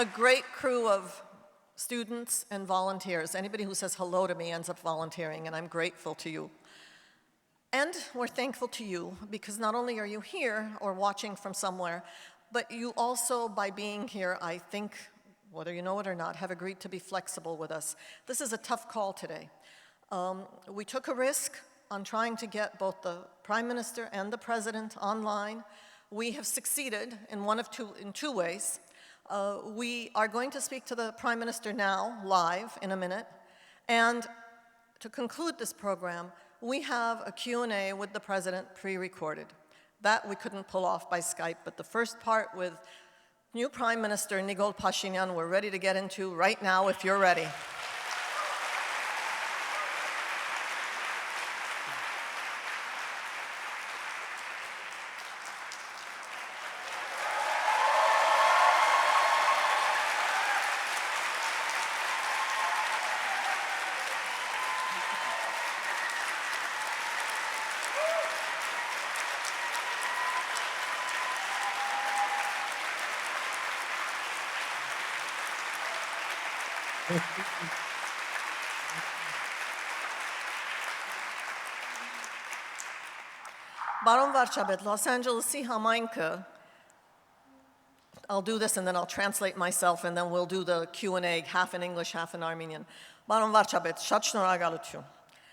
a great crew of students and volunteers. Anybody who says hello to me ends up volunteering, and I'm grateful to you. And we're thankful to you because not only are you here or watching from somewhere, but you also, by being here, I think, whether you know it or not, have agreed to be flexible with us. This is a tough call today. We took a risk on trying to get both the Prime Minister and the President online. We have succeeded in two ways. We are going to speak to the Prime Minister now, live, in a minute. And to conclude this program, we have a Q&A with the President pre-recorded. That we couldn't pull off by Skype, but the first part with new Prime Minister Nikol Pashinyan we're ready to get into right now if you're ready. Baron Varchabet, Los Angeles-ի համայնքը, I'll do this and then I'll translate myself and then we'll do the Q&A, half in English, half in Armenian. Baron Varchabet, շատ շնորհակալություն։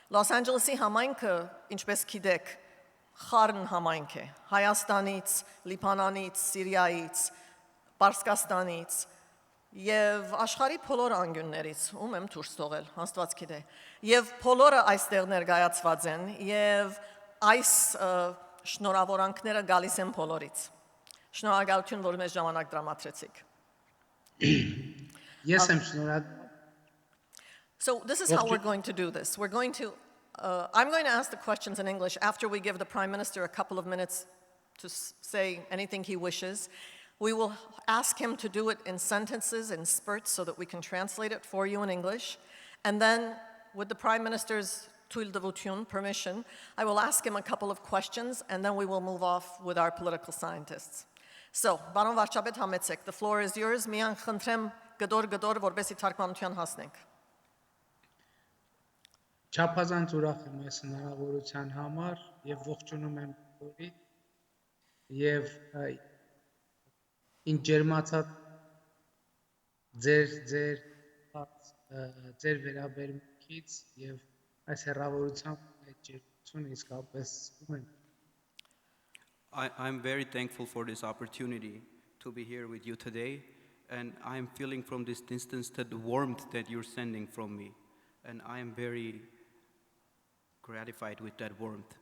Los Angeles-ի համայնքը, ինչպես գիտեք, խառն համայնք է։ Հայաստանից, Լիբանանից, Սիրիայից, Պարսկաստանից եւ աշխարհի բոլոր անկյուններից, ում եմ դուրս թողել, Աստված գիտե։ Եվ բոլորը այստեղ ներկայացված են եւ այս շնորհավորանքները գալիս են բոլորից։ Շնորհակալություն, որ մեզ ժամանակ տրամադրեցիք։ Ես եմ շնորհակալ։ So this is how we're going to do this. I'm going to ask the questions in English after we give the Prime Minister a couple of minutes to say anything he wishes. We will ask him to do it in sentences, in spurts, so that we can translate it for you in English. And then, with the Prime Minister's permission, I will ask him a couple of questions, and then we will move off with our political scientists. So, Baron Varchabet Hametsek, the floor is yours. Միան խնդրեմ գդոր, որպեսզի թարգմանության հասնենք։ Չափազանց ուրախ եմ այս հնարավորության համար եւ ողջունում եմ բոլորիդ եւ ինչ ջերմացած ձեր վերաբերմունքից եւ այս հեռավորությամբ այդ ջերմությունը իսկապես զգում եմ։ I'm very thankful for this opportunity to be here with you today, and I'm feeling from this distance the warmth that you're sending from me, and I am very gratified with that warmth.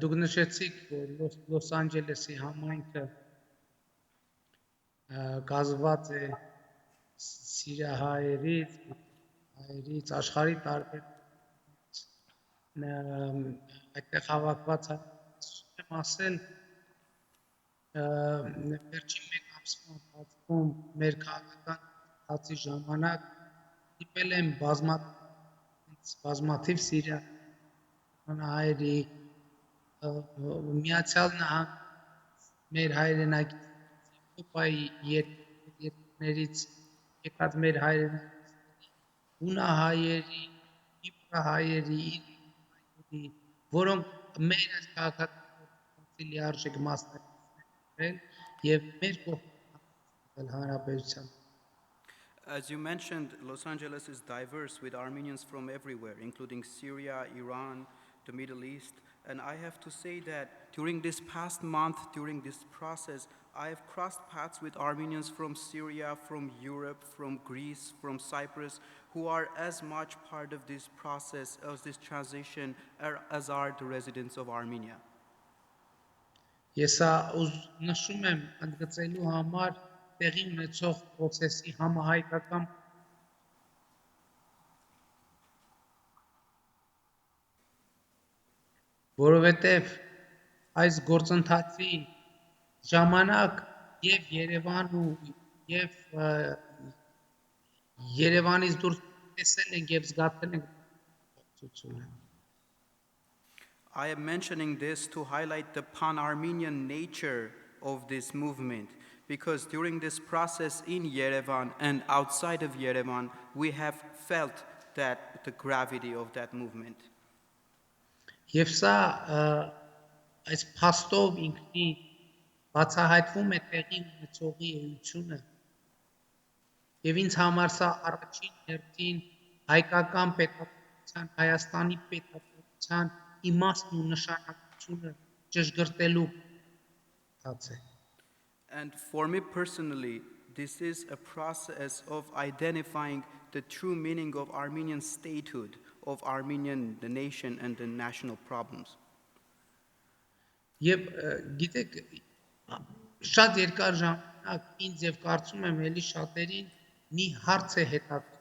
Դուք նշեցիք, որ Լոս Անջելեսի համայնքը կազմված է սիրիահայերից, աշխարհի տարբեր այդտեղ հավաքված եմ ասել վերջին մեկ ամսվա ընթացքում մեր քաղաքական հացի ժամանակ դիպել եմ բազմաթիվ սիրիահայերի Միացյալ Նահանգ մեր հայրենակից Եվրոպայի երկրներից եկած մեր հայրենակիցների հունահայերի, իբրահայերի, որոնք մեր այս քաղաքական լիարժեք մասնակիցներ եւ մեր կողմից հանրապետության As you mentioned, Los Angeles is diverse with Armenians from everywhere, including Syria, Iran, the Middle East. And I have to say that during this past month, during this process, I have crossed paths with Armenians from Syria, from Europe, from Greece, from Cyprus, who are as much part of this process, of this transition, as are the residents of Armenia. Ես նշում եմ ընդգծելու համար տեղի ունեցող process-ի համահայկական որովհետև այս գործընթացի ժամանակ եւ Երևանում եւ Երևանից դուրս տեսել ենք եւ զգացել ենք ցուցումը I am mentioning this to highlight the pan-Armenian nature of this movement, because during this process in Yerevan and outside of Yerevan, we have felt that the gravity of that movement. Եվ սա այս փաստով ինքնի բացահայտվում է տեղի ունեցողի էությունը եւ ինձ համար սա առաջին հերթին հայկական պետականության Հայաստանի պետականության իմաստն ու նշանակությունը ճշգրտելու հաց է And for me personally, this is a process of identifying the true meaning of Armenian statehood, of Armenian, the nation, and the national problems. Եվ գիտեք շատ երկար ժամանակ ինձ եւ կարծում եմ էլի շատերին մի հարց է հետաքրքրում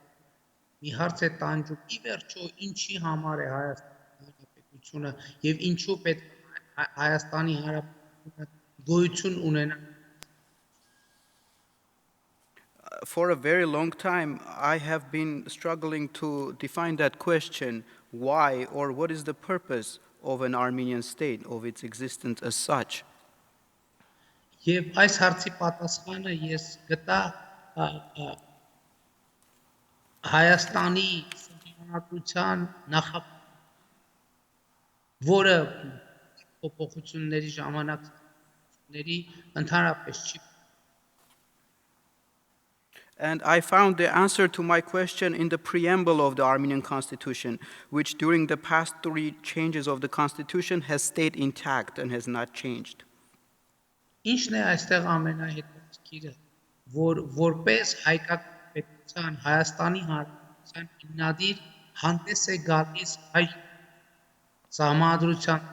մի հարց է տանջում ի վերջո ինչի համար է Հայաստանի Հանրապետությունը եւ ինչու պետք է Հայաստանի Հանրապետությունը գոյություն ունենա For a very long time, I have been struggling to define that question, why or what is the purpose of an Armenian state, of its existence as such. Եվ այս հարցի պատասխանը ես գտա Հայաստանի Սահմանադրության որը փոփոխությունների ժամանակ ընդհանրապես չի And I found the answer to my question in the preamble of the Armenian constitution, which during the past 3 changes of the constitution has stayed intact and has not changed. Ինչն է այստեղ ամենահետաքրքիրը, որ որպես հայկական պետության Հայաստանի Հանրապետության հիմնադիր հանդես է գալիս հայ Սահմանադրության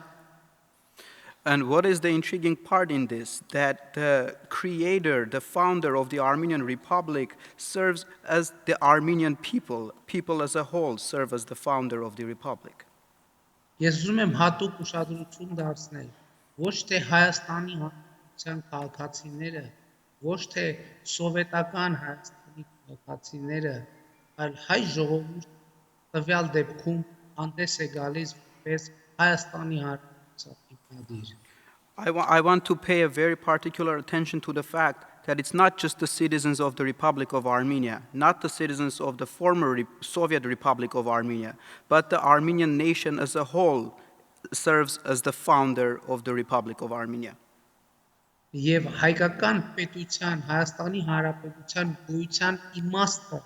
And what is the intriguing part in this? That the creator, the founder of the Armenian Republic serves as the Armenian people. People as a whole serve as the founder of the Republic. Ես ուզում եմ հատուկ ուշադրություն դարձնել ոչ թե Հայաստանի Հանրապետության քաղաքացիները, ոչ թե սովետական Հայաստանի քաղաքացիները, այլ հայ ժողովուրդը տվյալ դեպքում հանդես է գալիս որպես Հայաստանի Հանրապետության I want to pay a very particular attention to the fact that it's not just the citizens of the Republic of Armenia, not the citizens of the former Soviet Republic of Armenia, but the Armenian nation as a whole serves as the founder of the Republic of Armenia. Եվ հայկական պետության, Հայաստանի Հանրապետության գոյության իմաստը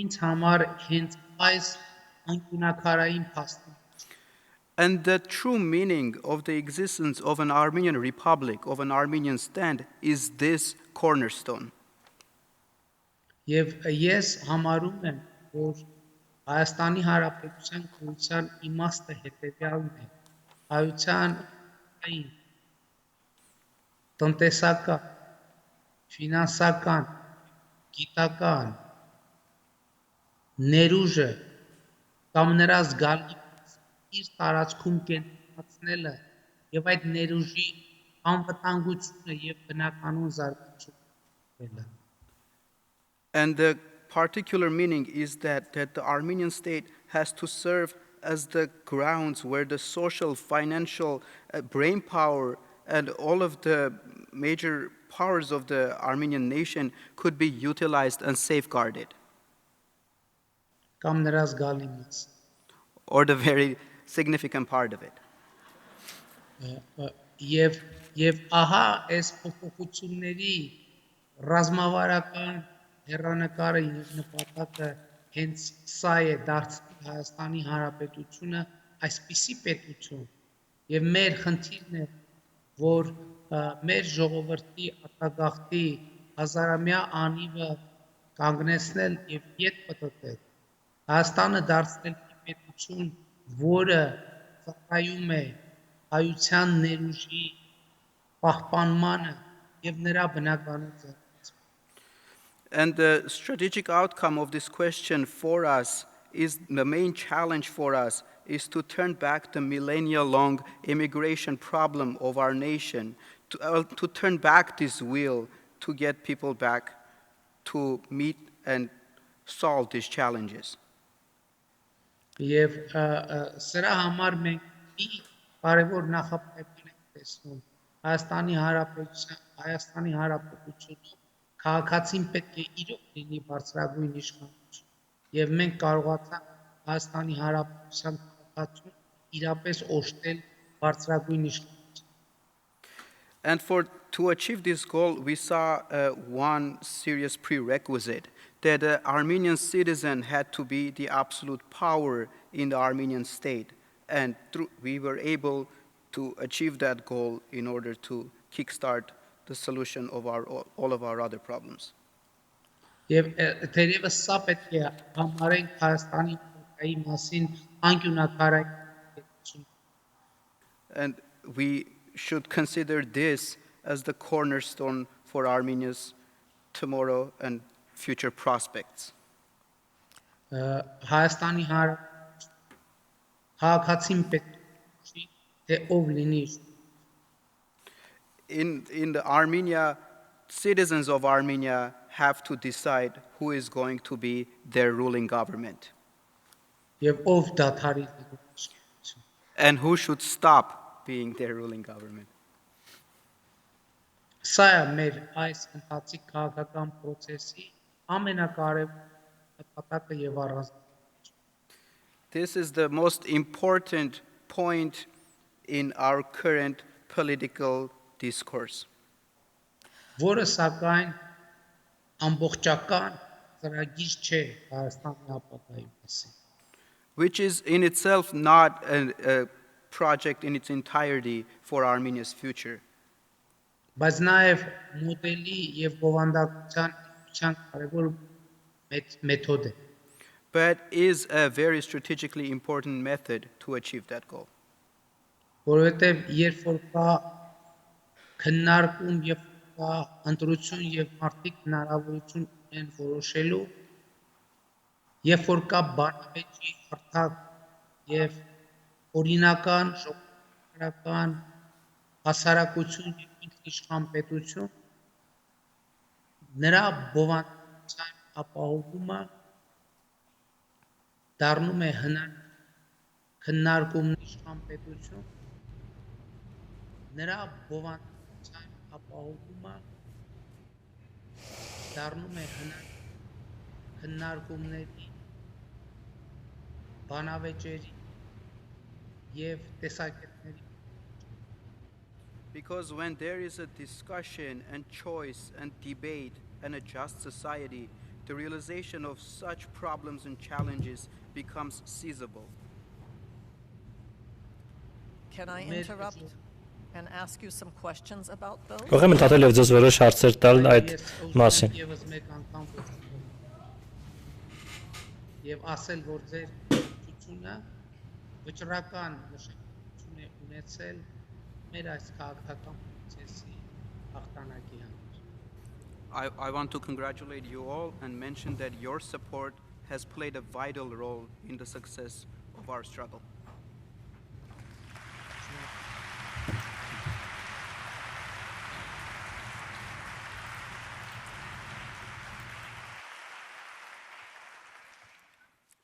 ինձ համար հենց այս անկյունակարային փաստն And the true meaning of the existence of an Armenian Republic, of an Armenian stand, is this cornerstone. Եվ ես համարում եմ, որ Հայաստանի Հանրապետության գոյության իմաստը հետևյալն է. հայության տնտեսական, ֆինանսական, գիտական ներուժը կամ նրա զգալի իր տարածքում կենտրոնացնելը եւ այդ ներուժի անվտանգությունը եւ բնականոն զարգացումը And the particular meaning is that the Armenian state has to serve as the grounds where the social, financial, brain power and all of the major powers of the Armenian nation could be utilized and safeguarded. կամ նրա զգալի մաս Or the very significant part of it. Եվ ահա այս փոփոխությունների ռազմավարական հեռանկարը եւ նպատակը հենց սա է դարձել Հայաստանի Հանրապետությունը այսպիսի պետություն եւ մեր խնդիրն է որ մեր ժողովրդի արտագաղթի հազարամյա անիվը կանգնեցնել եւ ետ պատտել Հայաստանը դարձնել պետություն որը ծառայում է հայության ներուժի պահպանմանը եւ նրա բնականոն զարգացմանը And the strategic outcome of this question for us is the main challenge for us is to turn back the millennia-long immigration problem of our nation, to turn back this wheel to get people back to meet and solve these challenges. Եվ սրա համար մենք մի կարևոր նախապայման ենք տեսնում Հայաստանի Հանրապետությունը քաղաքացին պետք է իրոք լինի բարձրագույն իշխանություն եւ մենք կարողացանք Հայաստանի Հանրապետության քաղաքացուն իրապես օժտել բարձրագույն իշխանություն And to achieve this goal, we saw one serious prerequisite, that the Armenian citizen had to be the absolute power in the Armenian state. And we were able to achieve that goal in order to kickstart the solution of all of our other problems. Եվ թերևս սա պետք է համարենք Հայաստանի քաղաքայի մասին անկյունաքարայ And we should consider this as the cornerstone for Armenia's tomorrow and future prospects. Հայաստանի քաղաքացին պետք է թե ով լինի In the Armenia, citizens of Armenia have to decide who is going to be their ruling government եւ ով դադարի and who should stop being their ruling government. Սա է մեր այս ընթացիկ քաղաքական process-ի ամենակարևոր նպատակը եւ առանձնահատկությունը։ This is the most important point in our current political discourse. Որը սակայն ամբողջական ծրագիր չէ Հայաստանի ապագայի մասին։ Which is in itself not a project in its entirety for Armenia's future. Բայց նաև մոդելի եւ բովանդակության կարևոր մեթոդ է։ But is a very strategically important method to achieve that goal. Որովհետեւ երբ որ կա քննարկում եւ կա ընտրություն եւ մարդիկ հնարավորություն ունեն որոշելու, երբ որ կա բանավեճի հարթակ եւ օրինական ժողովրդական հասարակություն եւ ինքնիշխան պետություն, նրա բովանդակության ապահովումը դառնում է քննարկումն իշխան պետություն, նրա բովանդակության ապահովումը դառնում է քննարկումների բանավեճերի եւ տեսակետների. Because when there is a discussion and choice and debate and a just society, the realization of such problems and challenges becomes seizable. Can I interrupt and ask you some questions about those? Կարող եմ ընդհատել եւ ձեզ որոշ հարցեր տալ այդ մասին։ Եվս մեկ անգամ եւ ասել, որ ձեր ցությունը վճռական նշանակություն է ունեցել մեր այս քաղաքական process-ի հաղթանակի համար։ I want to congratulate you all and mention that your support has played a vital role in the success of our struggle.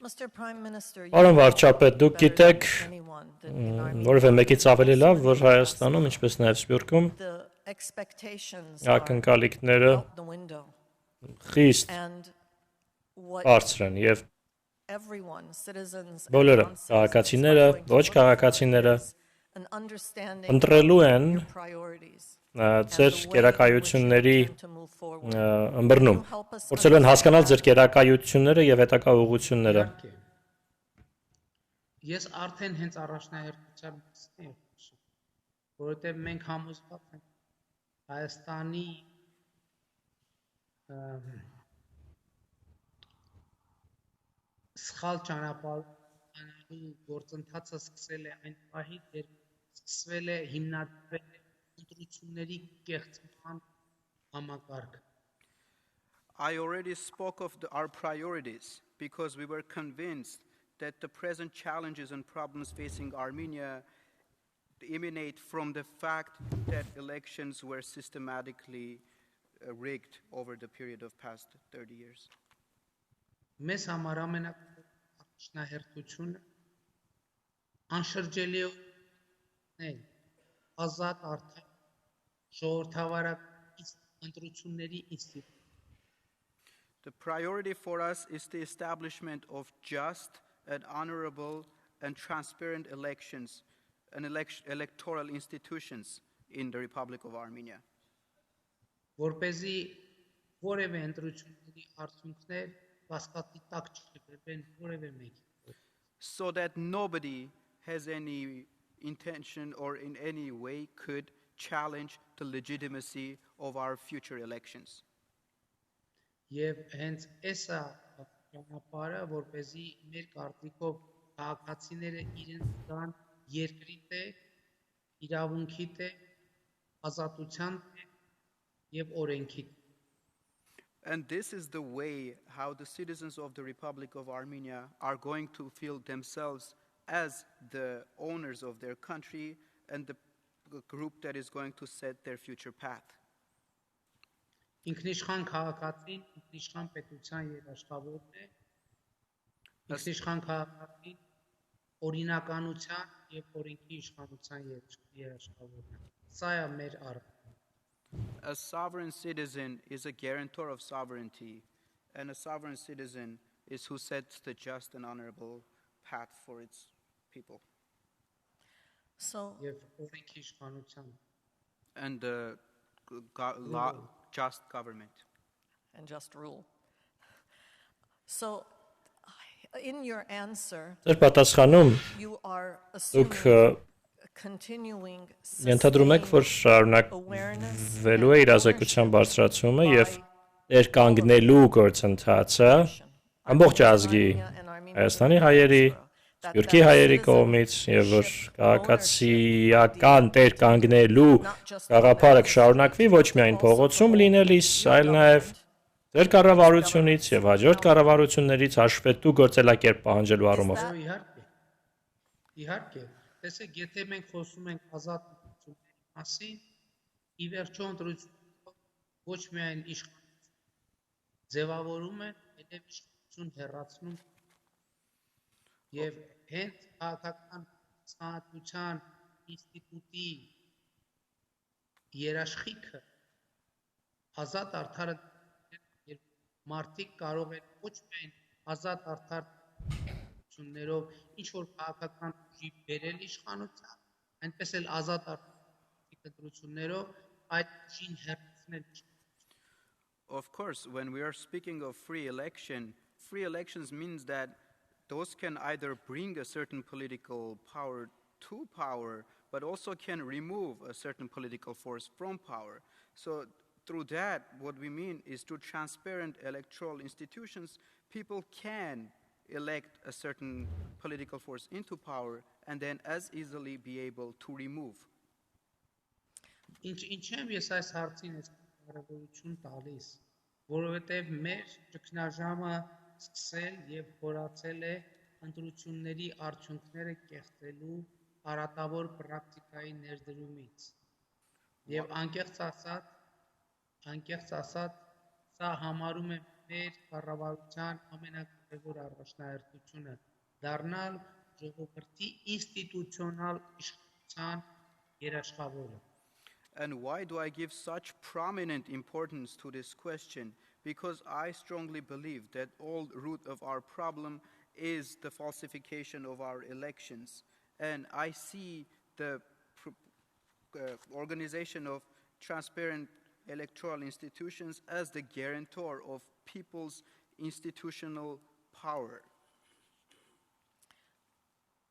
Mr. Prime Minister, Պարոն վարչապետ, դուք better գիտեք than anyone that in Armenia, որևէ մեկից ավելի լավ, որ Հայաստանում, ինչպես նաև Սփյուռքում, the expectations are ակնկալիքները out the window. խիստ And what բարձր են եւ everyone, citizens and բոլորը, non-citizens, քաղաքացիները, are going to ոչ look for քաղաքացիները is an understanding ընտրելու են of your priorities ձեր կերակայությունների to move forward. ըմբռնում։ Փորձելու են հասկանալ ձեր կերակայությունները եւ հետագա ուղղությունները։ Ես արդեն հենց առաջնահերթության մասին եմ խոսում, որովհետև մենք համոզված ենք Հայաստանի սխալ ճանապարհի գործընթացը սկսել է այն պահից, երբ սկսվել է հիմնադրվել ընտրությունների կեղծման համակարգ։ I already spoke of our priorities because we were convinced that the present challenges and problems facing Armenia emanate from the fact that elections were systematically rigged over the period of past 30 years. Մեզ համար ամենաառաջնահերթությունը անշրջելիորեն ազատ արդար ժողովրդավարական ընտրությունների ինստիտուտ The priority for us is the establishment of just and honorable and transparent elections and electoral institutions in the Republic of Armenia, որպեսզի որևէ ընտրությունների արդյունքներ կասկածի տակ չգրվեն որևէ մեկի so that nobody has any intention or in any way could challenge the legitimacy of our future elections. Եվ հենց էսա ճանապարհը որպեսզի մեր կարծիքով քաղաքացիները իրենց կան երկրի տեր, իրավունքի տեր, ազատության տեր եւ օրենքի տեր And this is the way how the citizens of the Republic of Armenia are going to feel themselves as the owners of their country and the group that is going to set their future path. Ինքնիշխան քաղաքացին, ինքնիշխան պետության երաշխավորն է, ինքնիշխան քաղաքացին օրինականության եւ օրենքի իշխանության երաշխավորն է։ Սա է մեր առ A sovereign citizen is a guarantor of sovereignty, and a sovereign citizen is who sets the just and honorable path for its people. եւ օրենքի իշխանության And the just government. And just rule. So, in your answer, Ձեր պատասխանում you are դուք assuming continuing ենթադրում եք, որ շարունակվելու է իրազեկության բարձրացումը եւ ներկանգնելու գործընթացը ամբողջ ազգի Հայաստանի հայերի, Սփյուռքի հայերի կողմից եւ որ քաղաքացիական ներկանգնելու գաղափարը կշարունակվի ոչ միայն փողոցում լինելիս, այլ նաեւ ձեր կառավարությունից եւ հաջորդ կառավարություններից հաշվետու գործելակերպ պահանջելու առումով։ Իհարկե, տեսեք, եթե մենք խոսում ենք ազատ ընտրությունների մասին, ի վերջո ընտրությունները ոչ միայն իշխանություն ձևավորում են, այլև իշխանություն հեռացնում եւ հենց քաղաքական ցանցության ինստիտուտի երաշխիքը ազատ արդար մարդիկ կարող են ոչ միայն ազատ արդար ներով ինչ որ քաղաքական ուժի բերել իշխանության, այնպես էլ ազատ ընտրություններով այդ ուժին հեռացնել։ Of course, when we are speaking of free elections means that those can either bring a certain political power to power, but also can remove a certain political force from power. So through that, what we mean is through transparent electoral institutions, people can elect a certain political force into power and then as easily be able to remove. Ինչեմ ես այս հարցին կարևորություն տալիս, որովհետև մեր ճգնաժամը սկսել եւ խորացել է ընտրությունների արդյունքները կեղծելու արատավոր պրակտիկայի ներդրումից։ Եվ անկեղծ ասած, սա համարում է մեր կառավարության ամենակարևոր առաջնահերթությունը դառնալ ժողովրդի ինստիտուցիոնալ իշխանության երաշխավորը։ And why do I give such prominent importance to this question? Because I strongly believe that all root of our problem is the falsification of our elections. And I see the organization of transparent electoral institutions as the guarantor of people's institutional power.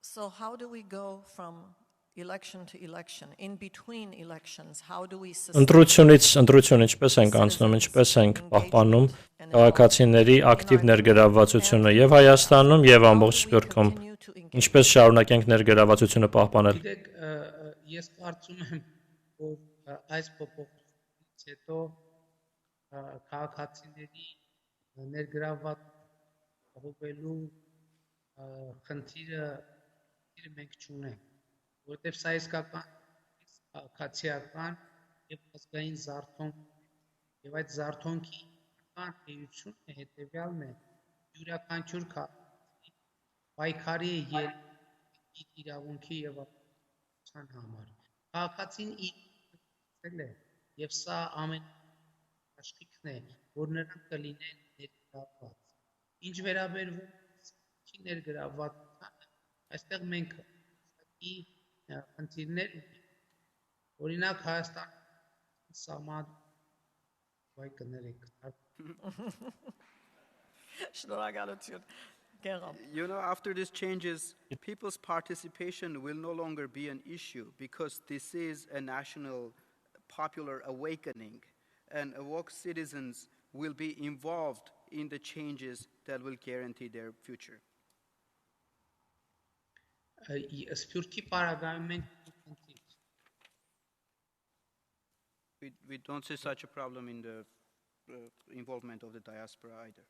So how do we go from election to election, in between elections, how do we sustain Ընտրություն ինչպես ենք անցնում, ինչպես ենք պահպանում քաղաքացիների ակտիվ ներգրավվածությունը եւ Հայաստանում եւ ամբողջ Սփյուռքում, ինչպես շարունակենք ներգրավվածությունը պահպանել։ Գիտեք, ես կարծում եմ, որ այս փոփոխությունից հետո քաղաքացիների ներգրավվելու խնդիրը մենք չունենք, որտեղ սա իսկական քաղաքացիական եւ ազգային զարթոնք եւ այդ զարթոնքի էությունը հետեւյալն է յուրաքանչյուր քաղաքացի պայքարի է իր իրավունքի եւ ազատության համար քաղաքացին իր եւ սա ամեն աշխիքն է, որ նրանք կլինեն ներգրավված։ Ինչ վերաբերվում է ներգրավվածությանը, այստեղ մենք ի խնդիրներ ունենք։ Օրինակ Հայաստանի սահման վայ կներեք։ Շնորհակալություն, Գեղամ։ You know, after these changes, people's participation will no longer be an issue because this is a national popular awakening, and awoke citizens will be involved in the changes that will guarantee their future. Սփյուռքի պարագայում մենք խնդիր We don't see such a problem in the involvement of the diaspora either.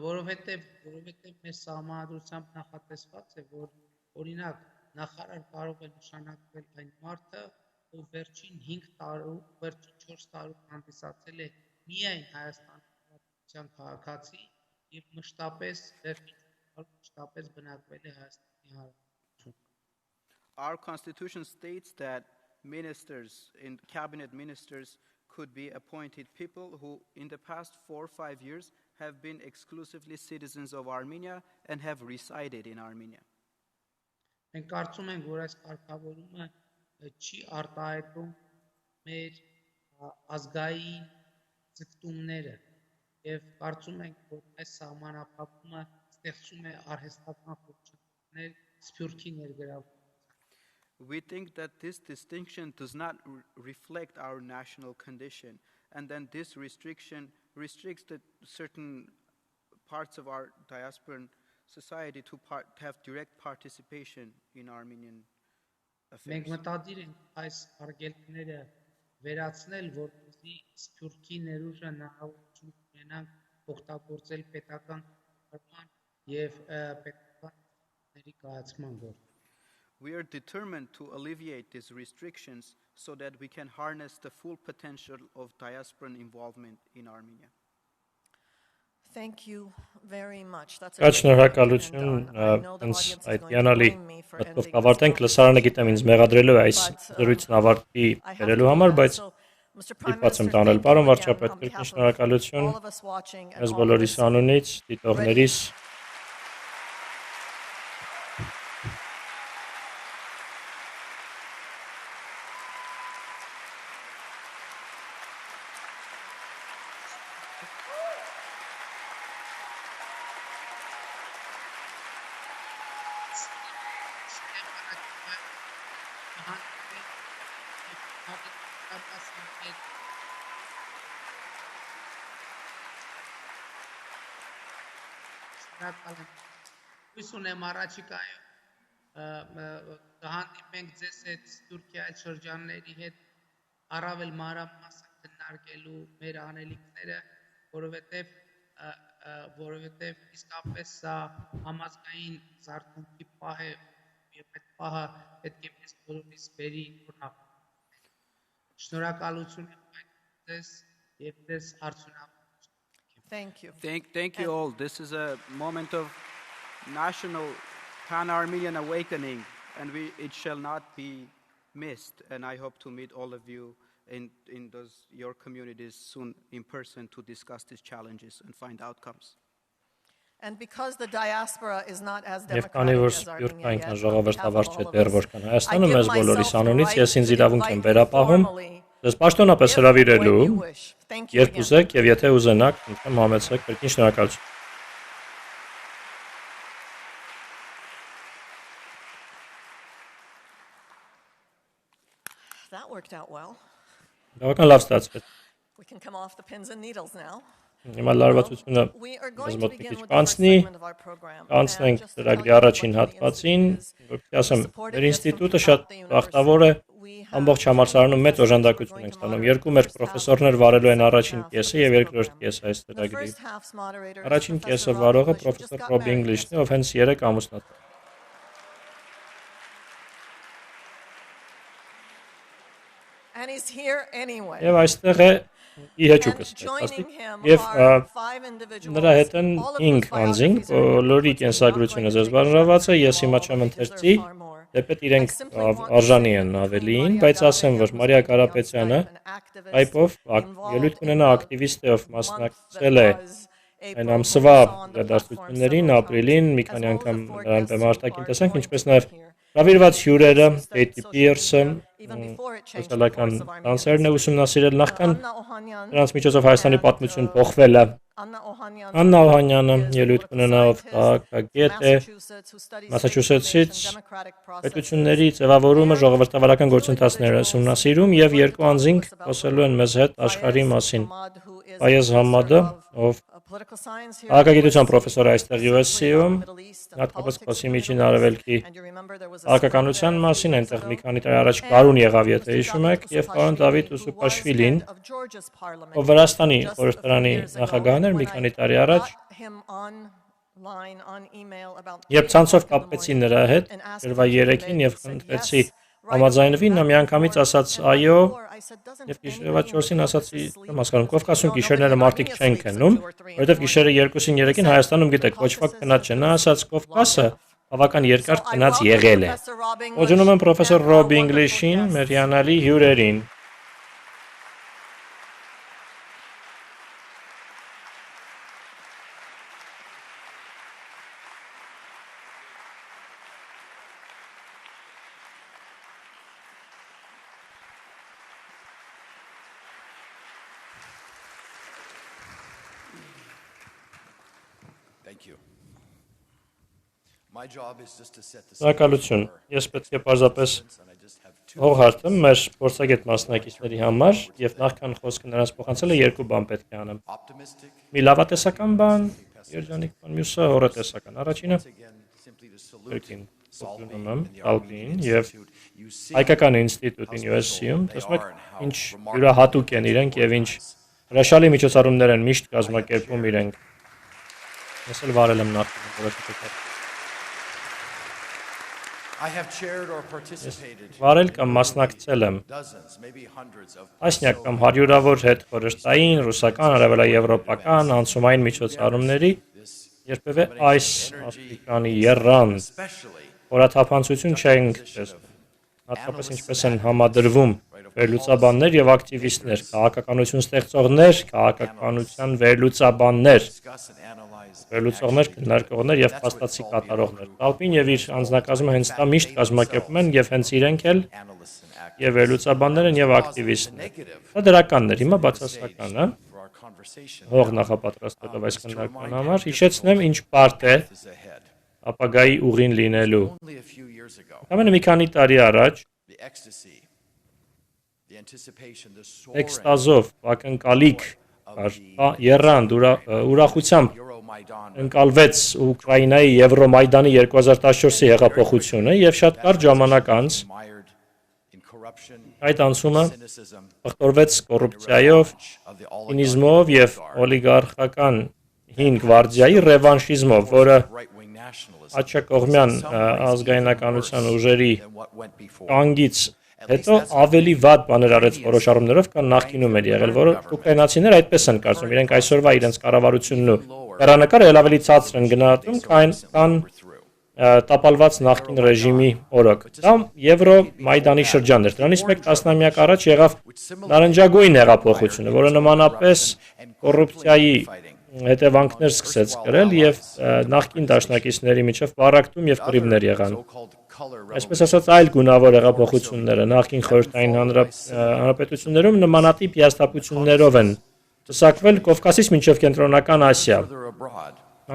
որովհետև մեր սահմանադրությամբ նախատեսված է, որ օրինակ նախարար կարող է նշանակվել այն մարդը, ով վերջին 5 տարում, վերջին 4 տարում հանդիսացել է միայն Հայաստանի Հանրապետության քաղաքացի եւ մշտապես վերջին մշտապես բնակվել է Հայաստանի Հանրապետությունում։ Our constitution states that ministers and cabinet ministers could be appointed people who in the past 4 or 5 years have been exclusively citizens of Armenia and have resided in Armenia. Մենք կարծում ենք, որ այս կարգավորումը չի արտահայտում մեր ազգային ձգտումները եւ կարծում ենք, որ այս սահմանափակումը ստեղծում է արհեստական խորհուրդներ Սփյուռքի ներգրավվածության։ We think that this distinction does not reflect our national condition, and then this restriction restricts the certain parts of our diasporan society to have direct participation in Armenian affairs. Մենք մտադիր ենք այս արգելքները վերացնել, որպեսզի Սփյուռքի ներուժը հնարավորություն ունենան օգտագործել պետական կառավարման եւ պետական ներկայացման գործում։ We are determined to alleviate these restrictions so that we can harness the full potential of diasporan involvement in Armenia. Thank you very much. That's Շատ շնորհակալություն, հենց այդ հիանալի մտքով կավարտենք, լսարանը գիտեմ ինձ մեղադրելու է այս զրույցն ավարտի բերելու համար, բայց դիպված եմ տանել պարոն վարչապետ, կրկին շնորհակալություն մեզ բոլորիս անունից, դիտողներիս։ Հույս ունեմ առաջիկայում կհանդիպենք ձեզ հետ Թուրքիայի շրջանների հետ առավել մանրամասն քննարկելու մեր անելիքները, որովհետև իսկապես սա համազգային զարգացումի պահ է եւ այդ պահը պետք է մեզ բոլորիս բերի օրնակ։ Շնորհակալություն ձեզ եւ ձեզ արդյունավետ։ Thank you. Thank you all. This is a moment of national pan-Armenian awakening, and it shall not be missed. And I hope to meet all of you in your communities soon in person to discuss these challenges and find outcomes. And because the diaspora is not as Եվ քանի որ democratic as Սփյուռքը Armenia այնքան yet, ժողովրդավար we չէ have դեռ all of որքան us. Հայաստանում, I ես give բոլորիս myself the անունից right ես ինձ to իրավունք եմ invite վերապահում, formally ձեզ պաշտոնապես if հրավիրելու, when you wish. Thank you երբ again. ուզեք եւ եթե ուզենաք, ինքն համեցեք, կրկին շնորհակալություն։ That worked out well. Բավական լավ ստացվեց։ We can come off the pins and needles now. Հիմա լարվածությունը We are մեզ going to մոտ մի begin քիչ with the first կանցնի, segment of our program. կանցնենք And just to ծրագրի tell you առաջին what the հատվածին, institute is, որպեսզի ասեմ, supported մեր this ինստիտուտը from շատ throughout the բախտավոր է, university. We have ամբողջ համալսարանում մեծ professors օժանդակություն who are ենք going to ստանում։ moderate Երկու the մեր first half պրոֆեսորներ and վարելու the են second առաջին half of կեսը this եւ երկրորդ program. կեսը այս The ծրագրի։ first half's moderator is Առաջին Professor կեսը Rob վարողը English, who just պրոֆեսոր got Ռոբ married Ինգլիշն է, yesterday. ով հենց երեք ամուսնացավ։ And he's here anyway. Եվ այստեղ է ի հեճուկս And joining him եւ are 5 individuals, նրա հետ են all of whose 5 անձինք, biographies are in your բոլորի reports. I'm not going կենսագրությունը to ձեզ take բաժանված է, them ես հիմա all, չեմ they ընթերցի, deserve far more. Դեպետ իրենք արժանի են ավելին, բայց ասեմ, որ Մարիա Կարապետյանը այպով ելույթ կունենա ակտիվիստով մասնակցել է այն ամսվա դարձություններին, ապրիլին, մի քանի անգամ նրան բեմարտակին տեսանք, ինչպես նաև հրավիրված հյուրերը, Katy Pierce-ը, սոցիալական տանսերն է ուսումնասիրել նախքան նրանց միջոցով Հայաստանի պատմություն փոխվել է։ Աննա Օհանյանը ելույթ կունենա, ով քաղաքագետ է, Մասաչուսեթսից, պետությունների ձևավորումը, ժողովրդավարական գործընթացները ուսումնասիրում եւ երկու անձինք խոսելու են մեզ հետ աշխարհի մասին։ Ֆայեզ Համադը, ով քաղաքագիտության պրոֆեսոր է այստեղ USC-ում, հատկապես խոսի Միջին Արևելքի քաղաքականության մասին, այնտեղ մի քանի տարի առաջ Կարուն եղավ, եթե հիշում եք, եւ պարոն Դավիթ Ուսուպաշվիլին, ով Վրաստանի խորհրդարանի նախագահն էր մի քանի տարի առաջ, երբ ցանցով կապվեցի նրա հետ, գրվա 3-ին եւ խնդրեցի համաձայնվի, նա միանգամից ասաց այո, եւ գիշերվա 4-ին ասացի, չեմ հասկանում, Կովկասում գիշերները մարդիկ չեն քնում, որովհետեւ գիշերը 2-ին 3-ին Հայաստանում գիտեք, ոչ ոք քնած չէ, նա ասաց Կովկասը բավական երկար քնած եղել է։ Օջունում եմ պրոֆեսոր Ռոբ Ինգլիշին, մեր հիանալի հյուրերին։ Շնորհակալություն։ Ես պետք է պարզապես հողհարթեմ մեր փորձագետ մասնակիցների համար եւ նախքան խոսքը նրանց փոխանցել է երկու բան պետք է անեմ։ Մի լավատեսական բան, երջանիկ բան, մյուսը հորատեսական։ Առաջինը երկին սոկնում եմ Ալպին եւ հայկական ինստիտուտին USC-ում, տեսնում եք ինչ յուրահատուկ են իրենք եւ ինչ հրաշալի միջոցառումներ են միշտ կազմակերպում իրենք։ Ես էլ վարել եմ նախկինում որոշակի Վարել կամ մասնակցել եմ տասնյակ կամ հարյուրավոր հետ խորհրդային, ռուսական, արևելաեվրոպական, անցումային միջոցառումների, երբևէ այս Աֆրիկանի եռանդ խորաթափանցություն չենք տեսնում, հատկապես ինչպես են համադրվում վերլուծաբաններ եւ ակտիվիստներ, քաղաքականություն ստեղծողներ, քաղաքականության վերլուծաբաններ, վերլուծողներ, քննարկողներ եւ փաստացի կատարողներ։ Ալպին եւ իր անձնակազմը հենց դա միշտ կազմակերպում են եւ հենց իրենք էլ եւ վերլուծաբաններ են եւ ակտիվիստներ։ Դա դրականներ, հիմա բացասական է։ Հող նախապատրաստելով այս քննարկման համար հիշեցնեմ ինչ բարդ է ապագայի ուղին լինելու։ Ամենը մի քանի տարի առաջ էքստազով ակնկալիք եռանդ ուրախությամբ ընկալվեց Ուկրաինայի Եվրոմայդանի 2014-ի հեղափոխությունը եւ շատ կարճ ժամանակ անց այդ անցումը ախտորվեց կոռուպցիայով, ցինիզմով եւ օլիգարխական հին գվարդիայի ռևանշիզմով, որը աչակողմյան ազգայնականության ուժերի կանգից հետո ավելի վատ բաներ արեց որոշ առումներով կան նախկինում էր եղել, որը ուկրաինացիները այդպես են կարծում, իրենք այսօրվա իրենց կառավարությունն ու հեռանկարը ավելի ցածր են գնահատում, քան տապալված նախկին ռեժիմի օրոք։ Դա Եվրոմայդանի շրջանն էր։ Դրանից մեկ տասնամյակ առաջ եղավ նարնջագույն հեղափոխությունը, որը նմանապես կոռուպցիայի հետևանքներ սկսեց կրել եւ նախկին դաշնակիցների միջև բարակտում եւ կռիվներ եղան։ Այսպես ասած այլ գունավոր հեղափոխությունները նախկին խորհրդային հանրապետություններում նմանատիպ հիասթափություններով են ծսակվել Կովկասից մինչև Կենտրոնական Ասիա,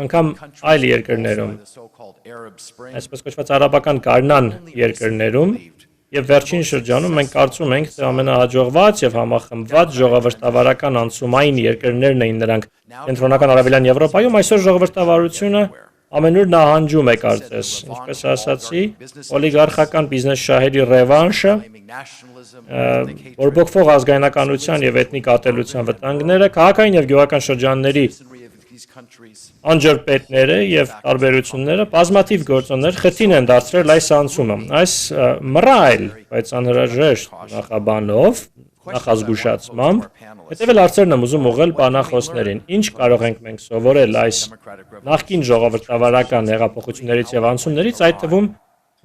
անգամ այլ երկրներում, այսպես կոչված արաբական գարնան երկրներում եւ վերջին շրջանում մենք կարծում ենք, թե ամենահաջողված եւ համախմբված ժողովրդավարական անցումային երկրներն էին նրանք Կենտրոնական Արևելյան Եվրոպայում, այսօր ժողովրդավարությունը ամենուր նահանջում է կարծես, ինչպես ասացի, օլիգարխական բիզնես շահերի ռևանշը, բորբոքվող ազգայնականության եւ էթնիկ ատելության վտանգները, քաղաքային եւ գյուղական շրջանների անջրպետները եւ տարբերությունները բազմաթիվ գործոններ խթին են դարձրել այս անցումը։ Այս մռայլ, բայց անհրաժեշտ նախաբանով, նախազգուշացմամբ, հետևել հարցերն եմ ուզում ուղղել բանախոսներին։ Ինչ կարող ենք մենք սովորել այս նախկին ժողովրդավարական հեղափոխություններից եւ անցումներից, այդ թվում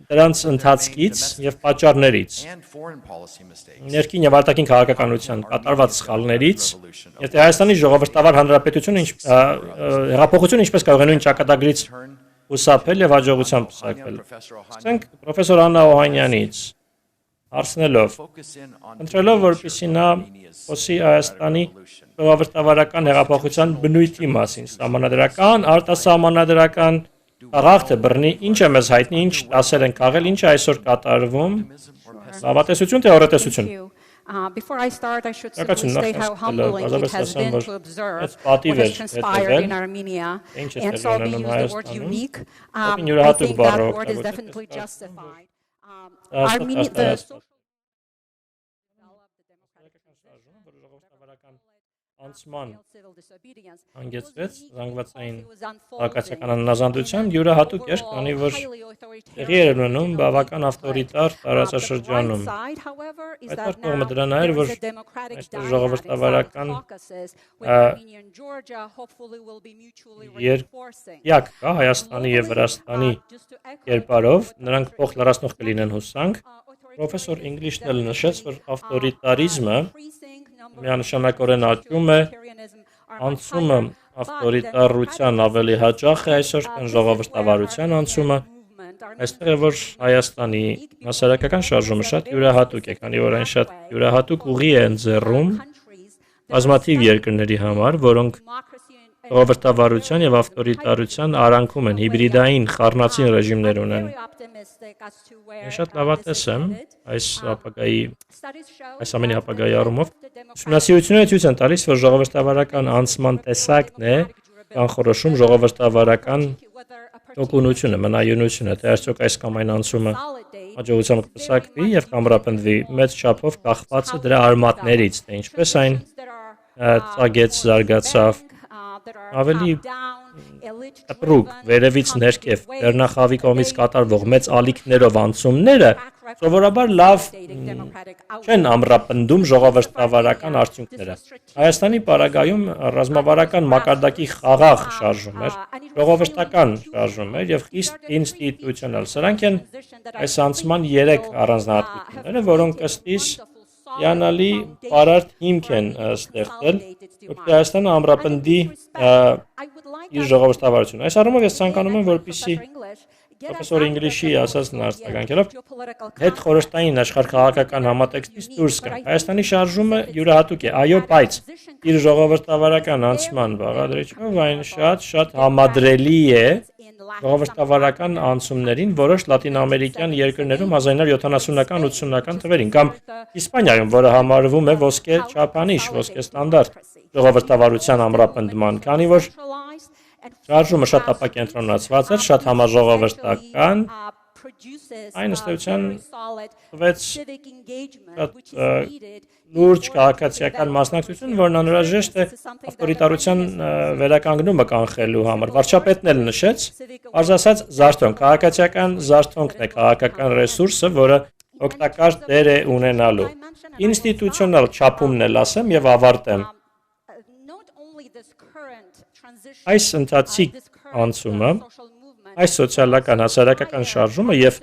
դրանց ընթացքից եւ պատճառներից, ներքին եւ արտաքին քաղաքականության կատարված սխալներից, եւ թե Հայաստանի ժողովրդավար հանրապետությունը հեղափոխությունը ինչպես կարող է նույն ճակատագրից ուսափել եւ հաջողությամբ պսակվել։ Սկսենք պրոֆեսոր Աննա Օհանյանից, հարցնելով, ընտրելով որպեսզի նա խոսի Հայաստանի ժողովրդավարական հեղափոխության բնույթի մասին, սահմանադրական, արտասահմանադրական, Աղաղթը բռնի, ինչ է մեզ հայտնի, ինչ դասեր են քաղել, ինչ է այսօր կատարվում, լավատեսություն թե հեռատեսություն։ Before I start, I should simply say how humbling it has been to observe what has transpired in Armenia. And so we use the word unique. I think that word is definitely justified. Armenia, the social Անցման հանգեցրեց զանգվածային քաղաքացիական աննազանդության յուրահատուկ էր, քանի որ տեղի էր ունենում բավական ավտորիտար տարածաշրջանում։ Այդ կողմը դրան էր, որ այստեղ ժողովրդավարական երկակ կա Հայաստանի եւ Վրաստանի կերպարով, նրանք փոխ լրացնող կլինեն հուսանք։ Պրոֆեսոր Ինգլիշն էլ նշեց, որ ավտորիտարիզմը միանշանակորեն աճում է, անցումը ավտորիտարության ավելի հաճախ է այսօր, քան ժողովրդավարության անցումը, այստեղ է, որ Հայաստանի հասարակական շարժումը շատ յուրահատուկ է, քանի որ այն շատ յուրահատուկ ուղի է ընձեռում բազմաթիվ երկրների համար, որոնք ժողովրդավարության եւ ավտորիտարության արանքում են, հիբրիդային խառնածին ռեժիմներ ունեն։ Ես շատ լավատես եմ այս ամենի ապագայի առումով։ Ուսումնասիրությունները ցույց են տալիս, որ ժողովրդավարական անցման տեսակն է կանխորոշում ժողովրդավարական տոկունությունը, մնայունությունը, թե արդյոք այս կամ այն անցումը հաջողությամբ կպսակվի եւ կամրապնդվի, մեծ չափով կախված է դրա արմատներից, թե ինչպես այն ծագեց, զարգացավ, ավելի ապրուկ, վերևից ներքև, Լեռնախավի կողմից կատարվող մեծ ալիքներով անցումները սովորաբար լավ չեն ամրապնդում ժողովրդավարական արդյունքները։ Հայաստանի պարագայում ռազմավարական մակարդակի խաղաղ շարժում էր, ժողովրդական շարժում էր եւ խիստ ինստիտուցիոնալ։ Սրանք են այս անցման 3 առանձնահատկությունները, որոնք ըստ իս հիանալի պարարտ հիմք են ստեղծել, որպեսզի Հայաստանը ամրապնդի իր ժողովրդավարությունը։ Այս առումով ես ցանկանում եմ, որպեսզի պրոֆեսոր Ինգլիշի ասածն արձագանքելով հետ խորհրդային աշխարհքաղաքական համատեքստից դուրս գա։ Հայաստանի շարժումը յուրահատուկ է, այո, բայց իր ժողովրդավարական անցման բաղադրիչով այն շատ համադրելի է ժողովրդավարական անցումներին որոշ լատինամերիկյան երկրներում 1970-ական, 80-ական թվերին կամ Իսպանիայում, որը համարվում է ոսկե չափանիշ, ըսկե ստանդարտ ժողովրդավարության ամրապնդման, քանի որ շարժումը շատ ապակենտրոնացված էր, շատ համաժողովրդական, այն ըստ էության տվեց շատ լուրջ քաղաքացիական մասնակցություն, որն անհրաժեշտ է ավտորիտարության վերականգնումը կանխելու համար։ Վարչապետն էլ նշեց, պարզ ասած, զարթոնք, քաղաքացիական զարթոնքն է քաղաքական ռեսուրսը, որը օգտակար դեր է ունենալու։ Ինստիտուցիոնալ չափումն էլ ասեմ եւ ավարտեմ։ Այս ընթացիկ անցումը, այս սոցիալական հասարակական շարժումը եւ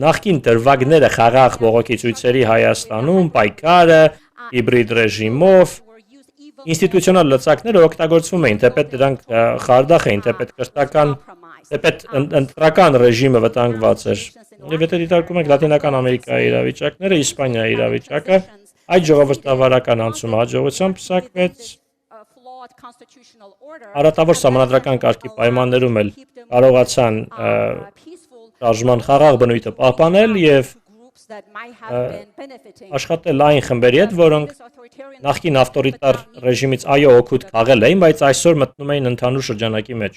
նախկին դրվագները խաղաղ բողոքի ցույցերի Հայաստանում, պայքարը, հիբրիդ ռեժիմով, ինստիտուցիոնալ լծակները օգտագործվում էին, թեպետ դրանք խարդախ էին, թեպետ ընտրական ռեժիմը վտանգված էր։ Եվ եթե դիտարկում ենք Լատինական Ամերիկայի իրավիճակները, Իսպանիայի իրավիճակը, այդ ժողովրդավարական անցումը հաջողությամբ պսակվեց։ Արատավոր սահմանադրական կարգի պայմաններում էլ կարողացան շարժման խաղաղ բնույթը պահպանել եւ աշխատել այն խմբերի հետ, որոնք նախկին ավտորիտար ռեժիմից այո օգուտ քաղել էին, բայց այսօր մտնում էին ընդհանուր շրջանակի մեջ։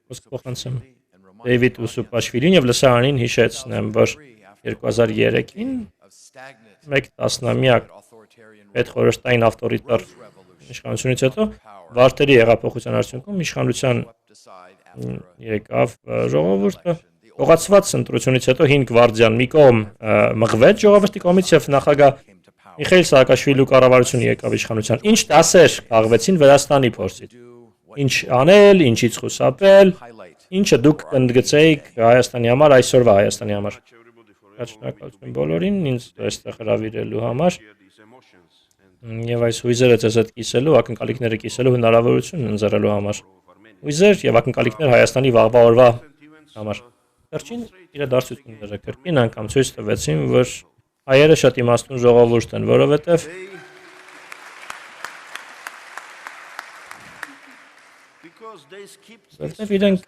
Խոսքփոխանցեմ Դեյվիդ Ուսուպաշվիլին եւ լսարանին հիշեցնեմ, որ 2003-ին մեկ տասնամյակ պետխորհրդային ավտորիտար իշխանությունից հետո Վարդերի հեղափոխության արդյունքում իշխանության եկավ ժողովուրդը, փոխացված ընտրությունից հետո 5 գվարդիան մի կողմ մղվեց ժողովրդի կողմից եւ նախագահ Միխայիլ Սաակաշվիլու կառավարությունը եկավ իշխանության։ Ինչ դասեր քաղվեցին Վրաստանի փորձից։ Ինչ անել, ինչից խուսափել, Ինչը դուք կընդգծեիք Հայաստանի համար այսօրվա Հայաստանի համար։ Շնորհակալություն բոլորին ինձ այստեղ հրավիրելու համար եւ այս հույզերը ձեզ հետ կիսելու, ակնկալիքները կիսելու հնարավորություն ընձեռելու համար։ Հույզեր եւ ակնկալիքներ Հայաստանի վաղվա օրվա համար։ Վերջին իրադարձությունները կրկին անգամ ցույց տվեցին, որ հայերը շատ իմաստուն ժողովուրդ են, որովհետեւ իրենք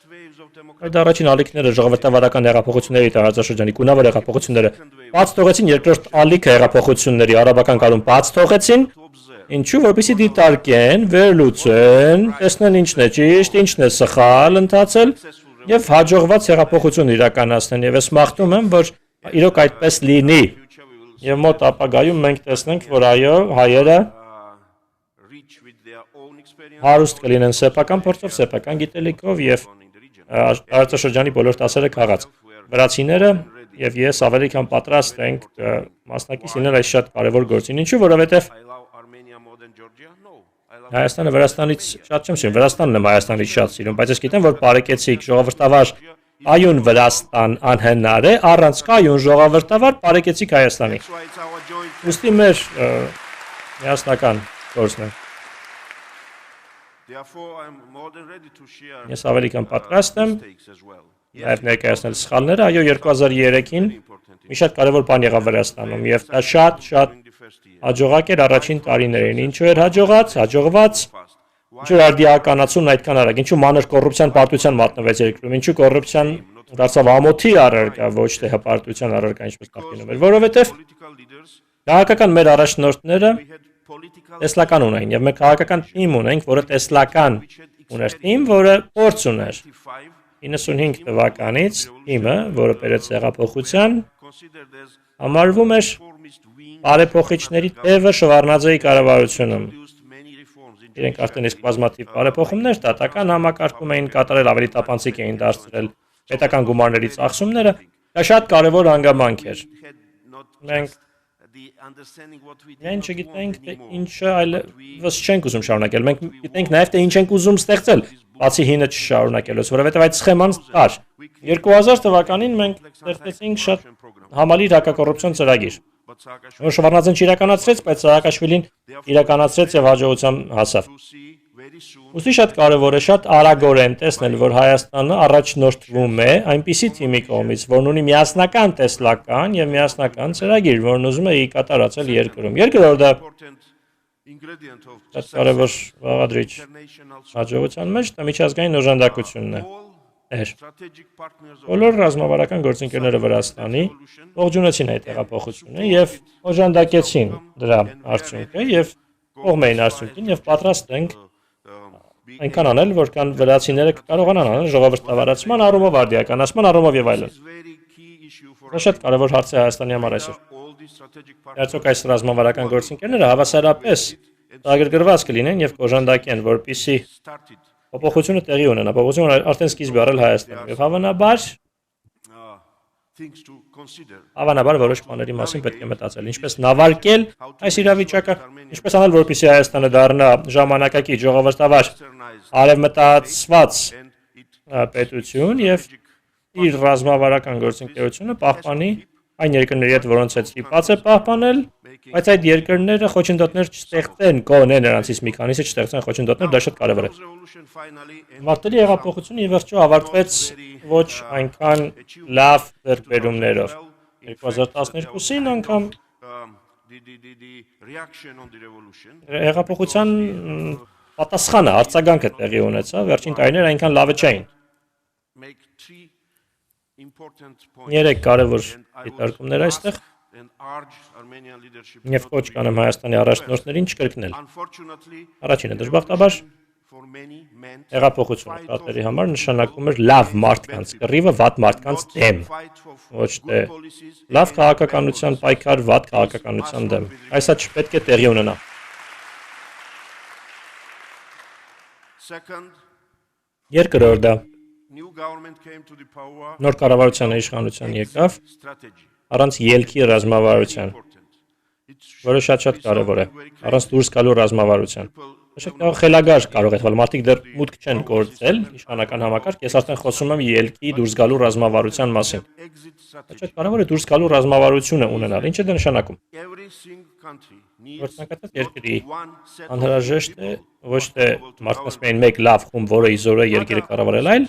այդ առաջին ալիքները ժողովրդավարական հեղափոխությունների տարածաշրջանի գունավոր հեղափոխությունները բաց թողեցին, երկրորդ ալիքը հեղափոխությունների արաբական կարգում բաց թողեցին, ինչու որպեսզի դիտարկեն, վերլուծեն, տեսնեն ինչն է ճիշտ, ինչն է սխալ ընթացել եւ հաջողված հեղափոխություն իրականացնեն եւ ես մաղթում եմ, որ իրոք այդպես լինի եւ մոտ ապագայում մենք տեսնենք, որ այո, հայերը հարուստ կլինեն սեփական փորձով, սեփական գիտելիքով եւ տարածաշրջանի բոլոր տասերը քաղաց։ Վրացիները եւ ես ավելի քան պատրաստ ենք մասնակից լինել այս շատ կարեւոր գործին։ Ինչու՞, որովհետեւ Հայաստանը Վրաստանից շատ չեմ սիրում, Վրաստանն եմ Հայաստանից շատ սիրում, բայց ես գիտեմ, որ բարեկեցիկ ժողովրդավար այուն Վրաստան անհնար է, առանց կայուն ժողովրդավար բարեկեցիկ Հայաստանի։ Ուստի մեր միասնական գործն է։ Ես ավելի քան պատրաստ եմ նաև ներկայացնել սխալները, այո 2003-ին մի շատ կարևոր բան եղավ Վրաստանում եւ դա շատ հաջողակ էր առաջին տարիներին։ Ինչու էր հաջողված, ինչու արդիականացումն այդքան արագ, ինչու մանր կոռուպցիան պարտության մատնվեց երկրում, ինչու կոռուպցիան դարձավ ամոթի առարկա, ոչ թե հպարտության առարկա, ինչպես նախկինում էր, որովհետեւ քաղաքական մեր առաջնորդները տեսլական ունեն եւ մենք քաղաքական թիմ ունենք, որը տեսլական ուներ, թիմ, որը փորձ ուներ 95 թվականից թիմը, որը բերեց հեղափոխության, համարվում էր բարեփոխիչների տևը Շևարդնաձեի կառավարությունում։ Իրենք արդեն իսկ բազմաթիվ բարեփոխումներ դատական համակարգում էին կատարել, ավելի տապանցիկ էին դարձրել պետական գումարների ծախսումները, դա շատ կարևոր հանգամանք էր։ Մենք Մենք չգիտենք, թե ինչը այլևս չենք ուզում շարունակել։ Մենք գիտենք նաև, թե ինչ ենք ուզում ստեղծել, բացի հինը չշարունակելուց, որովհետև այդ սխեման կար։ 2000 թվականին մենք ստեղծեցինք շատ համալիր հակակոռուպցիոն ծրագիր, որ Շևարդնաձեն չիրականացրեց, բայց Սաակաշվիլին իրականացրեց եւ հաջողության հասավ։ Ուստի շատ կարևոր է շատ արագորեն տեսնել, որ Հայաստանը առաջնորդվում է այնպիսի թիմի կողմից, որն ունի միասնական տեսլական եւ միասնական ծրագիր, որն ուզում է կատարածել երկրում։ Երկրորդը շատ կարևոր բաղադրիչ հաջողության մեջ դա միջազգային օժանդակությունն է։ Բոլոր ռազմավարական գործընկերները Վրաստանի ողջունեցին այդ հեղափոխությունը եւ օժանդակեցին դրա արդյունքը եւ կողմ էին արդյունքին եւ պատրաստ ենք այնքան անել, որքան վրացիները կարողանան անել ժողովրդավարացման առումով, արդիականացման առումով եւ այլն։ Դա շատ կարևոր հարց է Հայաստանի համար այսօր։ Արդյոք այս ռազմավարական գործընկերները հավասարապես ծրագրված կլինեն եւ կօժանդակեն, որպիսի փոփոխությունը տեղի ունենա, փոփոխությունը արդեն սկիզբ է առել Հայաստանում եւ հավանաբար որոշ բաների մասին պետք է մտածել, ինչպես նավարկել այս իրավիճակը, ինչպես անել, որպեսզի Հայաստանը դառնա ժամանակակից ժողովրդավար արևմտածված պետություն եւ իր ռազմավարական գործընկերությունը պահպանի այն երկրների հետ, որոնց հետ ստիպված է պահպանել, բայց այդ երկրները խոչընդոտներ չստեղծեն, կողմներ նրանցից մի քանիսը չստեղծեն խոչընդոտներ, դա շատ կարևոր է։ Մարտերի հեղափոխությունը ի վերջո ավարտվեց ոչ այնքան լավ ձեռքբերումներով։ 2012-ին անգամ հեղափոխության պատասխանը, արձագանքը տեղի ունեցավ, վերջին տարիները այնքան լավը չէին։ Երեք կարևոր դիտարկումներ այստեղ եւ կոչ կանեմ Հայաստանի առաջնորդներին չկրկնել։ Առաջինը դժբախտաբար հեղափոխությունը շատերի համար նշանակում էր լավ մարդկանց կռիվը վատ մարդկանց դեմ, ոչ թե լավ քաղաքականության պայքար վատ քաղաքականության դեմ։ Այսա չպետք է տեղի ունենա։ Երկրորդը նոր կառավարության իշխանության եկավ առանց ելքի ռազմավարության, որը շատ կարևոր է, առանց դուրս գալու ռազմավարության։ Շատ խելագար կարող է թվալ, մարդիկ դեռ մուտք չեն գործել իշխանական համակարգ, ես արդեն խոսում եմ ելքի դուրս գալու ռազմավարության մասին։ Շատ կարևոր է դուրս գալու ռազմավարությունը ունենալ, ինչ է դա նշանակում։ Գործնակացած երկրի անհրաժեշտ է ոչ թե մարդկանց միայն մեկ լավ խումբ, որը իզորը երկիրը կառավարել, այլ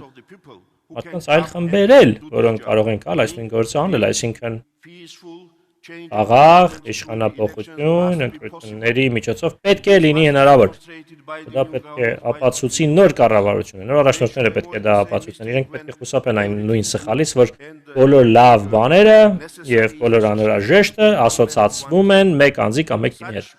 մարդկանց այլ խմբեր էլ, որոնք կարող են կալ այսինքն գործ անել, այսինքն աղաղ, իշխանապողություն, ընտրությունների միջոցով պետք է լինի հնարավոր։ Դա պետք է ապացուցի նոր կառավարությունը, նոր առաջնորդները պետք է դա ապացուցեն, իրենք պետք է խուսափեն այն նույն սխալից, որ բոլոր լավ բաները եւ բոլոր անհրաժեշտը ասոցացվում են մեկ անձի կամ մեկ թիմի հետ։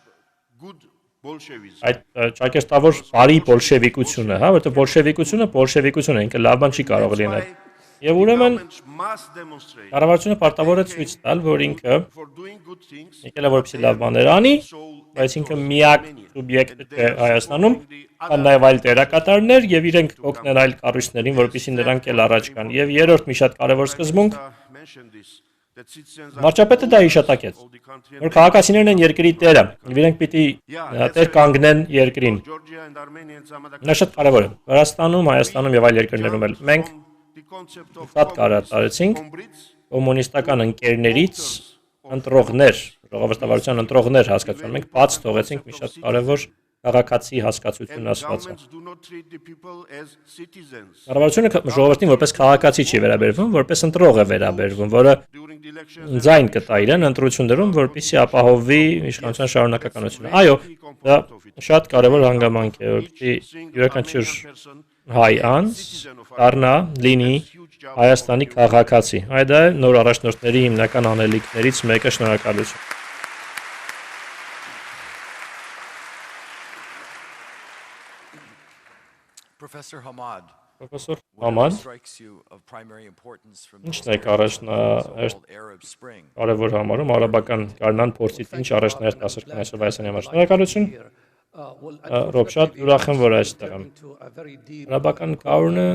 Այդ ճակերտավոր բարի բոլշևիկությունը, հա, որտեղ բոլշևիկությունը ինքը լավ բան չի կարող լինել։ Եվ ուրեմն կառավարությունը պարտավոր է ցույց տալ, որ ինքը եկել է որպեսզի լավ բաներ անի, բայց ինքը միակ սուբյեկտը չէ Հայաստանում, կան նաև այլ դերակատարներ եւ իրենք օգնեն այլ կառույցներին, որպեսզի նրանք էլ առաջ գան։ Եվ երրորդ մի շատ կարևոր սկզբունք վարչապետը դա հիշատակեց, որ քաղաքացիներն են երկրի տերը, եւ իրենք պիտի տեր կանգնեն երկրին։ Դա շատ կարևոր է։ Վրաստանում, Հայաստանում եւ այլ երկրներում էլ մենք շատ կարողացինք կոմունիստական ընկերներից ընտրողներ, ժողովրդավարության ընտրողներ հասկացան։ Մենք բաց թողեցինք մի շատ կարևոր քաղաքացի հասկացություն ասվածը։ Կառավարությունը ժողովրդին որպես քաղաքացի չի վերաբերվում, որպես ընտրող է վերաբերվում, որը ձայն կտա իրեն ընտրություններում, որպեսզի ապահովի իշխանության շարունակականությունը։ Այո, դա շատ կարևոր հանգամանք է, որպեսզի յուրաքանչյուր հայ անձ դառնա լինի Հայաստանի քաղաքացի։ Այդ է նոր առաջնորդների հիմնական անելիքներից մեկը, շնորհակալություն։ Professor Hamad, Պրոֆեսոր Համադ, ինչն է կարևոր համարում արաբական գարնան փորձից ինչ առաջնահերթ ասրկան այսօր Հայաստանի համար։ Շնորհակալություն։ Ռոբ, շատ ուրախ եմ, որ այստեղ եմ։ Արաբական գարունը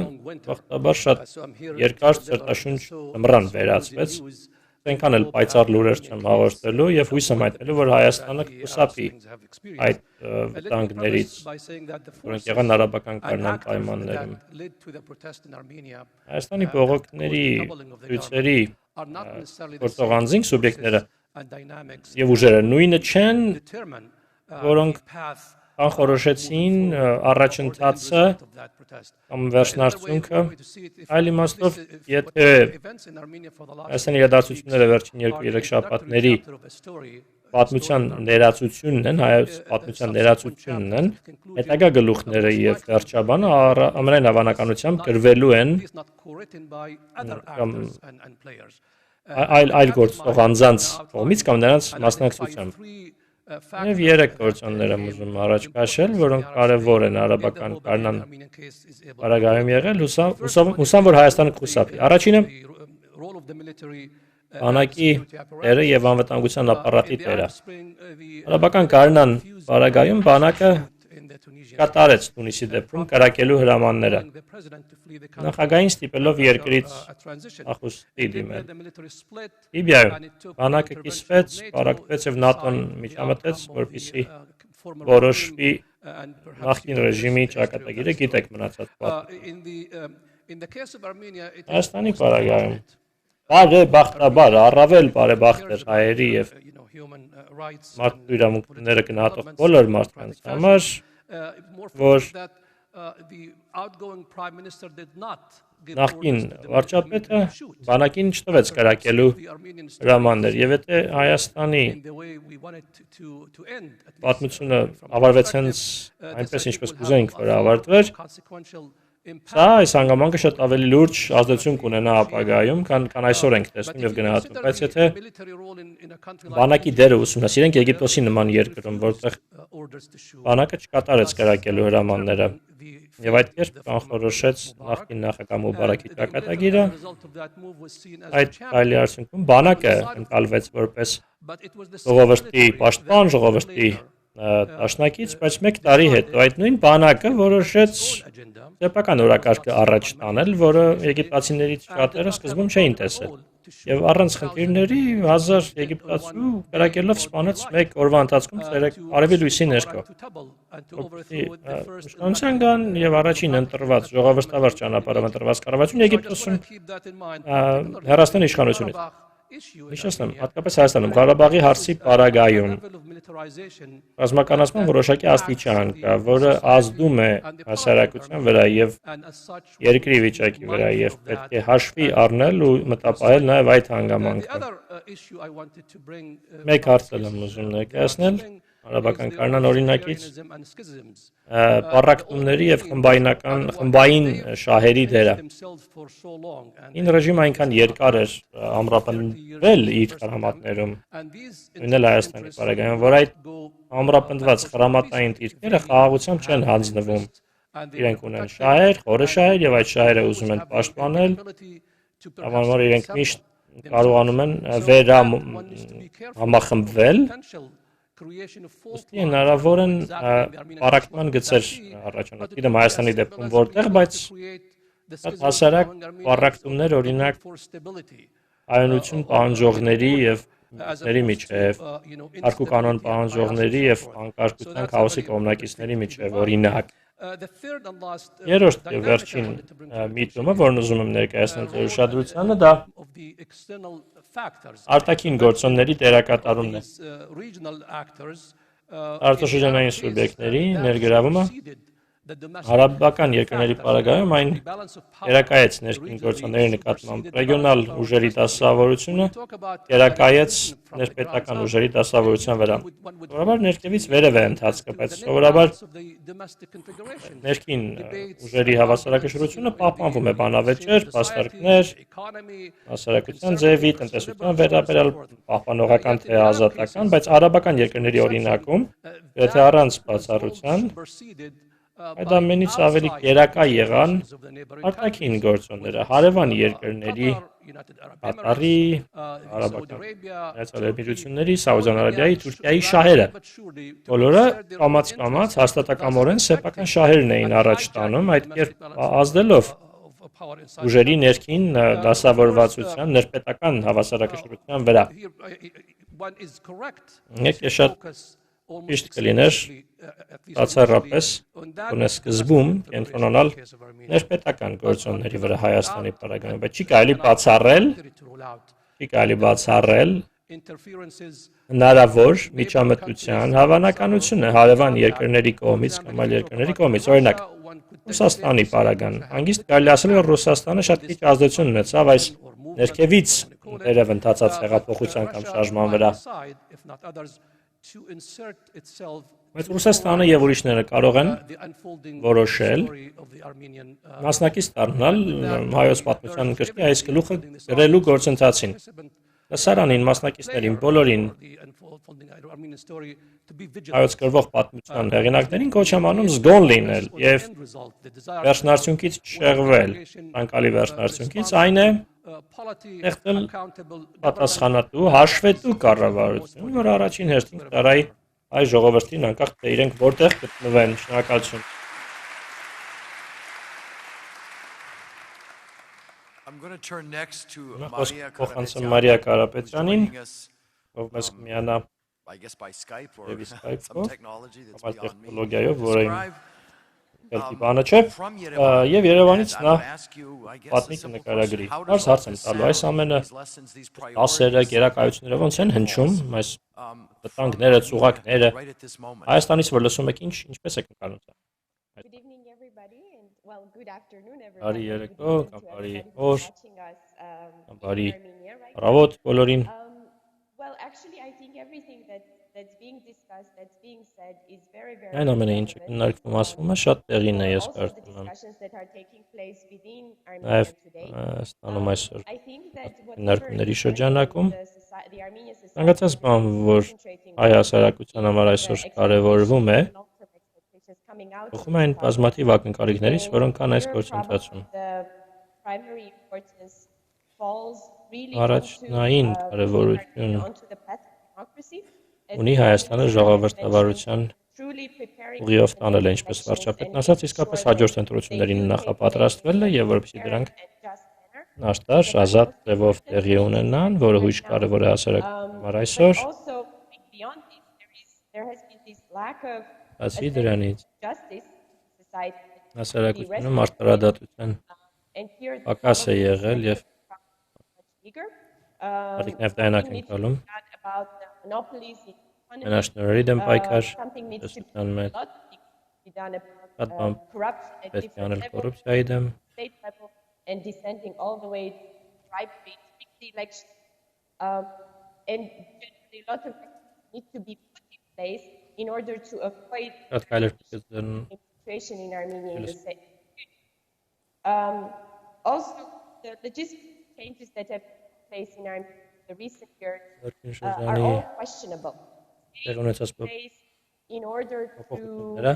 բախտաբար շատ երկար ծրտաշունչ լմռան վերածվեց, այնքան էլ պայծառ լուրեր չեմ հաղորդելու եւ հույս եմ հայտնելու, որ Հայաստանը կխուսափի այդ վտանգներից, որոնք եղան արաբական գարնան պայմաններում։ Հայաստանի բողոքների ցույցերի գործող անձինք, սուբյեկտները եւ ուժերը նույնը չեն, որոնք անխորոշեցին առաջընթացը կամ վերջնարդյունքը, այլ իմաստով, եթե Հայաստանի իրադարձությունները վերջին 2-3 շաբաթների պատմության ներածությունն են, հայոց պատմության ներածությունն են, հետագա գլուխները եւ վերջաբանը ամենայն հավանականությամբ գրվելու են այլ գործող անձանց կողմից կամ նրանց մասնակցությամբ։ Եվ 3 գործոններ եմ ուզում առաջ քաշել, որոնք կարևոր են արաբական գարնան պարագայում եղել, հուսամ, որ Հայաստանը կխուսափի։ Առաջինը բանակի տերը եւ անվտանգության ապարատի տերը։ Արաբական գարնան պարագայում բանակը կատարեց Թունիսի դեպքում կրակելու հրամանները։ Նախագահին ստիպելով երկրից ախուստի դիմել։ Լիբիայում բանակը կիսվեց, պարակվեց եւ ՆԱՏՕ-ն միջամտեց, որպեսզի որոշվի նախկին ռեժիմի ճակատագիրը, գիտեք մնացած պատմությունը։ Հայաստանի պարագայում բարեբախտաբար առավել բարեբախտ էր հայերի եւ մարդու իրավունքները գնահատող բոլոր մարդկանց համար, որ նախկին վարչապետը բանակին չտվեց կրակելու հրամաններ եւ եթե Հայաստանի պատմությունը ավարտվեց հենց այնպես ինչպես կուզեինք որ ավարտվեր, սա այս հանգամանքը շատ ավելի լուրջ ազդեցություն կունենա ապագայում, քան այսօր ենք տեսնում եւ գնահատում, բայց եթե բանակի դերը ուսումնասիրենք Եգիպտոսի նման երկրում, որտեղ բանակը չկատարեց կրակելու հրամանները եւ այդ կերպ կանխորոշեց նախկին նախագահ Մուբարակի ճակատագիրը, այդ քայլի արդյունքում բանակը ընկալվեց որպես ժողովրդի պաշտպան, ժողովրդի դաշնակից, բայց 1 տարի հետո այդ նույն բանակը որոշեց սեփական օրակարգը առաջ տանել, որը եգիպտացիներից շատերը սկզբում չէին տեսել։ Եվ առանց խնդիրների 1000 եգիպտացու կրակելով սպանեց մեկ օրվա ընթացքում արևի լույսի ներքո։ Իշխանության կան եւ առաջին ընտրված ժողովրդավար ճանապարհով ընտրված կառավարություն Եգիպտոսում հեռացան իշխանությունից։ Հիշեցնեմ, հատկապես Հայաստանում Ղարաբաղի հարցի պարագայում ռազմականացման որոշակի աստիճան կա, որը ազդում է հասարակության վրա եւ երկրի վիճակի վրա եւ պետք է հաշվի առնել ու մտապահել նաեւ այդ հանգամանքը։ Մեկ հարց եմ ուզում ներկայացնել արաբական կանոն օրինակից պառակտումների եւ խմբային շահերի դերը։ Ին ռեժիմը այնքան երկար էր ամրապնդվել իր խրամատներում, նույնն Հայաստանի պարագայում, որ այդ ամրապնդված խրամատային դիրքերը խաղաղությամբ չեն հանձնվում։ Իրենք ունեն շահեր, խորը շահեր եւ այդ շահերը ուզում են պաշտպանել, հավանաբար իրենք միշտ կարողանում են համախմբվել։ Ոստի հնարավոր են պառակտման գծեր առաջանալ, գիտեմ Հայաստանի դեպքում որտեղ, բայց հասարակ պառակտումներ օրինակ հայնություն պահանջողների եւ միտների միջև, հարկու կանոն պահանջողների եւ անկարգության քաոսի կողմնակիցների միջև օրինակ։ Երրորդ եւ վերջին միտումը, որն ուզում եմ ներկայացնել ձեր ուշադրությանը, դա արտաքին գործոնների դերակատարումն է։ Արտաշրջանային սուբյեկտների ներգրավումը արաբական երկրների պարագայում այն երակայեց ներքին գործոնների նկատմամբ ռեգիոնալ ուժերի դասավորությունը, երակայեց ներպետական ուժերի դասավորության վրա։ Սովորաբար ներքևից վերև է ընթացքը, բայց սովորաբար ներքին ուժերի հավասարակշռությունը պահպանվում է բանավեճեր, փաստարկներ, հասարակության ձևի, տնտեսության վերաբերյալ պահպանողական թե ազատական, բայց արաբական երկրների օրինակում, եթե առանց բացառության այդ ամենից ավելի գերակա եղան արտաքին գործոնները, հարևան երկրների, Կատարի, արաբական միացյալների, Սաուդյան Արաբիայի, Թուրքիայի շահերը։ Բոլորը կամաց հաստատակամորեն սեփական շահերն էին առաջ տանում, այդ կերպ ազդելով ուժերի ներքին դասավորվածության, ներպետական հավասարակշռության վրա։ Եկե շատ ճիշտ կլիներ բացառապես սկզբում կենտրոնանալ ներպետական գործոնների վրա Հայաստանի պարագայում, բայց չի կարելի բացառել հնարավոր միջամտության հավանականությունը հարևան երկրների կողմից կամ այլ երկրների կողմից, օրինակ Ռուսաստանի պարագան, հանգիստ կարելի ասել որ Ռուսաստանը շատ քիչ ազդեցություն ունեցավ այս ներքևից վերև ընթացած հեղափոխության կամ շարժման վրա։ Բայց Ռուսաստանը եւ ուրիշները կարող են որոշել մասնակից դառնալ հայոց պատմության գրքի այս գլուխը գրելու գործընթացին։ Սարանին մասնակիցներին բոլորին հայոց գրվող պատմության հեղինակներին կոչ եմ անում զգոն լինել եւ վերջնարդյունքից չեղվել։ Անկալի վերջնարդյունքից այն է ստեղծել պատասխանատու հաշվետու կառավարություն, որ առաջին հերթին կտարայի այ ժողովրդին անկախ թե իրենք որտեղ գտնվեն։ Շնորհակալություն։ I'm going to turn next to Փոխանցեմ Մարիա Կարապետյանին, ով մեզ կմիանա I guess by Skype or Skype some technology that's կամ beyond me. տեխնոլոգիայով, որը իմ բանը չէ, եւ Երևանից նա պատմի կնկարագրի։ Հարց եմ տալու այս ամենը դասերը, գերակայությունները ոնց են հնչում, այս վտանգները, ծուղակները Հայաստանից որ լսում եք ինչպես եք ընկալում դա։ Good evening everybody and well good afternoon everybody. Բարի երեկո, կամ բարի օր, կամ բարի առավոտ բոլորին։ Well actually I think everything that's being discussed, that's being said is very Այն ամենը ինչ քննարկվում ասվում է շատ տեղին է ես կարծում եմ։ Նաև ստանում այսօր քննարկումների շրջանակում ցանկացած բան, որ հայ հասարակության համար այսօր կարևորվում է, բխում է այն բազմաթիվ ակնկալիքներից, որոնք կան այս գործընթացում։ Առաջնային կարևորություն ունի Հայաստանը ժողովրդավարության ուղիով տանել է, ինչպես վարչապետն ասաց, իսկապես հաջորդ ընտրություններին նախապատրաստվել է եւ որպեսզի դրանք Աշտար ազատ ձևով տեղի ունենան, որը հույժ կարևոր է հասարակության համար այսօր։ Also, beyond this, there has been this lack of Բացի դրանից, justice in society. հասարակությունում արդարադատության And here the պակաս է problem is եղել եւ much bigger. մարդիկ նավթայնակ են կալում, About the monopolies in economy. մենաշնորհի դեմ պայքար, Something needs to տեսության մեջ, be done շատ about բան corruption at պետք է different անել levels, կոռուպցիայի դեմ, state level, and descending all the way to bribery, rig the election. And generally, a lot of things need to be put in place in order to avoid շատ քայլեր պետք է ձեռնեն the situation in Armenia in the same. Also, the logistical changes that have taken place in Armenia in the recent years are all questionable. Տեղ ունեցած In order to փոփոխությունները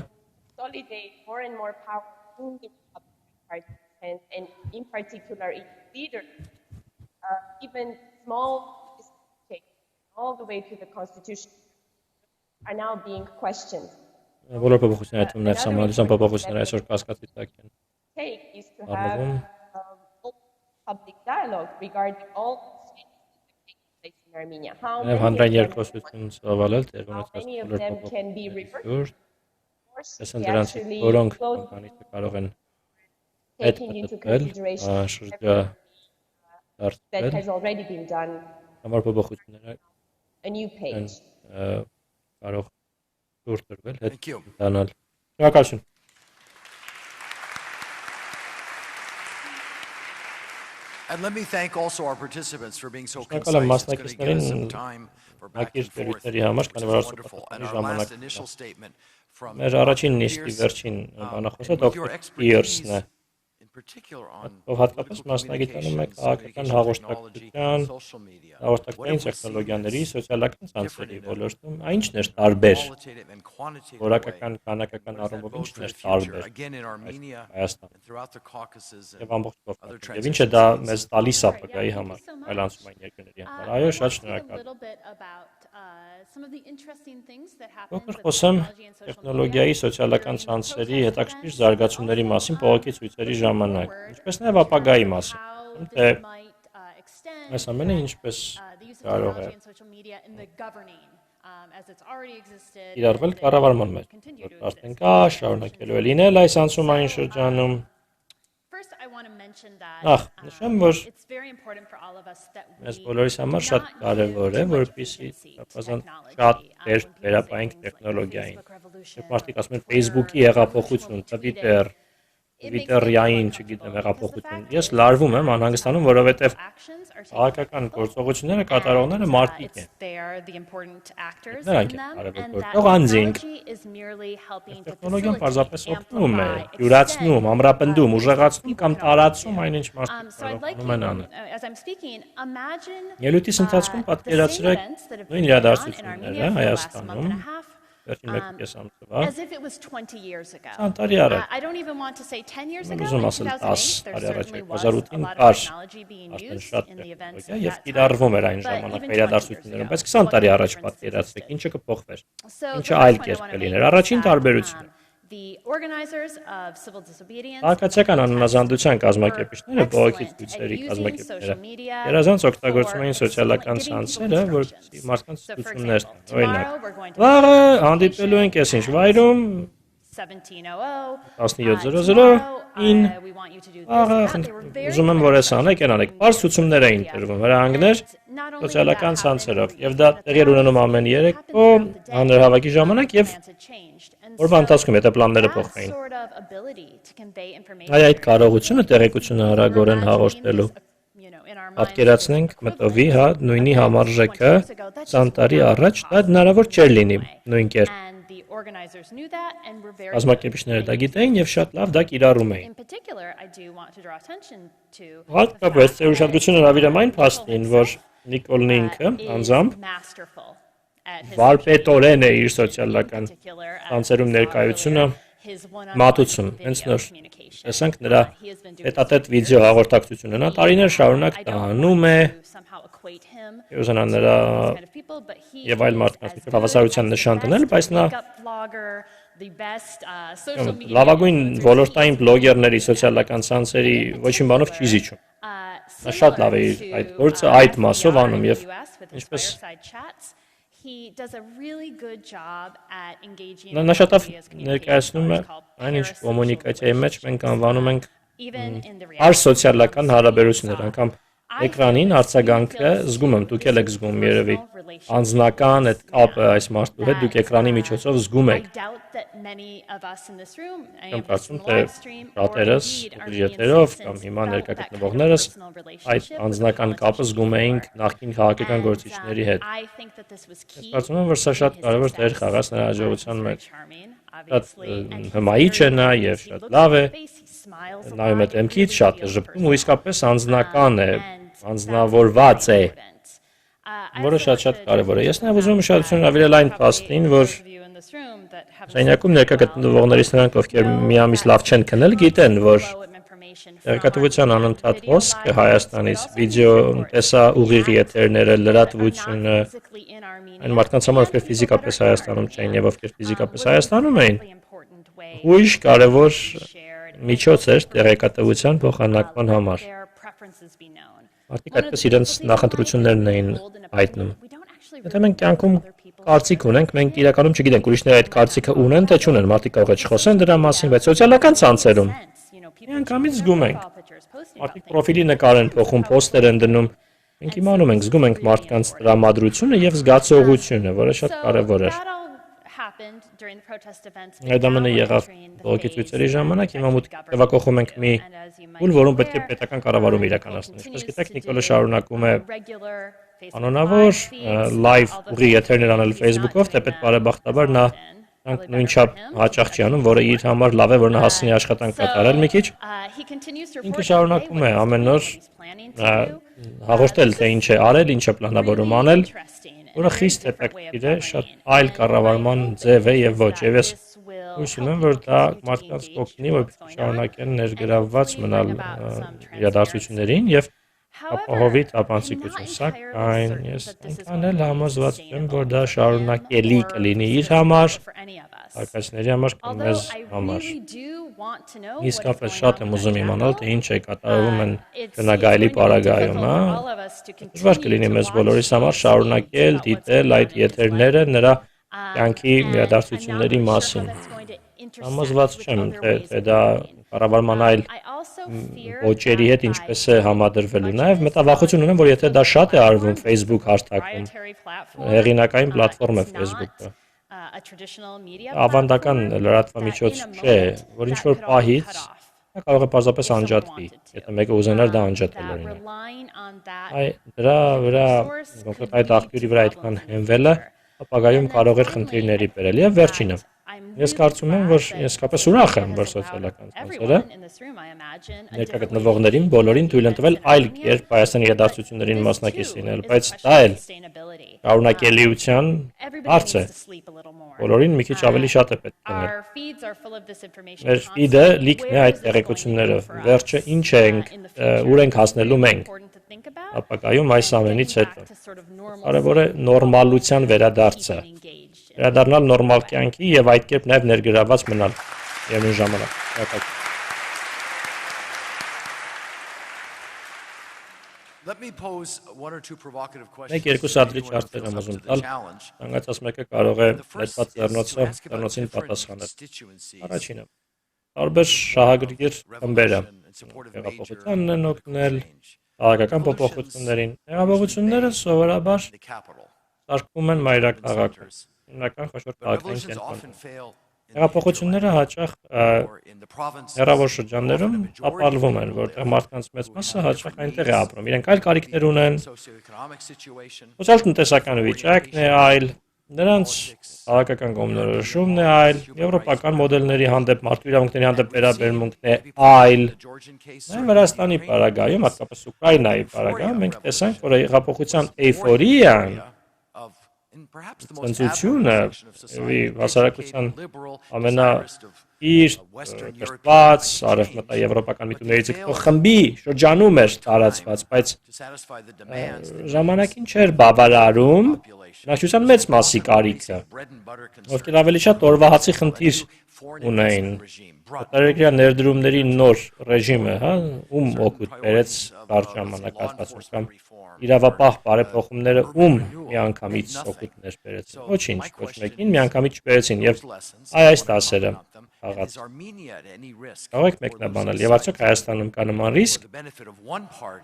consolidate more and more power in the Republican Party and in particular its leaders, even small changes all the way to the constitution are now being questioned. բոլոր փոփոխությունները այդ նաև համալիրության փոփոխությունները այսօր կասկածի տակ են։ Take is to have public dialogue regarding all changes that take place in Armenia. How Նաև հանրային երկխոսություն ծավալել տեղ ունեցած many of բոլոր them can be փոփոխությունները։ reversed? Տեսան դրանցից որոնք կամպանիստը կարող են հետ Taking into պատվել, consideration շրջա that դարձնել, has already been done, համար փոփոխությունները a new են page. կարող դուրս տրվել հետ Thank you. տանալ։ Շնորհակալություն։ And let me thank also our participants for being so Շնորհակալ concise. եմ It's going to give us some մասնակիցներին, time for back and forth. ակիրտերի համար, քանի որ It's wonderful. And our last initial statement from Մեր առաջին նիստի վերջին բանախոսը դոկտոր Pierce-ն է, in particular on ով հատկապես մասնագիտանում է քաղաքական հաղորդակցության, հաղորդակցային տեխնոլոգիաների, սոցիալական ցանցերի ոլորտում, ինչն էր տարբեր, qualitative and quantitative որակական, way. քանակական What does that առումով bode ինչն for էր the future? տարբեր Again in Armenia Հայաստանում and throughout the Caucasus and եւ ամբողջ other Կովկասում։ Եվ ինչը դա մեզ տալիս է ապագայի համար, այլ անցումային երկրների համար։ Այո, շատ շնորհակալ։ Փոքր խոսեմ տեխնոլոգիայի, սոցիալական ցանցերի հետաքրքիր զարգացումների մասին բողոքի ցույցերի ժամանակ, ինչպես նաև ապագայի մասին։ Թե այս ամենը ինչպես կարող է իրարվել կառավարման մեջ, որ արդեն կա, շարունակելու է լինել այս անցումային շրջանում։ Նախ, նշեմ, որ մեզ բոլորիս համար շատ կարևոր է, որպեսզի շատ վերապայենք տեխնոլոգիային։ Երբ մարդիկ ասում են Facebook-ի հեղափոխություն, Twitter-ային, չգիտեմ, հեղափոխություն։ Ես լարվում եմ, անհանգստանում, որովհետև քաղաքական գործողությունները կատարողները մարդիկ են։ Նրանք են կարևոր գործող անձինք։ Տեխնոլոգիան պարզապես օգնում է, յուրացնում, ամրապնդում, ուժեղացնում կամ տարածում այն, ինչ մարդիկ կարողանում են անել։ Ելույթիս ընթացքում պատկերացրեք նույն իրադարձությունները Հայաստանում, վերջին մեկ կեսամսվա, 20 տարի առաջ, ուզում ասել 10 տարի առաջ, 2008-ին կար արդեն շատ տեխնոլոգիա և կիրառվում էր այն ժամանակ իրադարձություններում, բայց 20 տարի առաջ պատկերացրեք, ինչը կփոխվեր, ինչը այլ կերպ կլիներ, առաջին տարբերությունը։ Քաղաքացիական անհնազանդության կազմակերպիչները, բողոքի ցույցերի կազմակերպիչները, երազանց օգտագործում էին սոցիալական ցանցերը, որպեսզի մարդկանց ցույցումներ տան։ Օրինակ, վաղը հանդիպելու ենք այս ինչ վայրում 17:00-ին, ուզում եմ, որ ես անեք, են անեք։ Պարզ ցուցումներ էին տրվում, հրահանգներ սոցիալական ցանցերով, եւ դա տեղի էր ունենում ամեն երեկո հանրահավաքի ժամանակ եւ օրվա ընթացքում եթե պլանները փոխվեին։ Այդ կարողությունը տեղեկությունը արագորեն հաղորդելու։ Պատկերացնենք մտովի, նույնի համարժեքը 20 տարի առաջ դա հնարավոր չէր լինի նույն կերպ։ Կազմակերպիչները դա գիտեին եւ շատ լավ դա կիրառում էին։ Հատկապես ուշադրություն հրավիրեմ այն փաստին, որ Նիկոլն ինքը անձամբ վարպետորեն է իր սոցիալական ցանցերում ներկայությունը մատուցում, հենց նոր տեսանք նրա հետատետ վիդեո հաղորդակցությունը, նա տարիներ շարունակ դա անում է, ուզենա նրա եւ այլ մարդկանց հավասարության նշան դնել, բայց նա լավագույն ոլորտային բլոգերների սոցիալական ցանցերի ոչինչ բանով չի զիջում։ Նա շատ լավ է իր այդ գործը այդ մասով անում եւ ինչպես նա շատ լավ ներկայացնում է այն ինչ կոմունիկացիայի մեջ մենք անվանում ենք արսոցիալական հարաբերություններ, անգամ էկրանին արձագանքը զգում եմ, դուք էլ եք զգում երևի անձնական այդ կապը այս մարդու հետ դուք էկրանի միջոցով զգում եք։ Եմ կարծում թե շատերս եթերով կամ հիմա ներկա գտնվողներս այդ անձնական կապը զգում էինք նախկին քաղաքական գործիչների հետ։ Ես կարծում եմ, որ սա շատ կարևոր դեր խաղաց նրա հաջողության մեջ։ Շատ հմայիչ է նա եւ շատ լավ է։ Նայում է դեմքից, շատ է ժպտում ու իսկապես անձնական է, անձնավորված է, որը շատ կարևոր է։ Ես նաև ուզում եմ ուշադրություն հրավիրել այն փաստին, որ Շայնյակում ներկա գտնվողներից նրանք, ովքեր մի ամիս լավ չեն քնել, գիտեն, որ տեղեկատվության անընդհատ հոսքը Հայաստանից, վիդեո տեսա ուղիղ եթերները, լրատվությունը, այն մարդկանց համար, ովքեր ֆիզիկապես Հայաստանում չէին եւ ովքեր ֆիզիկապես Հայաստանում էին, ուրիշ կարևոր միջոց էր տեղեկատվության փոխանակման համար։ Մարդիկ այդպես իրենց նախընտրություններն էին հայտնում։ Եթե մենք կյանքում կարծիք ունենք, մենք իրականում չգիտենք ուրիշները այդ կարծիքը ունեն թե չունեն, մարդիկ կարող է չխոսեն դրա մասին, բայց սոցիալական ցանցերում միանգամից զգում ենք։ Մարդիկ պրոֆիլի նկար են փոխում, պոստեր են դնում։ Մենք իմանում ենք, զգում ենք մարդկանց տրամադրությունը եւ զգացողությունը, որը շատ կարեւոր է։ Այդ ամենը եղավ բողոքի ցույցերի ժամանակ, հիմա մուտք տեղակողում ենք մի փուլ, որում պետք է պետական կառավարում իրականացնել։ Ինչպես գիտեք, Նիկոլը շարունակում է անոնավոր լայվ ուղիղ եթերներ անել Facebook-ով, թեպետ բարեբախտաբար նա նույնչափ հաճախ չի անում, որը իր համար լավ է, որ նա հասցնի աշխատանք կատարել մի քիչ։ Ինքը շարունակում է ամեն օր հաղորդել, թե ինչ է արել, ինչ է պլանավորում անել, որը խիստ հետաքրքիր է, շատ այլ կառավարման ձև է եւ ոչ, եւ ես հույս ունեմ, որ դա մարդկանց կօգնի, որ շարունակեն ներգրավված մնալ իրադարձություններին եւ ապահովի տապանցիկություն, սակայն ես ինքան էլ համոզված եմ, որ դա շարունակելի կլինի իր համար, արկածների համար կամ մեզ համար։ Իսկապես շատ եմ ուզում իմանալ, թե ինչ է կատարվում են գնագայլի պարագայում, դժվար կլինի մեզ բոլորիս համար շարունակել, դիտել այդ եթերները նրա կյանքի իրադարձությունների մասին։ Համոզված չեմ, թե դա կառավարման այլ ոճերի հետ ինչպես է համադրվելու։ Նաև մտավախություն ունեմ, որ եթե դա շատ է արվում Facebook հարթակում, հեղինակային պլատֆորմ է Facebook-ը, ավանդական լրատվամիջոց չէ, որ ինչ-որ պահից դա կարող է պարզապես անջատվի, եթե մեկը ուզենար դա անջատել օրինակ։ Դրա վրա, կոնկրետ այդ աղբյուրի վրա այդքան հենվելը ապագայում կարող էր խնդիրների բերել եւ վերջինը։ Ես կարծում եմ, որ իսկապես ուրախ եմ, որ սոցիալական ցանցերը ներկա գտնվողներին բոլորին թույլ են տվել այլ կերպ Հայաստանի իրադարձություններին մասնակից լինել, բայց դա էլ շարունակելիության հարց է։ Բոլորին մի քիչ ավելի շատ է պետք լինել։ Մեր ֆիդը լիքն է այդ տեղեկություններով։ Վերջը ինչ ենք, ուր ենք հասնելու մենք ապագայում այս ամենից հետո։ Կարևոր է նորմալության վերադարձը։ Վերադառնալ նորմալ կյանքի եւ այդ կերպ նաեւ ներգրավված մնալ միևնույն ժամանակ։ Մեկ երկու սադրիչ հարցեր եմ ուզում տալ, ցանկացած մեկը կարող է ներված ձեռնոցին պատասխանել։ Առաջինը, տարբեր շահագրգիռ խմբերը հեղափոխությանն են օգնել, քաղաքական փոփոխություններին։ Հեղափոխությունները սովորաբար սարքվում են մայրաքաղաքում։ Հիմնական խոշոր քաղաքային կենտրոնում։ Հեղափոխությունները հաճախ հեռավոր շրջաններում ապահովում են, որտեղ մարդկանց մեծ մասը հաճախ այնտեղ է ապրում։ Իրենք այլ կարիքներ ունեն, սոցիալ-տնտեսական վիճակն է այլ, նրանց քաղաքական կողմնորոշումն է այլ, եվրոպական մոդելների հանդեպ, մարդու իրավունքների հանդեպ վերաբերմունքն է այլ։ Նաև Վրաստանի պարագայում, հատկապես Ուկրաինայի պարագայում, մենք տեսանք, որ հեղափոխության էյֆորիան ծնծությունը, հասարակության իր կրթված արևմտաեվրոպական միտումներից եկող խմբի շրջանում էր տարածված, բայց ժամանակին չէր բավարարում բնակչության մեծ մասի կարիքը, ովքեր ավելի շատ օրվա հացի խնդիր ունեին։ Տարերկրյա ներդրումների նոր ռեժիմը, ում օգուտ բերեց կարճ ժամանակահատվածում կամ իրավապահ բարեփոխումները ում միանգամից օգուտներ բերեցին։ Ոչինչ, ոչ մեկին միանգամից չբերեցին եւ այս դասերը խաղաց։ Կարող եք մեկնաբանել, եւ արդյոք Հայաստանում կա նման ռիսկ,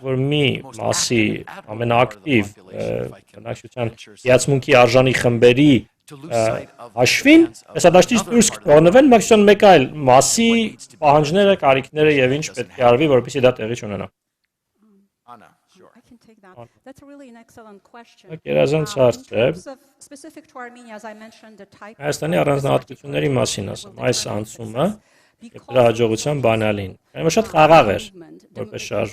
որ մի մասի ամենաակտիվ բնակչության հիացմունքի արժանի խմբերի հաշվին հեսադաշտից դուրս կթողնվեն բնակչության մեկ այլ մասի պահանջները, կարիքները եւ ինչ պետք է արվի, որպեսզի դա տեղի չունենա։ That's really an excellent question. Գերազանց հարց է։ Specific to Armenia, as I mentioned, the type Հայաստանի առանձնահատկությունների մասին ասեմ, այս անցումը եւ դրա հաջողության բանալին։ Այն շատ խաղաղ էր, որպես շարժ։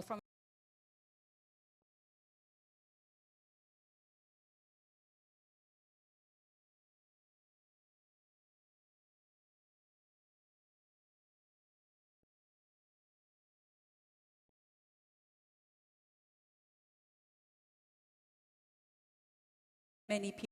from many people.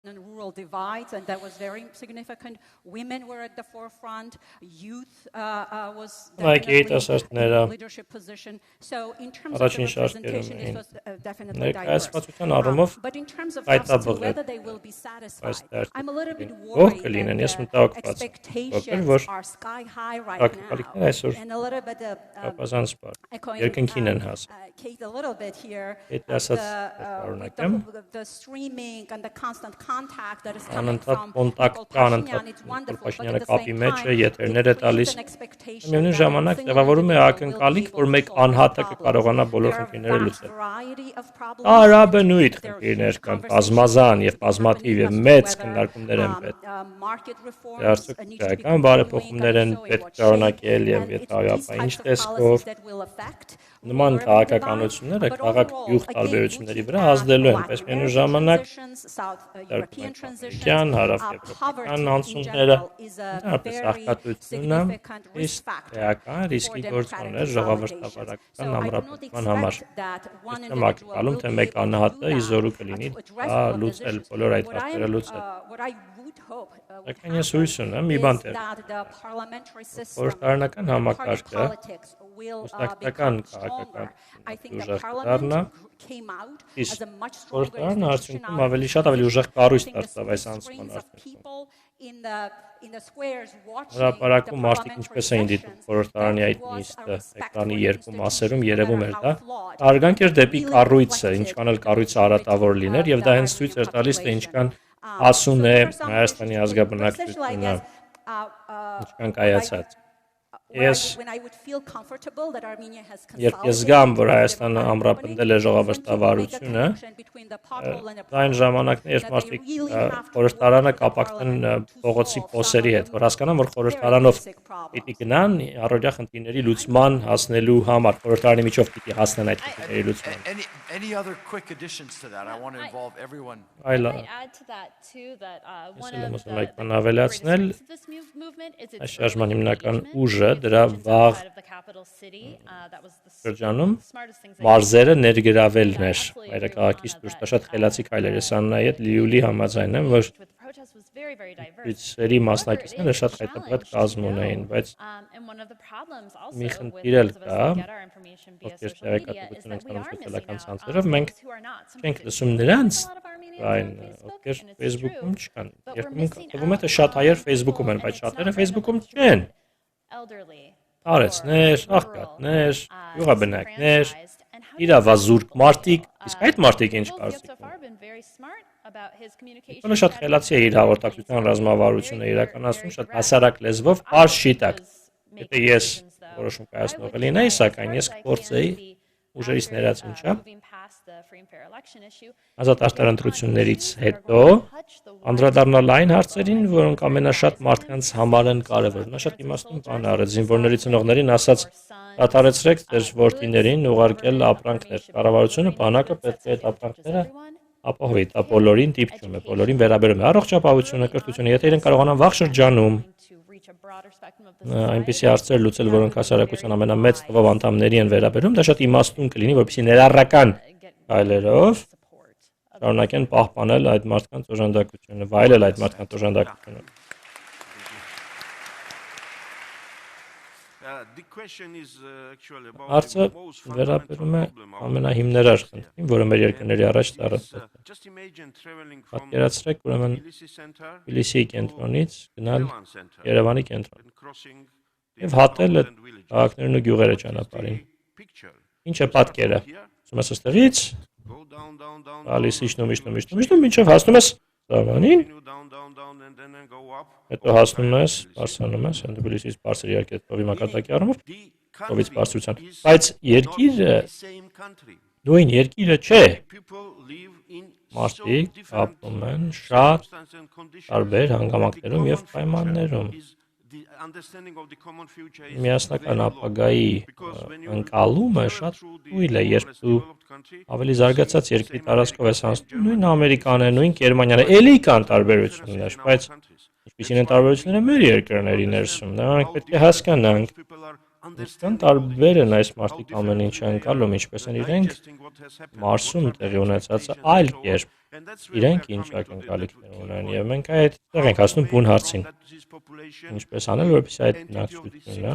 And rural divides, and that was very significant. Women were at the forefront. Youth was definitely in a leadership position. So in terms of the representation, it was definitely diverse. But in terms of whether they will be satisfied, I'm a little bit worried that expectations are sky high right now. And a little bit echoing Kate a little bit here, the streaming and the constant contact that is coming from Nikol Pashinyan, it's wonderful, but at the same time, it creates an expectation that ձևավորում է ակնկալիք, որ մեկ անհատը կկարողանա բոլոր խնդիրները լուծել։ Արաբը նույն խնդիրներ կան, բազմազան եւ բազմաթիվ եւ մեծ քննարկումներ են պետք։ Արդյոք քրեական բարեփոխումներ են պետք շարունակել եւ եթայապա ինչ տեսքով նման քաղաքականությունները քաղաք յուղ տարբերությունների վրա ազդելու են, պես միևնույն ժամանակ Արմենիան, հարավեվրոպական անցումները, դարպես աղքատությունը իսկ էական ռիսկի գործոն է ժողովրդավարական ամրապնդման համար։ Ես եմ ակնկալում, թե մեկ անհատը իզորու կլինի դա լուծել բոլոր այդ հարցերը լուծել։ Սակայն ես հույս ունեմ մի բան տեղ, խորհրդարանական համակարգը ուստակտական քաղաքական ուժեղ դառնա, իսկ խորհրդարանը արդյունքում ավելի շատ ավելի ուժեղ կառույց դարձավ այս անցման արդյունքում։ Հրապարակում մարդիկ ինչպես էին դիտում խորհրդարանի այդ նիստը, էկրանի երկու մասերում երևում էր դա, արգանք էր դեպի կառույցը, ինչքան էլ կառույցը արատավոր լիներ, եւ դա հենց ցույց էր տալիս, թե ինչքան ասուն է Հայաստանի ազգաբնակչությունը, ինչքան կայացած։ when I would feel comfortable that Armenia has Երբ ես consolidated զգամ, որ its Հայաստանը economy, ամրապնդել է to make a ժողովրդավարությունը, connection between the pothole and the դա այն problem, ժամանակն է, երբ that they մարդիկ really have to խորհրդարանը work with the կապակցեն parliament to փողոցի solve փոսերի some հետ, of որ the հասկանան, որ very խորհրդարանով basic պիտի problems. գնան առօրյա խնդիրների լուծման հասնելու համար, խորհրդարանի միջով պիտի հասնեն այդ խնդիրների լուծման։ Any other quick additions to that? I want to involve everyone. I might add to that too that one of the greatest ավելացնել strengths of this movement is its այս շարժման early հիմնական engagement ուժը with դրա regions վաղ outside of the capital city. That was the շրջանում smartest things they մարզերը did. ներգրավելն And I էր absolutely հայրաքաղաքից agree with դուրս, Anna դա շատ խելացի քայլ էր, ես Աննայի հետ լիուլի համաձայն եմ, որ with the protest was very, very diverse. ցույցերի However, մասնակիցները it is շատ a հետապատ challenge կազմ to ունեին, know. բայց And one of the problems also մի with խնդիր էլ those of us կա, who get our information via ովքեր social media is տեղեկատվություն ենք that we ստանում are missing սոցիալական out ցանցերով, on մենք those who are not. Some չենք people լսում do նրանց, have a lot of Armenians այն on Facebook, ովքեր and it's Facebook-ում true, չկան։ but we're Երբեմն missing թվում է թե out շատ հայեր on Facebook-ում են, people, բայց and it's շատերը not Facebook-ում random. չեն։ Elderly, Տարեցներ, poor, աղքատներ, rural, յուղաբնակներ, disenfranchised, and how do you իրավազուրկ help մարդիկ, people? իսկ այդ մարդիկ ինչ Nikol's կարծիք so ունեն։ far been very smart about his communication Նիկոլը շատ խելացի է իր հաղորդակցության ռազմավարությունը իրականացնում, շատ հասարակ լեզվով, պարզ չի տակ։ Եթե ես որոշում կայացնող լինեի, սակայն ես կփորձեի ուժերից ներածին չափ ազատ արտարընտրություններից հետո անդրադառնալ այն հարցերին, որոնք ամենաշատ մարդկանց համար են կարևոր։ Նա շատ իմաստուն բան արեց զինվորների ծնողներին ասաց. Դադարեցրեք ձեր որդիներին ուղարկել ապրանքներ։ Կառավարությունը բանակը պետք է այդ ապրանքները ապահովի, դա բոլորին դիպչում է, բոլորին վերաբերում է առողջապահությունը, կրթությունը, եթե իրենք կարողանան վաղ շրջանում այնպիսի հարցեր լուծել, որոնք հասարակության ամենամեծ թվով անդամների են վերաբերում, դա շատ իմաստուն կլինի, որպեսզի ներառական քայլերով շարունակեն պահպանել այդ մարդկանց օժանդակությունը, վայելել այդ մարդկանց օժանդակությունը։ Հարցը վերաբերում է ամենահիմներար խնդրին, որը մեր երկրների առաջ ծառայել է։ Պատկերացրեք, ուրեմն Թբիլիսիի կենտրոնից գնալ Երևանի կենտրոն եւ հատել այդ քաղաքներն ու գյուղերը ճանապարհին։ Ինչ է պատկերը։ Ասում ես այստեղից գալիս իջնում, մինչև հասնում ես Սավանին, հետո հասնում ես, բարձրանում ես, Թբիլիսիից բարձր իհարկե ծովի մակարդակի առումով, ծովից բարձրության, բայց երկիրը նույն երկիրը չէ։ Մարդիկ ապրում են շատ տարբեր հանգամանքներում եւ պայմաններում։ Միասնական ապագայի ընկալումը շատ թույլ է, երբ դու ավելի զարգացած երկրի տարածքով ես անցնում, նույն Ամերիկան է, նույն Գերմանիան է, էլի կան տարբերություններ, բայց ինչպիսին են տարբերությունները մեր երկրների ներսում, մենք պետք է հասկանանք, Ինչքան տարբեր են այս մարդիկ ամեն ինչ անցալում, ինչպես են իրենք Մարսում տեղի ունեցածը այլ կերպ, իրենք ինչ ակնկալիքներ ունեն, եւ մենք այդտեղ ենք հասնում բուն հարցին։ Ինչպես անել, որպեսզի այդ բնակչությունը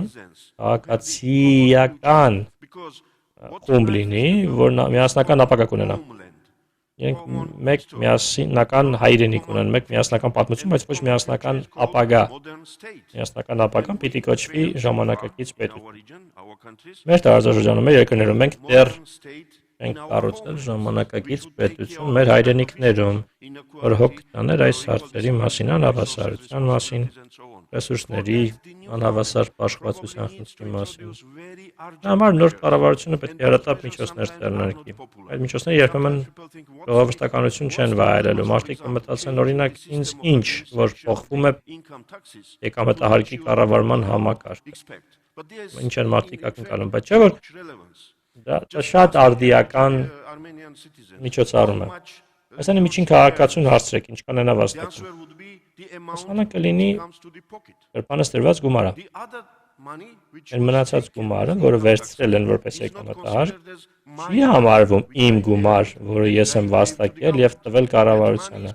քաղաքացիական խումբ լինի, որ միասնական ապագա կունենա։ Իրենք մեկ միասնական հայրենիք ունեն, մեկ միասնական պատմություն, բայց ոչ միասնական ապագա։ Միասնական ապագան պիտի կոչվի ժամանակակից պետություն։ Մեր տարածաշրջանում, մեր երկրներում մենք դեռ ենք կառուցել ժամանակակից պետություն մեր հայրենիքներում, որ հոգ տաներ այս հարցերի մասին, անհավասարության մասին, ռեսուրսների անհավասար բաշխվածության խնդրի մասին։ Դա համար նոր կառավարությունը պետք է հրատապ միջոցներ ձեռնարկի։ Այդ միջոցները երբեմն ժողովրդականություն չեն վայելելու։ Մարդիկ մտածեն օրինակ ինձ ինչ, որ փոխվում է եկամտահարկի կառավարման համակարգը։ Ինչ են մարդիկ ակնկալում, բայց չէ՞ որ դա շատ արդիական միջոցառում է։ Այսինքն միջին քաղաքացուն հարցրեք, ինչքան են ավաստակում։ Ասանը կլինի գրպանս դրված գումարը։ Այն մնացած գումարը, որը վերցրել են որպես եկամտահարկ, չի համարվում իմ գումար, որը ես եմ վաստակել եւ տվել կառավարությանը։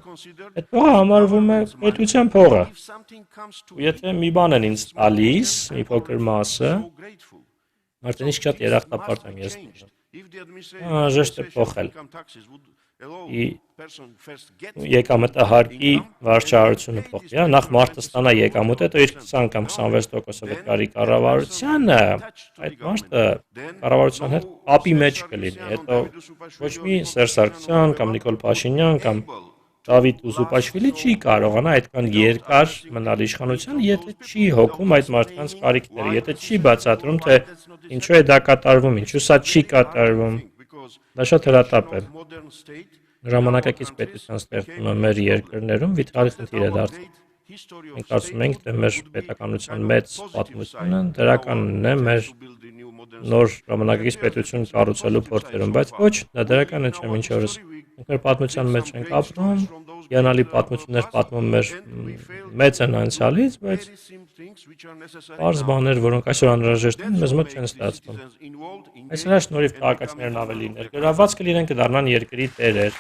Այդ փողը համարվում է պետության փողը։ Ու եթե մի բան են ինձ տալիս, մի փոքր մասը, արդեն իսկ շատ երախտապարտ եմ ես։ Ժեշտ է փոխել։ Եկամտահարկի վարչարությունը փոխի, նախ մարդը ստանա եկամուտ, հետո իր 20 կամ 26%-ը վկարի կառավարությանը, այդ մարդը կառավարության հետ կապի մեջ կլինի, հետո ոչ մի Սերժ Սարգսյան կամ Նիկոլ Փաշինյան կամ Դավիթ Ուզուպաշվիլի չի կարողանա այդքան երկար մնալ իշխանության, եթե չի հոգում այդ մարդկանց կարիքները, եթե չի բացատրում, թե ինչու է դա կատարվում, ինչու սա չի կատարվում։ Դա շատ հրատապ է։ Ժամանակակից պետության ստեղծումը մեր երկրներում վիթխարի խնդիր է դարձել։ Մենք կարծում ենք, թե մեր պետականության մեծ պատմությունը դրականն է մեր նոր ժամանակակից պետություն կառուցելու փորձերում, բայց ոչ, դա դրականը չէ մինչ օրս։ Մենք մեր պատմության մեջ ենք ապրում, հիանալի պատմություններ պատմում մեր մեծ են անցյալից, բայց պարզ բաներ, որոնք այսօր անհրաժեշտ են, մեզ մոտ չեն ստացվում։ Այս նրա շնորհիվ քաղաքացիներն ավելի ներգրավված կլինեն, կդառնան երկրի տերեր։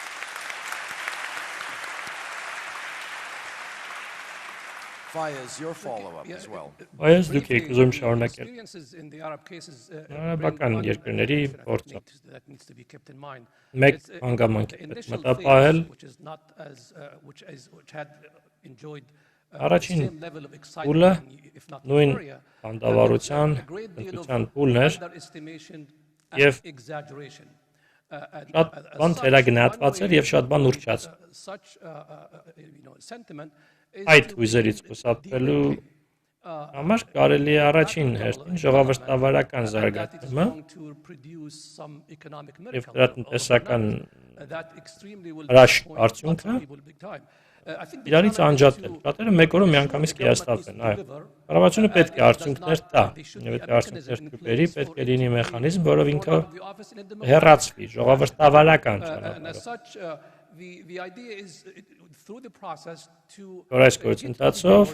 Fayez, your follow-up as well. Այս դուք եք ուզում շարունակել։ Արաբական երկրների փորձը։ Մեկ հանգամանք է մտապահել։ Առաջին փուլը նույն բանդավառության, տնտեսական փուլն էր եւ շատ բան թերագնահատված էր եւ շատ բան ուռճած։ Այդ հույզերից խուսափելու համար կարելի է առաջին հերթին ժողովրդավարական զարգացումը եւ դրա տնտեսական հրաշք արդյունքը իրարից անջատել։ Շատերը մեկ օրում միանգամից կհիասթափեն, այո։ Կառավարությունը պետք է արդյունքներ տա, եւ այդ արդյունքներ կբերի, պետք է լինի մեխանիզմ, որով ինքը հեռացվի ժողովրդավարական ճանապարհով։ Որ այս գործընթացով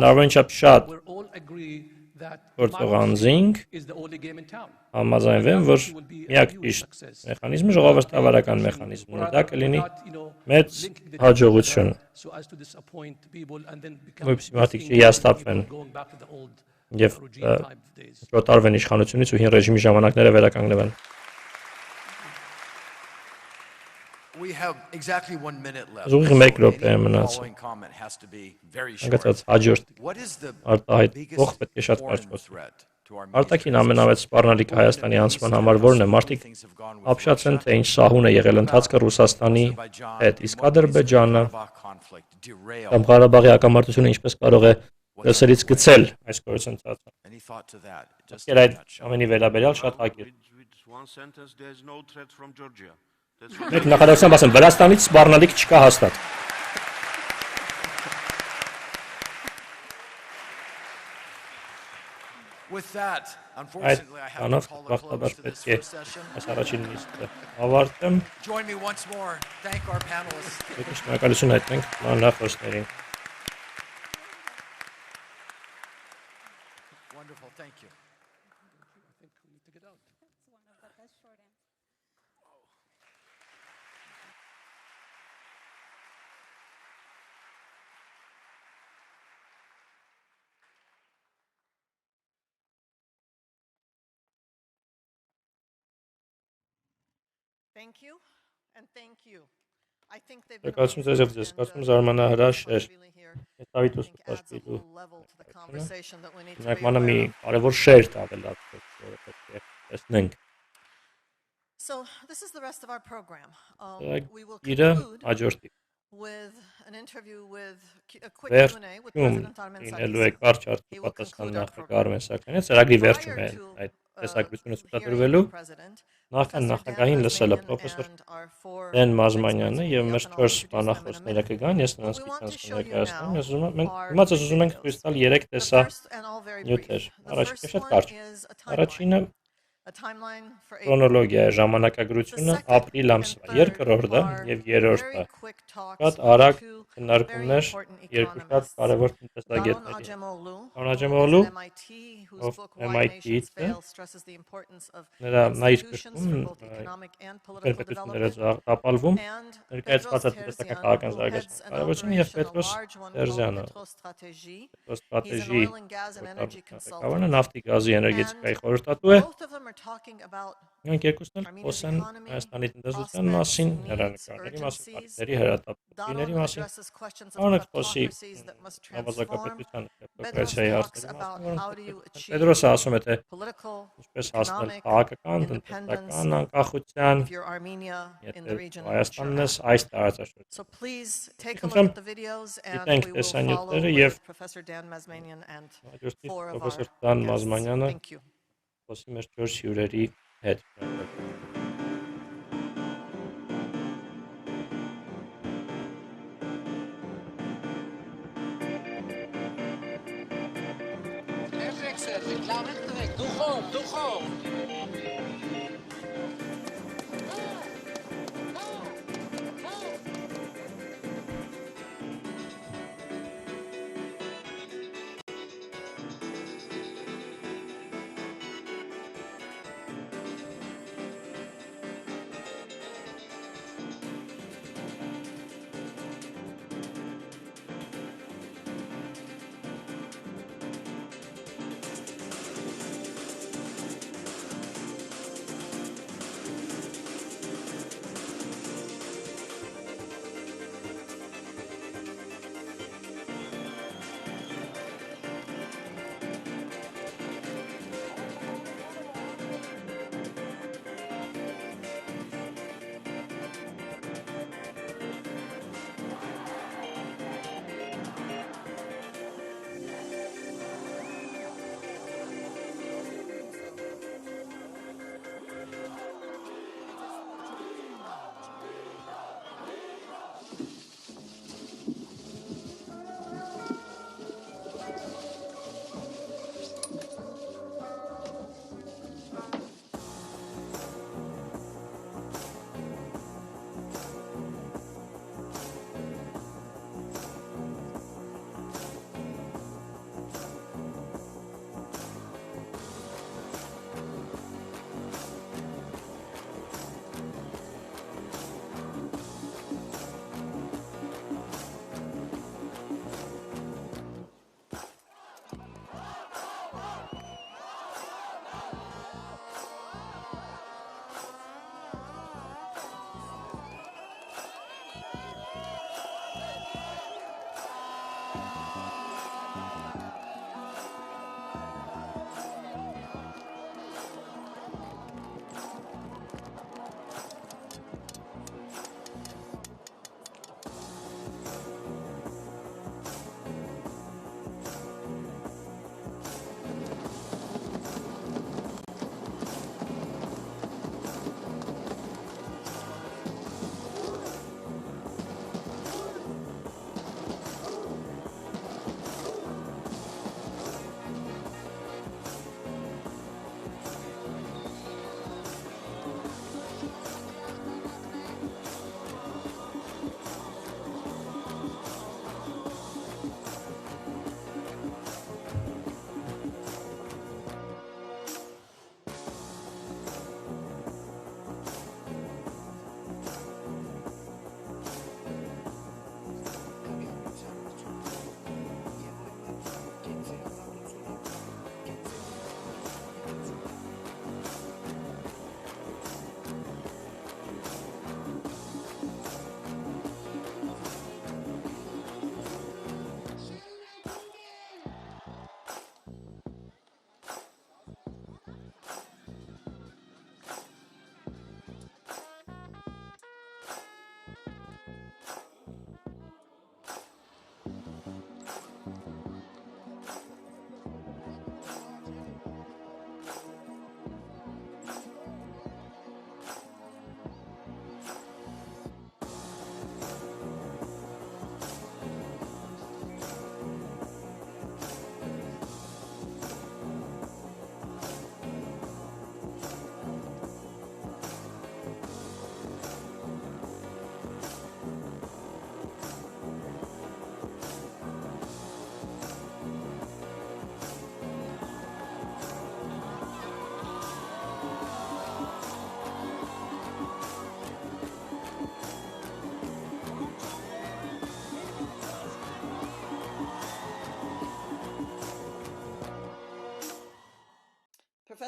նավենչապ շատ գործող անձինք համաձայնվեն, որ միակ ճիշտ մեխանիզմը ժողովրդավարական մեխանիզմն է, դա կլինի մեծ հաջողություն, որպեսզի մարդիկ չհիասթափվեն եւ կոտարվեն իշխանությունից ու հին ռեժիմի ժամանակները վերականգնվեն։ We have exactly 1 minute left. Զուգի մեկ րոպե է մնացել։ Հանգեցած հաջորդ արտահայտող պետք է շատ կարճ խոսել։ Արտաքին ամենամեծ սպառնալիքը Հայաստանի անցման համար որն է, մարդիկ ապշած են, թե ինչ սահուն է եղել ընթացքը Ռուսաստանի հետ, իսկ Ադրբեջանը կամ Ղարաբաղի հակամարտությունը ինչպես կարող է լսերից գցել այս գործընթացը։ Ոսկեր այդ ամենի վերաբերյալ շատ հակիր։ Մեկ նախադասությամբ ասեմ, Վրաստանից սպառնալիք չկա հաստատ։ Այդ անով բախտաբար պետք է այս առաջին նիստը ավարտեմ։ Շնորհակալություն հայտնենք մանրախոսներին։ Thank you and thank you. I think they've Եկացում ձեզ եւ ձեզ կացում զարմանահրաշ էր։ Այդ Դավիթ Ուզուպաշվիլու Մենք մանա մի կարևոր շերտ ավելացրեց, որը պետք է տեսնենք։ So this is the rest of our program. We will Իրը conclude հաջորդի։ with an interview with a quick Q&A with President Armen Ինելու է կարճ արդյունք պատասխան նախագահ Արմեն Սարգսյանը, ծրագրի վերջում է այդ տեսակրությունը ցուցադրվելու։ Նախքան նախագահին լսելը պրոֆեսոր Դեն Մազմանյանը եւ մեր 4 բանախոսները կգան, ես նրանց կիցանց կներկայացնեմ։ Մենք հիմա ուզում ենք ցույց տալ 3 տեսանյութեր։ Առաջինը շատ կարճ։ Առաջինը Chronologia է, ժամանակագրությունը ապրիլ ամսվա, երկրորդը եւ երրորդը։ Շատ արագ քննարկումներ երկու շատ կարևոր տնտեսագետների։ Անաջեմոլու ով MIT-ից է, նրա նայր գրքում պետությունները տապալվում, ներկայացված է տնտեսական քաղաքական զարգացման կարևորությունը եւ Պետրոս Տերզյանը, ստրատեժի ղեկավարը նավթի գազի էներգետիկայի խորհրդատու է, talking about Նրանք երկուսն էլ Armenia's խոսեն economy, Հայաստանի տնտեսության prospects, մասին, needs, հեռանկարների մասին, urgencies. բարիքների հրատապների Dadon մասին։ addresses questions of Կարող եք խոսի autocracies that must transform. նավազակապետության Bedros դեմոկրատիայի talks հարցերի about մասին, how do you որոնք achieve Պետրոսը ասում է, թե political, ինչպես հասնել economic քաղաքական, independence տնտեսական անկախության, if you're Armenia in the եթե region in which Հայաստանն you're ես at. այս տարածաշրջանում։ So please take a Խնդրեմ, look at the videos and դիտենք we will follow տեսանյութերը եւ with Professor Dan Mazmanian and հաջորդի 4 of our պրոֆեսոր Դան guests. Մազմանյանը Thank you. խոսի մեր 4 հյուրերի հետ։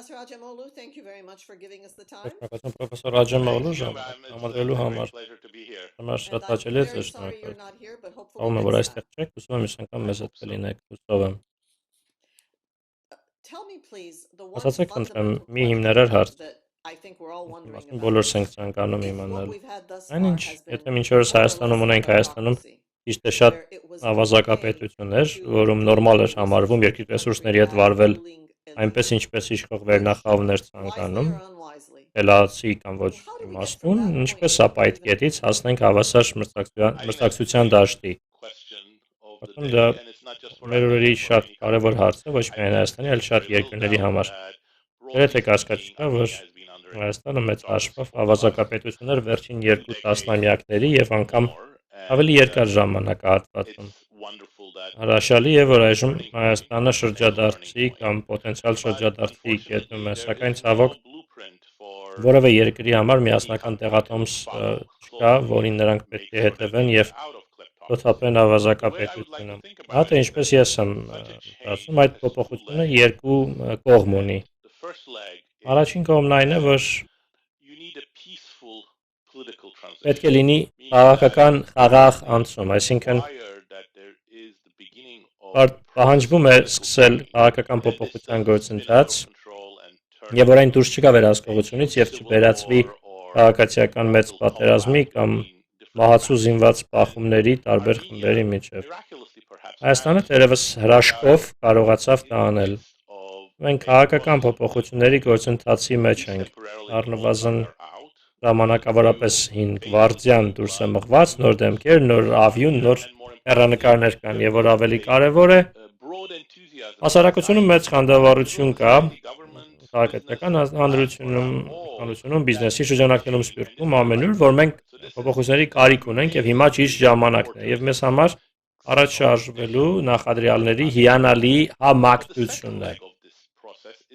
Professor Ajamoglu, thank you very much for giving us the time. Շնորհակալություն պրոֆեսոր Աջեմօղլու It's համադրելու a համար։ great pleasure to be here. Համար շատ And I'm հաճելի է very ձեր sorry you're շնորհակալություն։ not here, but hopefully Ողջույն որ next այստեղ time. չեք, հուսով եմ մյուս անգամ մեզ հետ կլինեք, հուսով եմ։ Tell me please the one Ասացեք խնդրեմ fundamental մի հիմնարար հարց, question that I think we're all wondering մասին about. բոլորս ենք ցանկանում If what իմանալ։ we've had thus Այնինչ, far has been եթե մինչ օրս Հայաստանում ունենք Հայաստանում ճիշտ է շատ ավազակապետություններ, որում նորմալ էր համարվում երկրի ռեսուրսների հետ վարվել այնպես ինչպես իշխող վերնախավներ ցանկանում, խելացի կամ ոչ իմաստուն, ինչպես ապա այդ կետից հասնենք հավասար մրցակցության դաշտի։ Պատմում դա մեր օրերի շատ կարևոր հարց է ոչ միայն Հայաստանի, այլ շատ երկրների համար։ Գրեթե կասկած չկա, որ Հայաստանը մեծ հաշվով ավազակապետություններ վերջին 2 տասնամյակների եւ անգամ ավելի երկար ժամանակահատվածում։ Հրաշալի է, որ այժմ Հայաստանը շրջադարձի կամ պոտենցիալ շրջադարձի կետում է, սակայն ցավոք որևէ երկրի համար միասնական տեղատոմս չկա, որին նրանք պետք է հետևեն եւ թոթափեն ավազակապետությունը։ Հա թե ինչպես ես եմ ասում, այդ փոփոխությունը երկու կողմ ունի։ Առաջին կողմն այն է, որ պետք է լինի քաղաքական խաղաղ անցում, այսինքն պահանջվում է սկսել քաղաքական փոփոխության գործընթաց եւ որ այն դուրս չգա վերահսկողությունից եւ չվերածվի քաղաքացիական մեծ պատերազմի կամ մահացու զինված բախումների տարբեր խմբերի միջև։ Հայաստանը թերևս հրաշքով կարողացավ դա անել։ Մենք քաղաքական փոփոխությունների գործընթացի մեջ ենք։ Առնվազն ժամանակավորապես 5 գվարդիան դուրս է մղված, նոր դեմքեր, նոր ավյուն, նոր հեռանկարներ կան եւ որ ավելի կարեւոր է, հասարակությունում մեծ խանդավառություն կա, քաղաքացիական հանրությունում, բիզնեսի շրջանակներում, սպիրտում, ամենուր, որ մենք փոփոխությունների կարիք ունենք եւ հիմա ճիշտ ժամանակն է եւ մեզ համար առաջ շարժվելու նախադրյալների հիանալի համակցությունն է։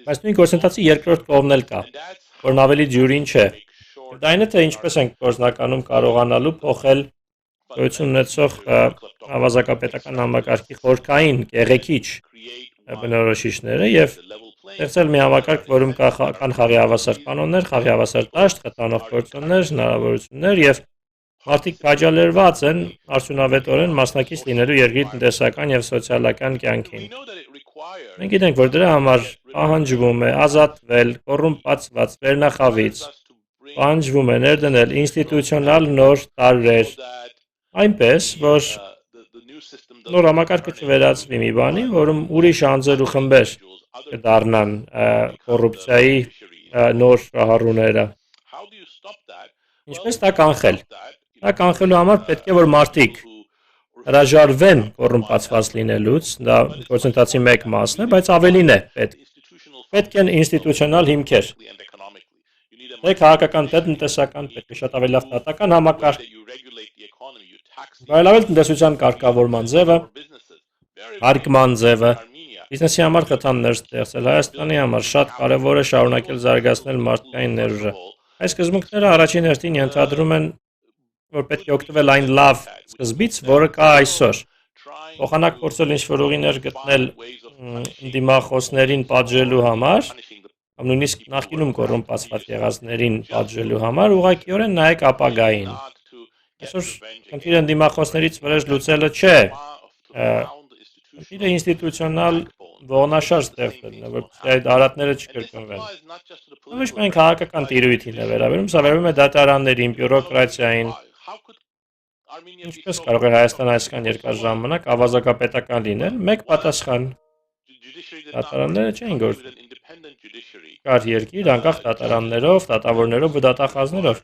Բայց նույն գործընթացի երկրորդ կողմն էլ կա, որն ավելի դյուրին չէ։ Դա այն է, թե ինչպես ենք գործնականում կարողանալու փոխել գոյություն ունեցող ավազակապետական համակարգի խորքային կեղեքիչ բնորոշիչները եւ ստեղծել մի համակարգ, որում կան խաղի հավասար կանոններ, խաղի հավասար դաշտ, խթանող գործոններ, հնարավորություններ եւ մարդիկ քաջալերված են արդյունավետորեն մասնակից լինելու երկրի տնտեսական եւ սոցիալական կյանքին։ Մենք գիտենք, որ դրա համար պահանջվում է ազատվել կոռումպացված վերնախավից, պահանջվում է ներդնել ինստիտուցիոնալ նոր տարրեր, այնպես, որ նոր համակարգը չվերածվի մի բանի, որում ուրիշ անձեր ու խմբեր կդառնան կոռուպցիայի նոր շահառուները։ Ինչպես դա կանխել։ Դա կանխելու համար պետք է որ մարդիկ հրաժարվեն կոռումպացված լինելուց, դա գործընթացի մեկ մասն է, բայց ավելին է պետք։ Պետք են ինստիտուցիոնալ հիմքեր։ Պետք քաղաքական տնտեսական, պետք է շատ ավելի լավ դատական համակարգ։ Բարելավել տնտեսության կարգավորման ձևը, հարկման ձևը, բիզնեսի համար խթաններ ստեղծել, Հայաստանի համար շատ կարևոր է շարունակել զարգացնել մարդկային ներուժը։ Այս սկզբունքները առաջին հերթին ենթադրում են, որ պետք է օգտվել այն լավ սկզբից, որը կա այսօր։ Փոխանակ փորձել ինչ-որ ուղիներ գտնել դիմախոսներին պատժելու համար, կամ նույնիսկ նախկինում կոռումպացված եղածներին պատժելու համար, ուղղակիորեն նայեք ապագային։ Այսօր խնդիրը դիմախոսներից վրեժ լուծելը չէ, խնդիրը ինստիտուցիոնալ ողնաշար ստեղծելն է, որպեսզի այդ արատները չկրկնվեն։ Ոչ միայն քաղաքական տիրույթին է վերաբերում, սա վերաբերում է դատարաններին, բյուրոկրատիային։ Ինչպես կարող է Հայաստանը այսքան երկար ժամանակ ավազակապետական լինել, մեկ պատասխան։ Դատարանները չէին գործում։ Կար երկիր անկախ դատարաններով, դատավորներով ու դատախազներով,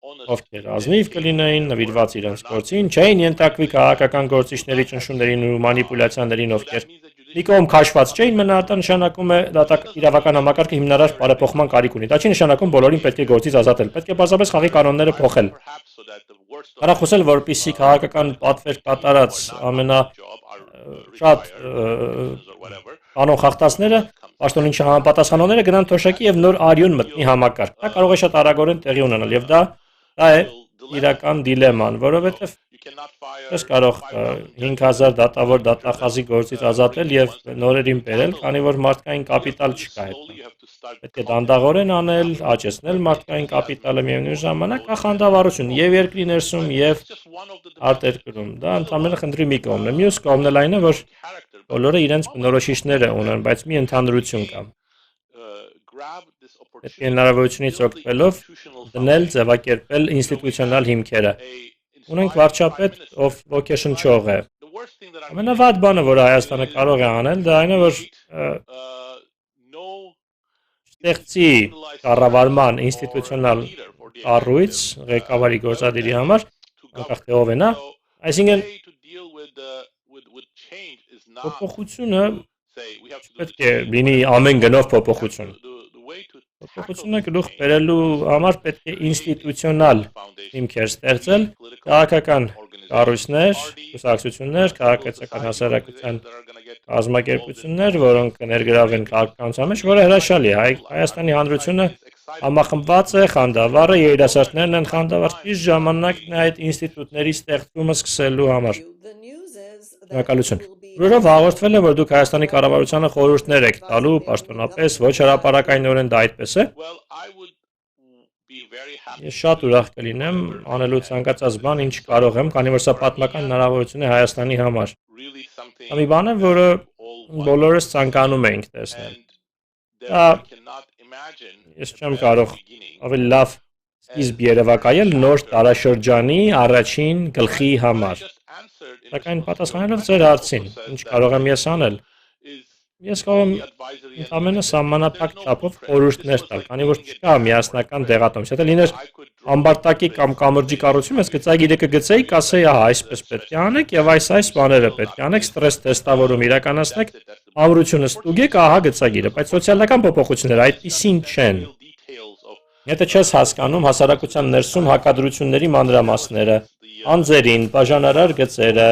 ովքեր ազնիվ կլինեին, նվիրված իրենց գործին, չէին ենթարկվի քաղաքական գործիչների ճնշումներին ու մանիպուլյացիաներին, ովքեր մի կողմ քաշված չէին մնա, դա նշանակում է իրավական համակարգը հիմնարար բարեփոխման կարիք ունի։ Դա չի նշանակում բոլորին պետք է գործից ազատել, պետք է պարզապես խաղի կանոնները փոխել։ Կարա խոսել, որպեսզի քաղաքական պատվեր կատարած ամենաշատ կանոն խախտածները, պաշտոնին չհամապատասխանողները գնան թոշակի եւ նոր արյուն մտնի համակարգ։ Դա կարող է շատ արագորեն տեղի ունենալ եւ դա է իրական դիլեման, որովհետեւ Ես կարող 5000 դատավոր դատախազի գործից ազատել եւ նորերին բերել, քանի որ մարդկային կապիտալ չկա այդտեղ։ Պետք է դանդաղորեն անել, աճեցնել մարդկային կապիտալը միևնույն ժամանակ ախանդավառություն եւ երկրի ներսում եւ արտերկրում։ Դա ընդհանրապես խնդրի մի կողմն է։ Մյուս կողմն էլ այն է, որ բոլորը իրենց բնորոշիչները ունեն, բայց մի ընդհանրություն կա։ Պետք է հնարավորությունից օգտվելով դնել, ձևակերպել ինստիտուցիոնալ հիմքերը։ Ունենք վարչապետ, ով ոգեշնչող է։ Ամենավատ բանը, որը Հայաստանը կարող է անել, դա այն է, որ ստեղծի կառավարման ինստիտուցիոնալ կառույց ղեկավարի գործադիրի համար, անկախ թե ով է նա, այսինքն փոփոխությունը պետք է լինի ամեն գնով փոփոխություն։ Փոփոխությունը գլուխ բերելու համար պետք է ինստիտուցիոնալ հիմքեր ստեղծել, քաղաքական կառույցներ, կուսակցություններ, քաղաքացիական հասարակության կազմակերպություններ, որոնք կներգրավեն քաղաքականության մեջ, որը հրաշալի է։ Հայաստանի Հանրությունը համախմբված է, խանդավառ է, երիտասարդներն են խանդավառ, ճիշտ ժամանակն է այդ ինստիտուտների ստեղծումը սկսելու համար։ Շնորհակալություն։ Որով հաղորդվել է, որ դուք Հայաստանի կառավարությանը խորհուրդներ եք տալու, պաշտոնապես, ոչ հրապարակայնորեն դա այդպես է։ Ես շատ ուրախ կլինեմ անելու ցանկացած բան, ինչ կարող եմ, քանի որ սա պատմական հնարավորություն է Հայաստանի համար։ Դա մի բան է, որը բոլորս ցանկանում ենք տեսնել։ Դա ես չեմ կարող ավելի լավ սկիզբ երևակայել նոր տարաշրջանի առաջին գլխի համար։ Սակայն պատասխանելով ձեր հարցին, ինչ կարող եմ ես անել։ Ես կարող եմ ընդամենը սահմանափակ չափով խորհուրդներ տալ, քանի որ չկա միասնական դեղատոմս։ Եթե լիներ ամբարտակի կամ կամրջի կառուցում, ես գծագիրը կգծեի, կասեի, ահա, այսպես պետք է անեք եւ այս բաները պետք է անեք, ստրես թեստավորում իրականացնեք, ամրությունը ստուգեք, ահա գծագիրը, բայց սոցիալական փոփոխությունները այդպիսին չեն։ Եթե չես հասկանում հասարակության ներսում հակադրությունների մանրամասները, անձերին, բաժանարար գծերը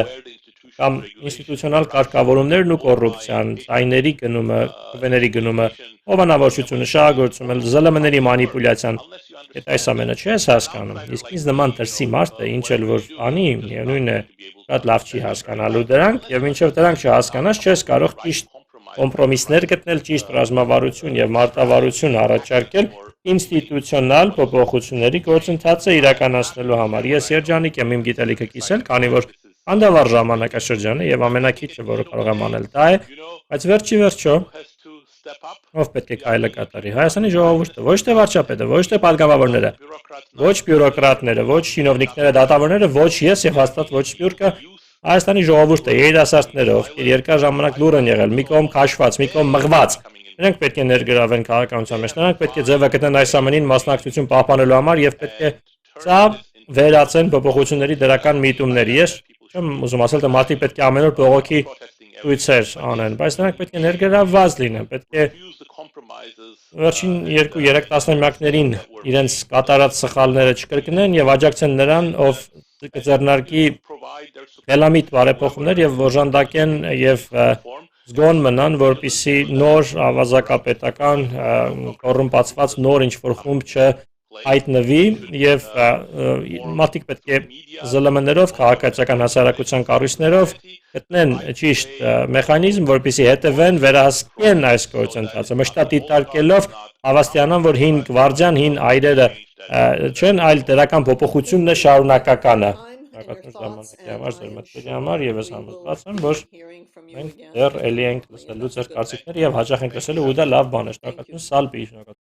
կամ ինստիտուցիոնալ կարգավորումներն ու կոռուպցիան, ցայների գնումը, քվեների գնումը, հովանավորչությունը, շահագործումը, ԶԼՄ-ների մանիպուլյացիան, եթե այս ամենը չես հասկանում, իսկ ինձ նման դրսի մարդը ինչ էլ որ անի, միևնույն է, շատ լավ չի հասկանալու դրանք, եւ մինչեւ դրանք չհասկանաս, չես կարող ճիշտ կոմպրոմիսներ գտնել, ճիշտ ռազմավարություն եւ մարտավարություն առաջարկել ինստիտուցիոնալ փոփոխությունների գործընթացը իրականացնելու համար։ Ես երջանիկ եմ իմ գիտելիքը կիսել, քանի որ անդավար ժամանակաշրջանը եւ ամենակիչը, որը կարող եմ անել, դա է, բայց վերջիվերջո ով պետք է քայլը կատարի։ Հայաստանի ժողովուրդը, ոչ թե վարչապետը, ոչ թե պատգամավորները, ոչ բյուրոկրատները, ոչ շինովնիկները, դատավորները, ոչ ես եւ հաստատ ոչ սպյուրքը, Հայաստանի ժողովուրդը, երիտասարդները, ովքեր երկար ժամանակ լուր են եղել, մի կողմ քաշված, մի կողմ մղված, նրանք պետք է ներգրավեն քաղաքականության մեջ, նրանք պետք է ձևակերպեն այս ամենին մասնակցություն պահպանելու համար եւ պետք է սա վերացեն փոփոխությունների դրական միտումների։ Ես չեմ ուզում ասել, թե մարդիկ պետք է ամեն օր բողոքի ցույցեր անեն, բայց նրանք պետք է ներգրավված լինեն, պետք է վերջին 2-3 տասնամյակներին իրենց կատարած սխալները չկրկնեն եւ աջակցեն նրան, ով կձեռնարկի խելամիտ բարեփոխումներ եւ օժանդակեն եւ զգոն մնան, որպիսի նոր ավազակապետական կոռումպացված նոր ինչ-որ խումբ չհայտնվի եւ մարդիկ պետք է ԶԼՄ-ներով, քաղաքացիական հասարակության կառույցներով գտնեն ճիշտ մեխանիզմ, որպիսի հետևեն, վերահսկեն այս գործընթացը, մշտադիտարկելով հավաստիանան, որ հին գվարդիան, հին այրերը չեն, այլ դրական փոփոխությունն է շարունակականը։ Ժամանակի համար, ձեր մտքերի համար եւ ես համոզված եմ, որ մենք դեռ էլի ենք լսելու ձեր կարծիքները եւ հաճախ ենք լսելու ու դա լավ բան է։ Շնորհակալություն, Սալպի, շնորհակալություն։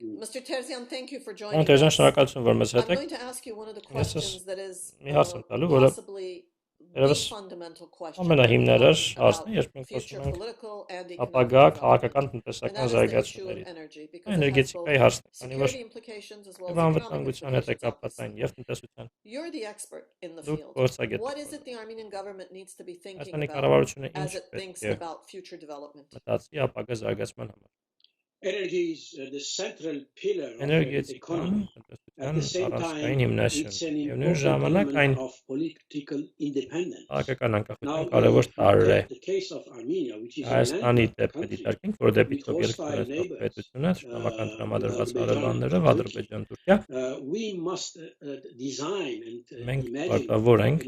Mr. Terzian, thank you for joining Պարոն Տերզյան, us. շնորհակալություն, որ մեզ հետ I'm եք։ going to ask you one of the Ես questions that is մի հարց եմ տալու, որը possibly the երևս fundamental question ամենահիմներար about հարցն է, երբ մենք future խոսում ենք political and ապագա economic քաղաքական development. And տնտեսական that is the issue of զարգացումների։ energy, because it has Էներգետիկայի both հարցն է, քանի որ security implications as well եւ as economic անվտանգության հետ է implications, կապված obviously. այն եւ տնտեսության։ You're the expert in the Դուք field. փորձագետ What եք։ is it the Armenian government needs to be thinking Հայաստանի about կառավարությունը ինչ as it պետք thinks է about future development? մտածի ապագա զարգացման համար։ էներգետիկան տնտեսության առանցքային հիմնասյունն է, եւ նույն ժամանակ այն քաղաքական անկախության կարևոր տարր է։ Հայաստանի դեպքը դիտարկենք, որ դեպի top 3 ունեցող պետությունը, շնորհական տրամադրված հարևաններով Ադրբեջան, Թուրքիա, մենք պարտավոր ենք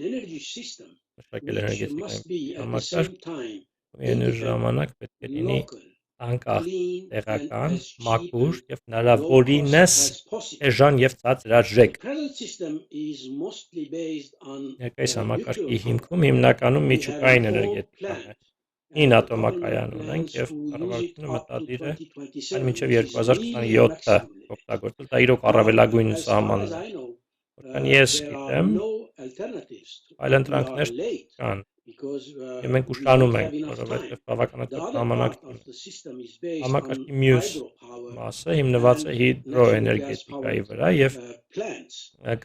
մշակել էներգետիկայի համակարգ, եւ ժամանակ պետք է լինի անկախ, տեղական, մաքուր եւ հնարավորինս էժան եւ ցածրարժեք։ Ներկայիս համակարգի հիմքում հիմնականում միջուկային էներգետիկան է։ 9 ատոմակայան ունենք եւ կառավարությունը մտադիր է այն մինչեւ 2027-ը օգտագործել, դա իրոք առավելագույն սահմանն է։ Որքան ես գիտեմ, այլ ընտրանքներ կան։ Եվ մենք ուշանում ենք, որովհետև բավականաչափ ժամանակ համակարգի մյուս մասը հիմնված է հիդրոէներգետիկայի վրա եւ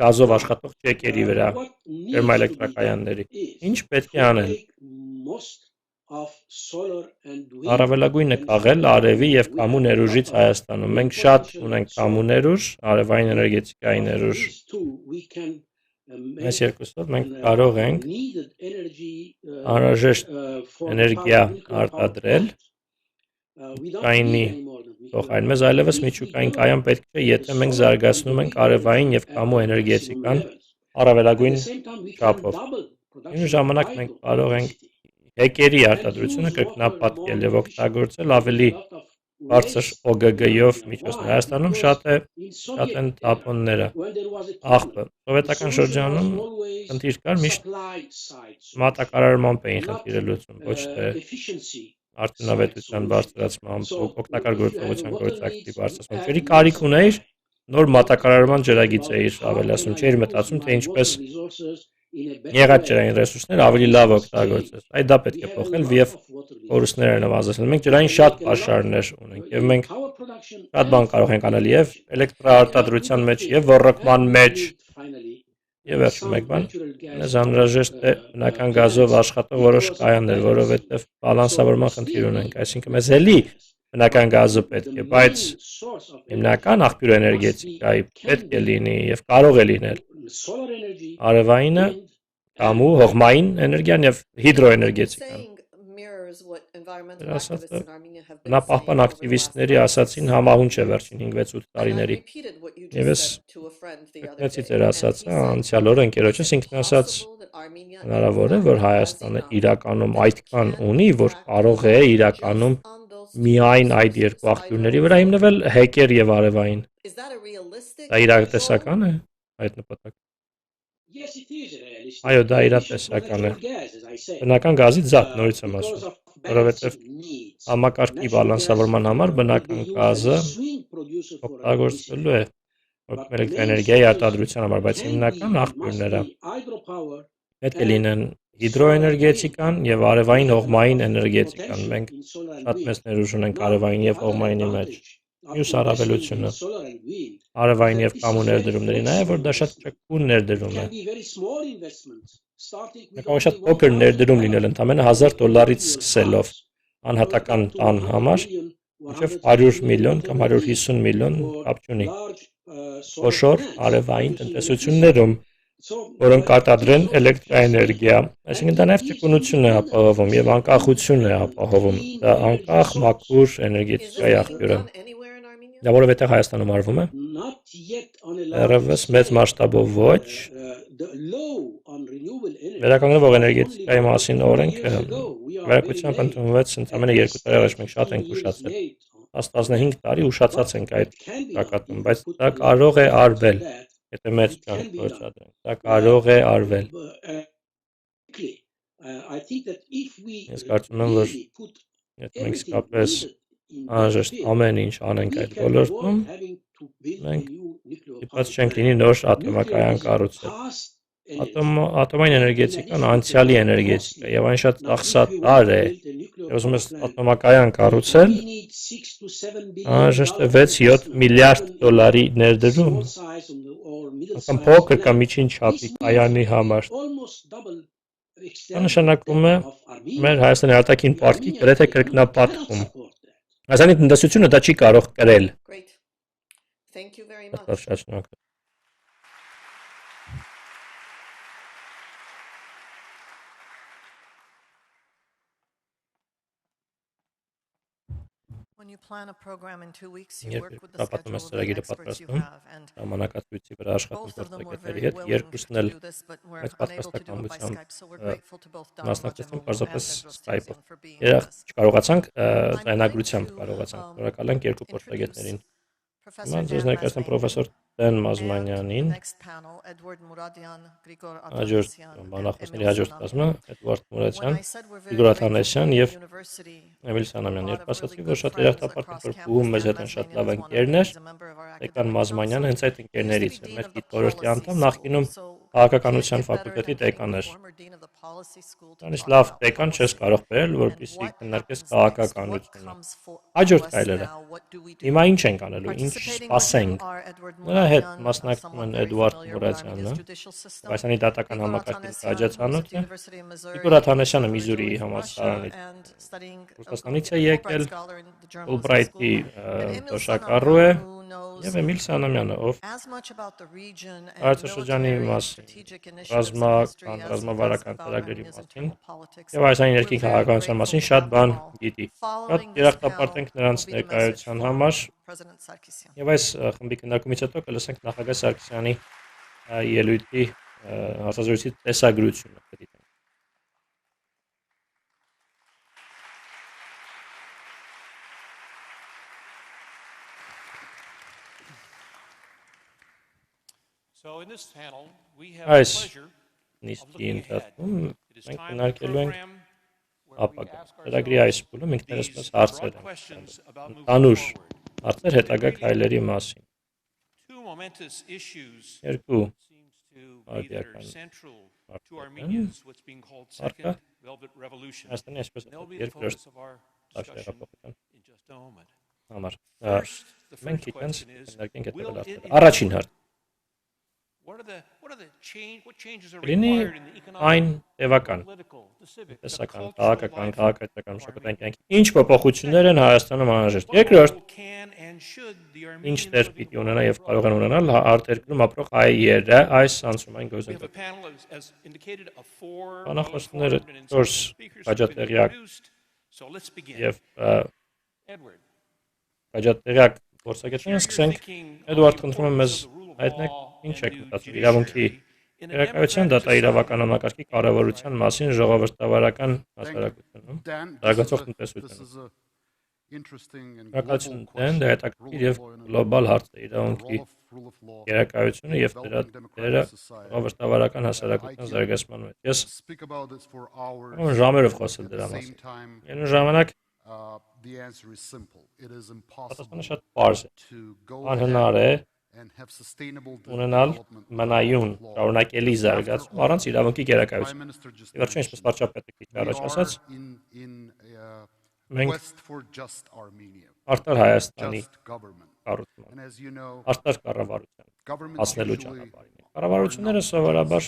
գազով աշխատող ճեկերի վրա, թերմոէլեկտրակայանների։ Ինչ պետք է անել։ Առավելագույնը քաղել արևի եւ քամու ներուժից Հայաստանում։ Մենք շատ ունենք քամու ներուժ, արևային էներգետիկայի ներուժ։ Այս երկուսով մենք կարող ենք անհրաժեշտ էներգիա արտադրել, կայնի փոխարեն մեզ այլևս միջուկային կայան պետք չէ, եթե մենք զարգացնում ենք արևային եւ քամու էներգետիկան առավելագույն չափով։ Այն ժամանակ մենք կարող ենք հեկերի արտադրությունը կրկնապատկել եւ օգտագործել ավելի բարձր ՕԳԳ-ով միջոցներ։ Հայաստանում շատ են տապոնները, աղբը։ Սովետական շրջանում խնդիր կար, միշտ մատակարարմամբ էին խնդիրը լուծում, ոչ թե արդյունավետության բարձրացմամբ, օգտակար գործողության գործակցի բարձրացմամբ։ Ջրի կարիք ունեիր, նոր մատակարարման ջրագիծ էիր ավելացնում, չէիր մտածում, թե ինչպես եղած ջրային ռեսուրսներ ավելի լավ օգտագործես։ Այդ դա պետք է փոխել եւ կորուստները նվազեցնել։ Մենք ջրային շատ պաշարներ ունենք եւ մենք շատ բան կարող ենք անել եւ էլեկտրաարտադրության մեջ եւ ոռոգման մեջ։ Եվ վերջում մեկ բան, մեզ անհրաժեշտ է բնական գազով աշխատող որոշ կայաններ, որովհետեւ բալանսավորման խնդիր ունենք, այսինքն մեզ էլի բնական գազը պետք է, բայց հիմնական աղբյուր էներգետիկայի պետք է լինի եւ կարող է լինել արևայինը, քամու, հողմային էներգիան եւ հիդրոէներգետիկան։ Բնապահպան ակտիվիստների ասացին համահունչ է վերջին 5-6 տարիների։ Եվ ես կրկնեցի ձեր ասածը, անցյալ օրը ընկերոջս ինքն ասաց, հնարավոր է, որ Հայաստանը իրականում այդքան ունի, որ կարող է իրականում միայն այդ երկու աղբյուրների վրա հիմնվել հեկեր եւ արևային։ Դա իրատեսական է այդ նպատակը։ Այո, դա իրատեսական է։ Բնական գազից զատ նորից եմ ասում, որովհետև համակարգի բալանսավորման համար բնական գազը օգտագործվելու է էլեկտրաէներգիայի արտադրության համար, բայց հիմնական աղբյուրները պետք է լինեն հիդրոէներգետիկան եւ արևային հողմային էներգետիկան։ Մենք շատ մեծ ներուժ ունենք արևային եւ հողմայինի մեջ։ Մյուս առավելությունը արևային եւ քամու ներդրումների նաեւ որ դա շատ ճկուն ներդրում է։ Կարող է շատ փոքր ներդրում լինել, ընդամենը $1000-ից սկսելով անհատական տան համար, մինչև 100 միլիոն կամ 150 միլիոն կապ չունի։ Խոշոր արևային տնտեսություններում, որոնք արտադրեն էլեկտրաէներգիա, այսինքն դա նաև ճկունություն է ապահովում եւ անկախություն է ապահովում։ Դա անկախ մաքուր էներգետիկայի աղբյուր է։ Դա որովհետեւ Հայաստանում արվում է։ Դեռևս մեծ մասշտաբով ոչ։ Վերականգնվող էներգետիկայի մասին օրենքը վերակությամբ ընդունվեց ընդամենը 2 տարի առաջ, մենք շատ ենք ուշացել։ 15 տարի ուշացած ենք այդ ճակատում, բայց դա կարող է արվել, եթե մեծ ջանք գործադրենք, դա կարող է արվել։ Ես կարծում եմ, որ եթե մենք իսկապես անհրաժեշտ ամեն ինչ անենք այդ ոլորտում, մենք դիպած չենք լինի նոր ատոմակայան կառուցել։ Ատոմային էներգետիկան անցյալի էներգետիկա եւ այն շատ ծախսատար է։ Ուզում ես ատոմակայան կառուցել, անհրաժեշտ է $6-7 միլիարդ ներդրում։ Կամ փոքր կամ միջին չափի կայանի համար։ Դա նշանակում է մեր Հայաստանի արտաքին պարտքի գրեթե կրկնապատկում։ Հայաստանի տնտեսությունը դա չի կարող կրել։ Great. Thank you very much. Շատ շնորհակալ։ When you plan a program in 2 weeks, you work with the Պատմում ես schedule of the ծրագիրը experts you պատրաստում, have, and ժամանակացույցի վրա աշխատում both of them were փորձագետների very հետ, willing երկուսն էլ to do this, but we're այս unable to do it by պատրաստակամությամբ Skype, so we're grateful to both Dharma մասնակցեցին and պարզապես Tedros Skype-ով։ for being with us. Չկարողացանք I'm ձայնագրությամբ going to, կարողացանք։ Շնորհակալ ենք երկու փորձագետներին։ Professor Հիմա ձեզ Dan ներկայացնեմ Mazmanian պրոֆեսոր Դեն and the Մազմանյանին, next panel, Edward Muradian, Grigor հաջորդ Atanasyan, and բանախոսների Emil հաջորդ Sanam. կազմը, Էդվարդ When Մուրադյան, I said we're very Իգոր grateful Աթանեսյան for եւ the university, Էմիլ Սանամյան, a lot երբ of ասացի, really որ good շատ friends երախտապարտ across որ campus. փուհում մեզ Dan հետ են շատ Mazmanian լավ is one of them. ընկերներ, He's a member of our Տեկան academic Մազմանյանը council. հենց այդ He used to ընկերներից be է, dean մեր of the դիտորոշտի policy անդամ, school, նախկինում so քաղաքականության can't get better ֆակուլտետի than getting դեկան the էր։ former dean of the policy school to Դրանից talk լավ about դեկան չես policy. կարող բերել, And որպեսզի what քննարկես happens next? What քաղաքականությունը։ comes to Հաջորդ us քայլերը։ now? What do we do? Հիմա ինչ ենք անելու, ինչ Participating with him սպասենք։ are Edward Նրա հետ Muradian, մասնակցում someone են very Էդվարդ familiar with Armenia's Մուրադյանը, judicial system, Հայաստանի դատական Grigor համակարգի Atanasyan, who's at the քաջացանոթը, University of Missouri, Իգոր Աթանեսյանը originally Միզուրիի from Russia համալսարանից and studying Ռուսաստանից է Fulbright եկել, scholar in the journalism Ֆուլբրայթի school, and Emil դոշակառու է, Sanam, who knows եւ Էմիլ Սանամյանը, ով as much about the region and Տարածաշրջանի military and մասին, strategic initiatives in history as he does ռազմավարական about ծրագրերի Armenia's մասին internal politics. եւ Հայաստանի We're ներքին very քաղաքականության grateful մասին to շատ have բան them all. գիտի։ Շատ Following this երախտապարտ panel ենք նրանց will be the message ներկայության from համար President Sarkissian. եւ այս խմբի քննարկումից հետո կլսենք նախագահ Սարգսյանի ելույթի հարցազրույցի տեսագրությունը կդիտենք։ So in this panel, we have Այս the pleasure of նիստի looking ahead. ընթացքում It is մենք time for the քննարկելու ենք program where we ապագա։ ask Ծրագրի այս ourselves փուլում ինքներս մեզ these հարցեր broad ենք questions about moving տանուր forward. հարցեր հետագա քայլերի մասին։ Two momentous issues Երկու seems to be that are արդիական central to արդյունքներ Armenians, what's being called Marka. Second Velvet Revolution. Հայաստանի այսպես And they'll be the երկրորդ focus of our Տաշ discussion հեղափոխության in just a moment. համար։ First, the Մենք first գիտենք question is, քննարկենք այդ will it հարցերը։ Առաջին հարց what changes are լինի required in the այն economic, տևական, political, the civic, the տեսական, cultural քաղաքական, life քաղաքացիական, of մշակութային Armenia? կյանքի ինչ փոփոխություններ են Հայաստանում անհրաժեշտ։ What Երկրորդ, role can and should the ինչ Armenians դեր living պիտի abroad ունենա եւ play? կարող են ունենալ արտերկրում ապրող հայերը այս անցումային We have a գործընթացում։ panel, as indicated, of four Բանախոսները well-informed and 4 insightful speakers who have been քաջատեղյակ introduced. So let's begin. եւ Edward, քաջատեղյակ here գործակետներ you're սկսենք։ thinking of Էդվարդ, the խնդրում եմ importance մեզ of the rule of հայտնեք law ինչ and եք the մտածում իրավունքի judiciary in a Գերակայության democratic դատաիրավական society. համակարգի կառավարության մասին ժողովրդավարական հասարակությունում Dan, զարգացող this տնտեսությունում։ is a interesting and Շնորհակալություն global դեն, դա question. հետաքրքիր եւ գլոբալ հարց է իրավունքի Rule of law, գերակայությունը եւ դրա դերը ժողովրդավարական հասարակության զարգացման մեջ։ Ես speak about this for hours. կարող եմ ժամերով խոսել At the դրա same մասին։ time, Միևնույն ժամանակ the answer is simple. It is պատասխանը impossible շատ պարզ է։ to go Անհնար ahead է and have sustainable ունենալ development մնայուն, without law. շարունակելի զարգացում առանց իրավունքի Prime գերակայության։ Minister just Եվ վերջին ինչպես mentioned, վարչապետը քիչ we առաջ are ասաց, in a մենք quest for just Armenia, արտար Հայաստանի just government. կառուցման, And as you know, արտար կառավարության governments հասնելու usually ճանապարհին։ Կառավարությունները սովորաբար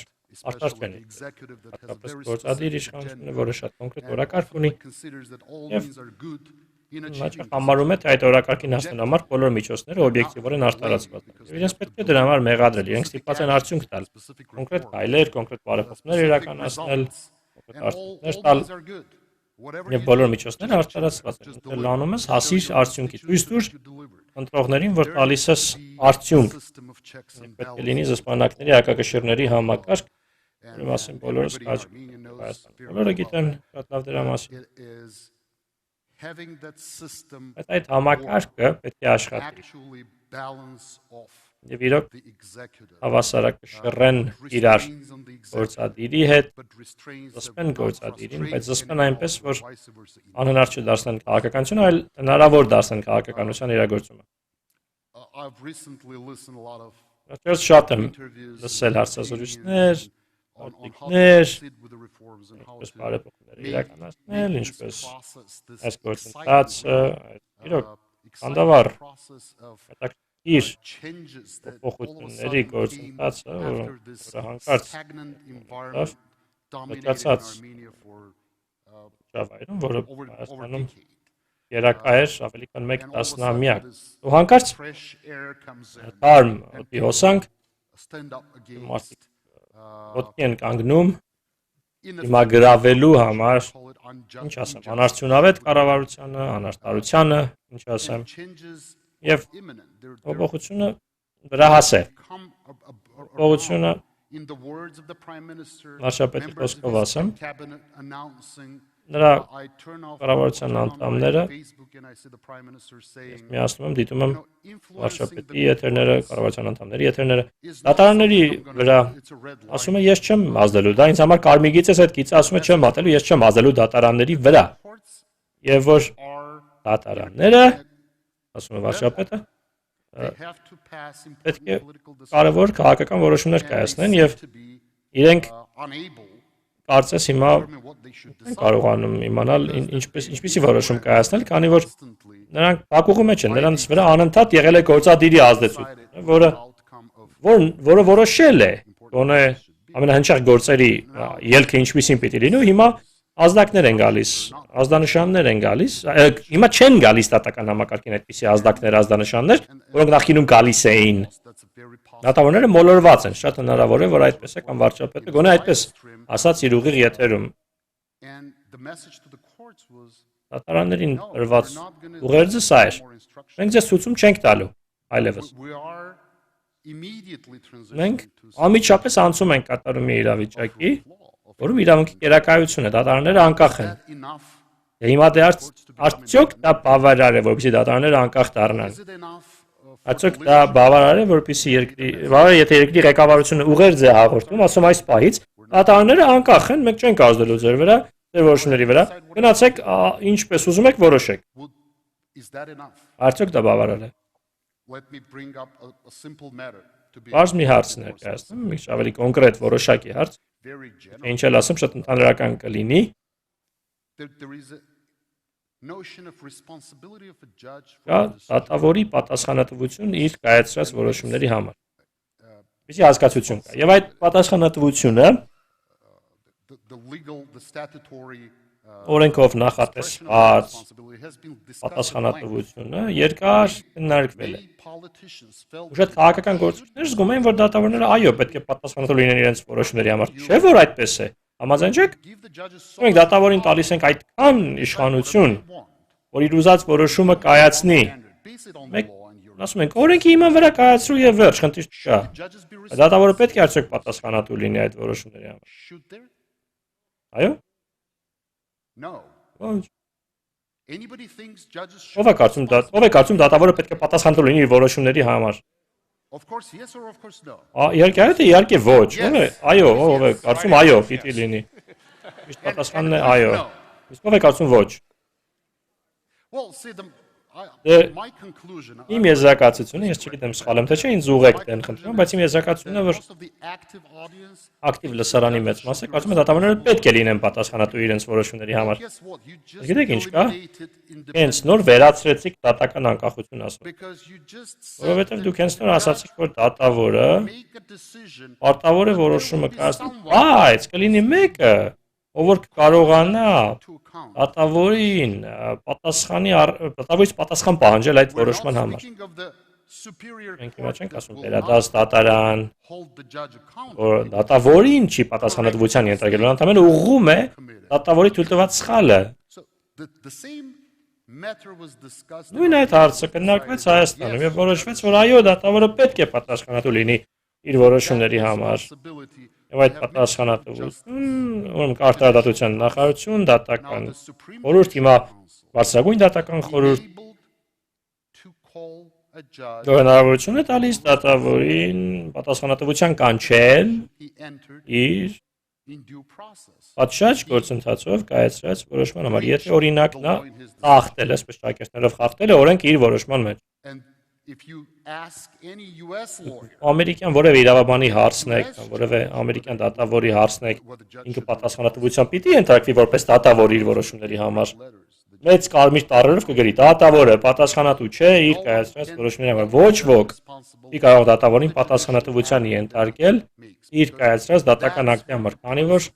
արտար especially չեն։ the executive that has Հատկապես very գործադիր specific իշխանությունը, agenda որը շատ կոնկրետ and օրակարգ ունի, often considers that all Եվ means are good in մաճ achieving this. համարում է, թե այդ օրակարգին հասնելու համար բոլոր միջոցները օբյեկտիվորեն արտարացված են։ Եվ իրենց պետք է դրա համար մեղադրել, իրենք ստիպված են արդյունք տալ, կոնկրետ քայլեր, կոնկրետ բարեփոխումներ իրականացնել, կոնկրետ And all արդյունքներ տալ, means are good. Whatever եւ you բոլոր do, միջոցները just արտարացված են։ just Եթե deliver. լանում ես, Show հասիր your արդյունքի, ցույց տուր institutions that you delivered. ընտրողներին, որ There տալիս ես needs to be a արդյունք։ system of checks and Պետք է balances. լինի զսպանակների հակակշիռների համակարգ, And- որի մասին and բոլորս everybody in քաջ Armenia knows Հայաստան։ very Բոլորը well գիտեն շատ լավ դրա that մասին։ it is having that system Բայց այդ համակարգը պետք է աշխատի։ actually balance off Եվ իրոք the executive. հավասարակշռեն իրար Restraints on the executive, գործադիրի հետ, but restraints that զսպեն will not գործադիրին, բայց frustrate զսպեն anyone այնպես, or որ vice versa. անհնար չդարձնեն քաղաքականությունը, այլ հնարավոր դարձնեն քաղաքականության իրագործումը։ I've recently listened a lot of Ես շատ եմ interviews լսել and հարցազրույցներ, on how to արտիկներ, proceed with the reforms and how ինչպես to բարեփոխումներ make իրականացնել, this ինչպես process, this այս exciting գործընթացը, իրոք exciting անդավար process of հետաքրքիր changes that all of a փոփոխությունների sudden came գործընթացը, after this որը հանկարծ stagnant environment dominated in լծած Armenia for ճավայրում, որը over a Հայաստանում decade. երակա էր ավելի քան 1 տասնամյակ։ Ու հանկարծ թարմ օդի հոսանք մարդիկ ոտքի են կանգնում հիմա գրավելու համար, ինչ ասեմ, անարդյունավետ կառավարությանը, անարտարությանը, ինչ ասեմ, եւ փոփոխությունը դրահաս է։ Փոփոխությունը վարչապետի խոսքով ասեմ, նրա կառավարության անդամները միացնում եմ, դիտում եմ վարչապետի եթերները, կառավարության անդամների եթերները, դատարանների վրա ասում է ես չեմ ազդելու, դա ինձ համար կարմիր գիծ է, այդ գիծը ասում է չեմ ատելու, ես չեմ ազդելու դատարանների վրա, եւ որ դատարանները, ասում է վարչապետը, պետք է կարևոր քաղաքական որոշումներ կայացնեն եւ իրենք կարծես հիմա են կարողանում իմանալ ինչպիսի որոշում կայացնել, քանի որ նրանք փակուղու մեջ են, նրանց վրա անընդհատ եղել է գործադիրի ազդեցություն, որը որոշել է, գոնե ամենահնչեղ գործերի ելքը ինչպիսին պիտի լինի, ու հիմա ազդակներ են գալիս, ազդանշաններ են գալիս, հիմա չեն գալիս դատական համակարգին այդպիսի ազդակներ, ազդանշաններ, որոնք նախինում գալիս էին։ Դատավորները մոլորված են, շատ հնարավոր է, որ այդպես է կամ վարչապետը, գոնե այդպես ասած իր ուղիղ եթերում։ Դատարաններին տրված ուղերձը սա էր։ Մենք ձեզ ցույցում չենք տալու այլևս։ Մենք անմիջապես անցում ենք կատարում մի իրավիճակի, որում իրավունքի գերակայություն է, դատարանները անկախ են։ Հիմա դե արդյոք դա բավարար է, որպեսզի դատարանները անկախ դառնան։ Արդյոք դա բավարար է, որպեսզի եթե երկրի ղեկավարությունը ուղերձ է հաղորդում, ասում այս պահից դատարանները անկախ են, մենք չենք ազդելու ձեր վրա, ձեր որոշումների վրա, գնացեք ինչպես ուզում եք որոշեք։ Արդյոք դա բավարար է։ Բարձ մի հարց ներկայացնում, մի ավելի կոնկրետ որոշակի հարց, ինչ էլ ասեմ, շատ ընդհանրական կլինի։ Կա դատավորի պատասխանատվություն իր կայացրած որոշումների համար։ Ինչի հասկացություն կա։ Եվ այդ պատասխանատվությունը օրենքով նախատեսված պատասխանատվությունը երկար քննարկվել է։ Ու շատ քաղաքական գործիչներ զգում են, որ դատավորները այո, պետք է պատասխանատու լինեն իրենց որոշումների համար։ Չէ՞ որ այդպես է։ Համաձայն չեք։ Մենք դատավորին տալիս ենք այդքան իշխանություն, որ իր ուզած որոշումը կայացնի։ Մենք ասում ենք, օրենքի հիման վրա կայացրու եւ վերջ, խնդիր չկա։ Դատավորը պետք է արդյոք պատասխանատու լինի այդ որոշումների համար։ Այո։ Ոչ։ Ով է կարծում դատավորը պետք է պատասխանատու լինի իր որոշումների համար։ Իհարկե այո, թե իհարկե ոչ։ Այո, ով է կարծում այո, պիտի լինի։ Միշտ պատասխանն է այո։ Իսկ ով է կարծում ոչ։ Իմ եզրակացությունը, ես չգիտեմ սխալ եմ թե չէ, ինձ ուղեք դեն խնդրում, բայց իմ եզրակացությունը, որ ակտիվ լսարանի մեծ մասը կարծում է դատավորները պետք է լինեն պատասխանատու իրենց որոշումների համար։ Գիտեք ինչ կա։ Հենց նոր վերացրեցիք դատական անկախություն ասում։ Որովհետև դուք հենց նոր ասացիք, որ դատավորը պարտավոր է որոշումը կայացնել, բայց կլինի մեկը, ով որ կարողանա դատավորին դատավորից պատասխան պահանջել այդ որոշման համար։ Մենք հիմա չենք ասում վերադաս դատարան, որ դատավորին չի պատասխանատվության ենթարկել, որ ընդամենը ուղղում է դատավորի թույլ տված սխալը։ Նույն այդ հարցը քննարկվեց Հայաստանում եւ որոշվեց, որ այո, դատավորը պետք է պատասխանատու լինի իր որոշումների համար։ Եվ այդ պատասխանատվություն, արտարադատության նախարարություն, դատական խորհուրդ, հիմա բարձրագույն դատական խորհուրդ հնարավորություն է տալիս դատավորին պատասխանատվության կանչել իր պատշաճ գործընթացով կայացրած որոշման համար։ Եթե օրինակ նա խախտել է, այսպես ճակերտներով խախտել է օրենքը իր որոշման մեջ։ Ամերիկյան որևէ իրավաբանի հարցնեք, որևէ ամերիկյան դատավորի հարցնեք, ինքը պատասխանատվության պիտի ենթարկվի որպես դատավոր իր որոշումների համար։ Մեծ կարմիր տառերով կգրի դատավորը պատասխանատու չէ իր կայացրած որոշումների համար։ Ոչ ոք չի կարող դատավորին պատասխանատվության ենթարկել իր կայացրած դատական ակտի համար, քանի որ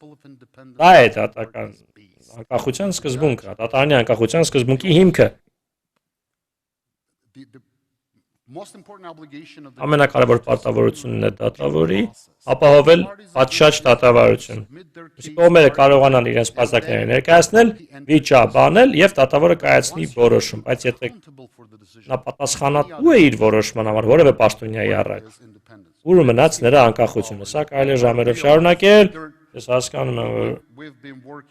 դա է դատական անկախության սկզբունքը, դատարանի անկախության սկզբունքի հիմքը։ the most important obligation of the Ամենակարևոր պարտավորությունն է դատավորի ապահովել պատշաճ դատավարություն։ Իսկ կողմերը կարողանան իրենց պարտքները ներկայացնել, վիճաբանել եւ դատավորը կայացնի որոշում, բայց եթե նա պատասխանատու է իր որոշման համար որևէ պաշտոնյայի առաջ, ուր մնաց նրա անկախությունը։ Սա կարելի է ժամերով շարունակել։ Ես հասկանում եմ, որ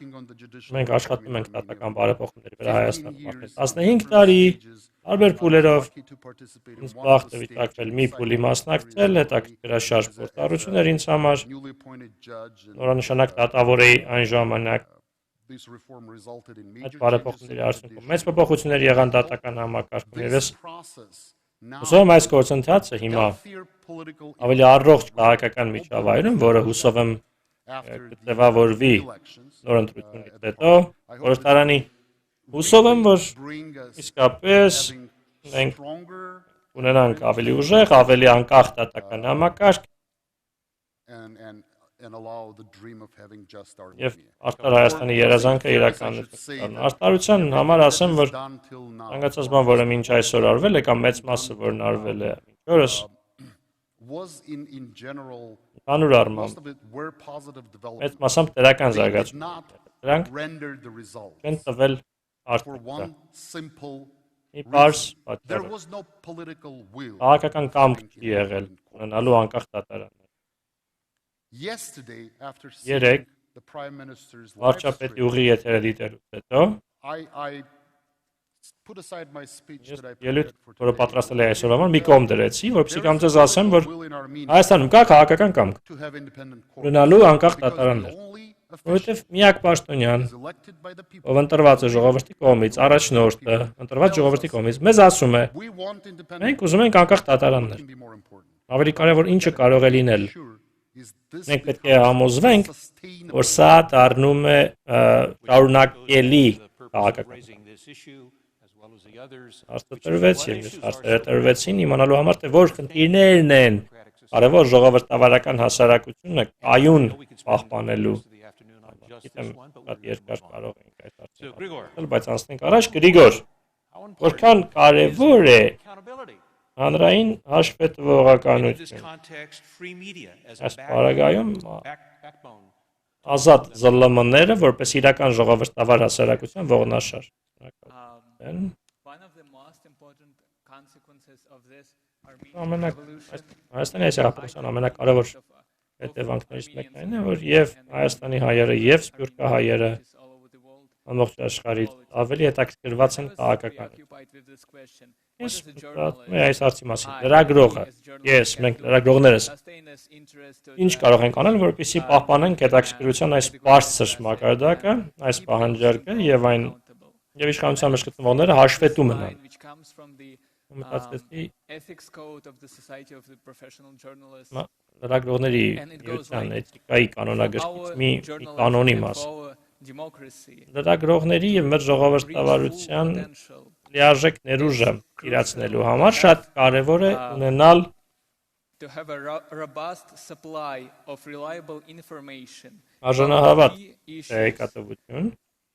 մենք աշխատում ենք դատական բարեփոխումների վրա Հայաստանում արդեն 15 տարի, տարբեր փուլերով, ինձ բախտ է վիճակվել մի փուլի մասնակցել, հետաքրքրաշարժ գործառույթներ ինձ համար, նորանշանակ դատավոր էի այն ժամանակ, այդ բարեփոխումների արդյունքում մեծ փոփոխություններ եղան դատական համակարգում, եւ ես հուսով եմ այս գործընթացը հիմա ավելի առողջ քաղաքական միջավայրում, որը հուսով եմ կտևավորվի նոր ընտրությունից հետո, խորհրդարանի հուսով եմ, որ իսկապես մենք ունենանք ավելի ուժեղ, ավելի անկախ դատական համակարգ եւ արդար Հայաստանի երազանքը իրականություն։ Արտարության համար ասեմ, որ ցանկացած բան, որը մինչ այսօր արվել է, կամ մեծ մասը, որն արվել է մինչ օրս, Հանուր առմամբ մեծ մասամբ դրական զարգացում դրանք չեն տվել արդյունքը մի պարզ պատճառով քաղաքական կամք չի եղել ունենալու անկախ դատարաններ երեկ վարչապետի ուղի եթերը դիտելուց հետո ելույթ, որը պատրաստել է այսօր համար, մի կողմ դրեցի, որպեսզի կամ ձեզ ասեմ, որ Հայաստանում կա քաղաքական կամք ունենալու անկախ դատարաններ, որովհետև միակ պաշտոնյան, ով ընտրված է ժողովրդի կողմից, առաջնորդը, ընտրված ժողովրդի կողմից, մեզ ասում է, մենք ուզում ենք անկախ դատարաններ։ Ավելի կարևոր ինչը կարող է լինել։ Մենք պետք է համոզվենք, որ սա դառնում է շարունակելի քաղաքական Հարցը տրվեց և մյուս հարցերը տրվեցին իմանալու համար, թե որ խնդիրներն են կարևոր ժողովրդավարական հասարակությունը կայուն պահպանելու։ Գիտեմ, շատ երկար կարող ենք այդ հարցը, բայց անցնենք առաջ, Գրիգոր, որքան կարևոր է հանրային հաշվետվողականություն։ Այս պարագայում ազատ ԶԼՄ-ները որպես իրական ժողովրդավար հասարակության ողնաշար։ Հայաստանի այս հեղափոխության ամենակարևոր հետևանքներից մեկն այն է, որ և Հայաստանի հայերը, և սփյուռքահայերը ամբողջ աշխարհից ավելի հետաքրքրված են քաղաքականությամբ։ Ես մտածում եմ այս հարցի մասին, լրագրողը, ես, մենք լրագրողներս, ինչ կարող ենք անել, որպեսզի պահպանենք հետաքրքրության այս բարձր մակարդակը, այս պահանջարկը և այն Եվ իշխանության մեջ գտնվողները հաշվետու մնան։ Մտածեցի լրագրողների միության էթիկայի կանոնագրքից մի կանոնի մասին։ Լրագրողների և մեր ժողովրդավարության լիարժեք ներուժը իրացնելու համար շատ կարևոր է ունենալ արժանահավատ տեղեկատվություն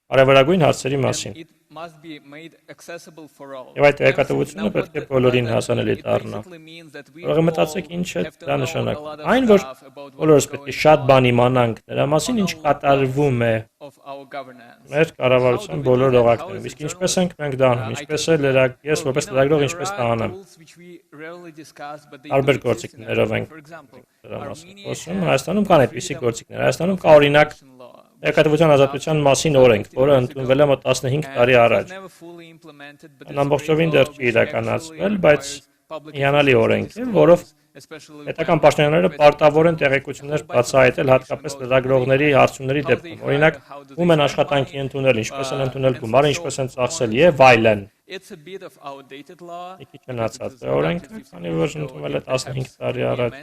Արևարագույն հարցերի մասին։ Եվ այդ տեղեկատվությունը պետք է բոլորին հասանելի դառնա։ Կարող մտածեք ինչ է դա նշանակում։ Այն, որ բոլորս պետք է շատ բան իմանանք դրա մասին, ինչ կատարվում է մեր կառավարության բոլոր օղակներում։ Իսկ ինչպես ենք մենք դա անում, ինչպես է ես որպես լրագրող ինչպես դա անեմ։ Տարբեր գործիքներով ենք դրա մասին խոսում։ Հայաստանում կան այդպիսի գործիքներ։ Հայաստանում կա օրինակ Տեղեկատվության ազատության մասին օրենք, որը ընդունվել է մոտ 15 տարի առաջ։ Այն ամբողջովին դեռ չի իրականացվել, բայց հիանալի օրենք է, որով պետական պաշտոնյաները պարտավոր են տեղեկություններ բացահայտել հատկապես լրագրողների հարցումների դեպքում։ Օրինակ, ում են աշխատանքի ընդունել, ինչպես են ընդունել գումարը, ինչպես են ծախսել եւ այլն։ Մի քիչ մնացած է օրենքը, քանի որ ընդունվել է 15 տարի առաջ,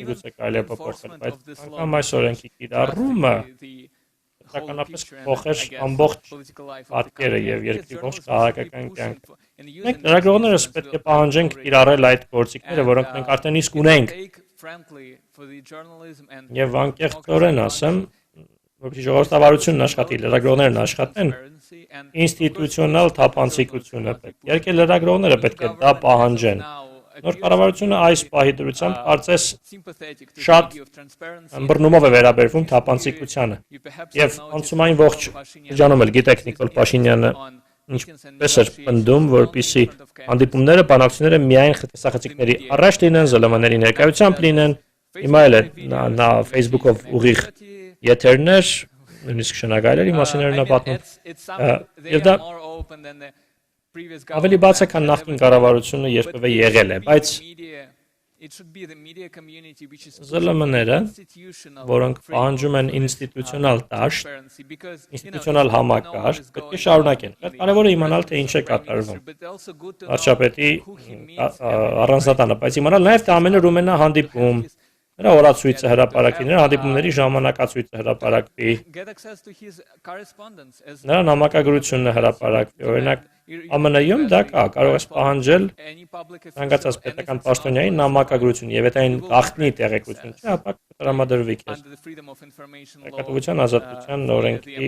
միգուցե կարելի է փոփոխել, բայց անգամ այս օրենքի կիրառումը Սականապես փոխեր ամբողջ պատկերը եւ երկրի ողջ քաղաքական կյանքը։ Մենք լրագրողներս պետք է պահանջենք կիրառել այդ գործիքները, որոնք մենք արդեն իսկ ունենք։ Եվ անկեղծորեն ասեմ, որպեսզի ժողովրդավարությունն աշխատի, լրագրողներն աշխատեն, ինստիտուցիոնալ թափանցիկություն է պետք։ Երկրի լրագրողները պետք է դա պահանջեն։ Նոր կառավարությունը այս պահի դրությամբ կարծես շատ ըմբռնումով է վերաբերվում թափանցիկությանը։ Եվ անցումային ողջ շրջանում էլ գիտեք Նիկոլ Pashinyan-ը ինչպես էր պնդում, որպեսզի հանդիպումները, բանակցությունները միայն տեսախցիկների առաջ լինեն, ԶԼՄ-ների ներկայությամբ լինեն։ Հիմա էլ նա Facebook-ով ուղիղ եթերներ, նույնիսկ շնագայլերի մասին էր նա պատմում։ Եվ դա ավելի բաց է, քան նախկին կառավարությունը երբևէ եղել է, բայց ԶԼՄ-ները, որոնք պահանջում են ինստիտուցիոնալ դաշտ, ինստիտուցիոնալ համակարգ, պետք է շարունակեն։ Շատ կարևոր է իմանալ, թե ինչ է կատարվում։ Վարչապետի առանձնատանը, բայց իմանալ նաև թե ամեն օր ուրեմն հանդիպում, նրա օրացույցը հրապարակվի, նրա հանդիպումների ժամանակացույցը հրապարակվի, նրա նամակագրությունը հրապարակվի, օրինակ ԱՄՆ-ում դա կա, կարող ես պահանջել ցանկացած պետական պաշտոնյայի նամակագրություն, եւ եթե այն գաղտնի տեղեկություն չէ, ապա կտրամադրվի քեզ։ Տեղեկատվության ազատության օրենքի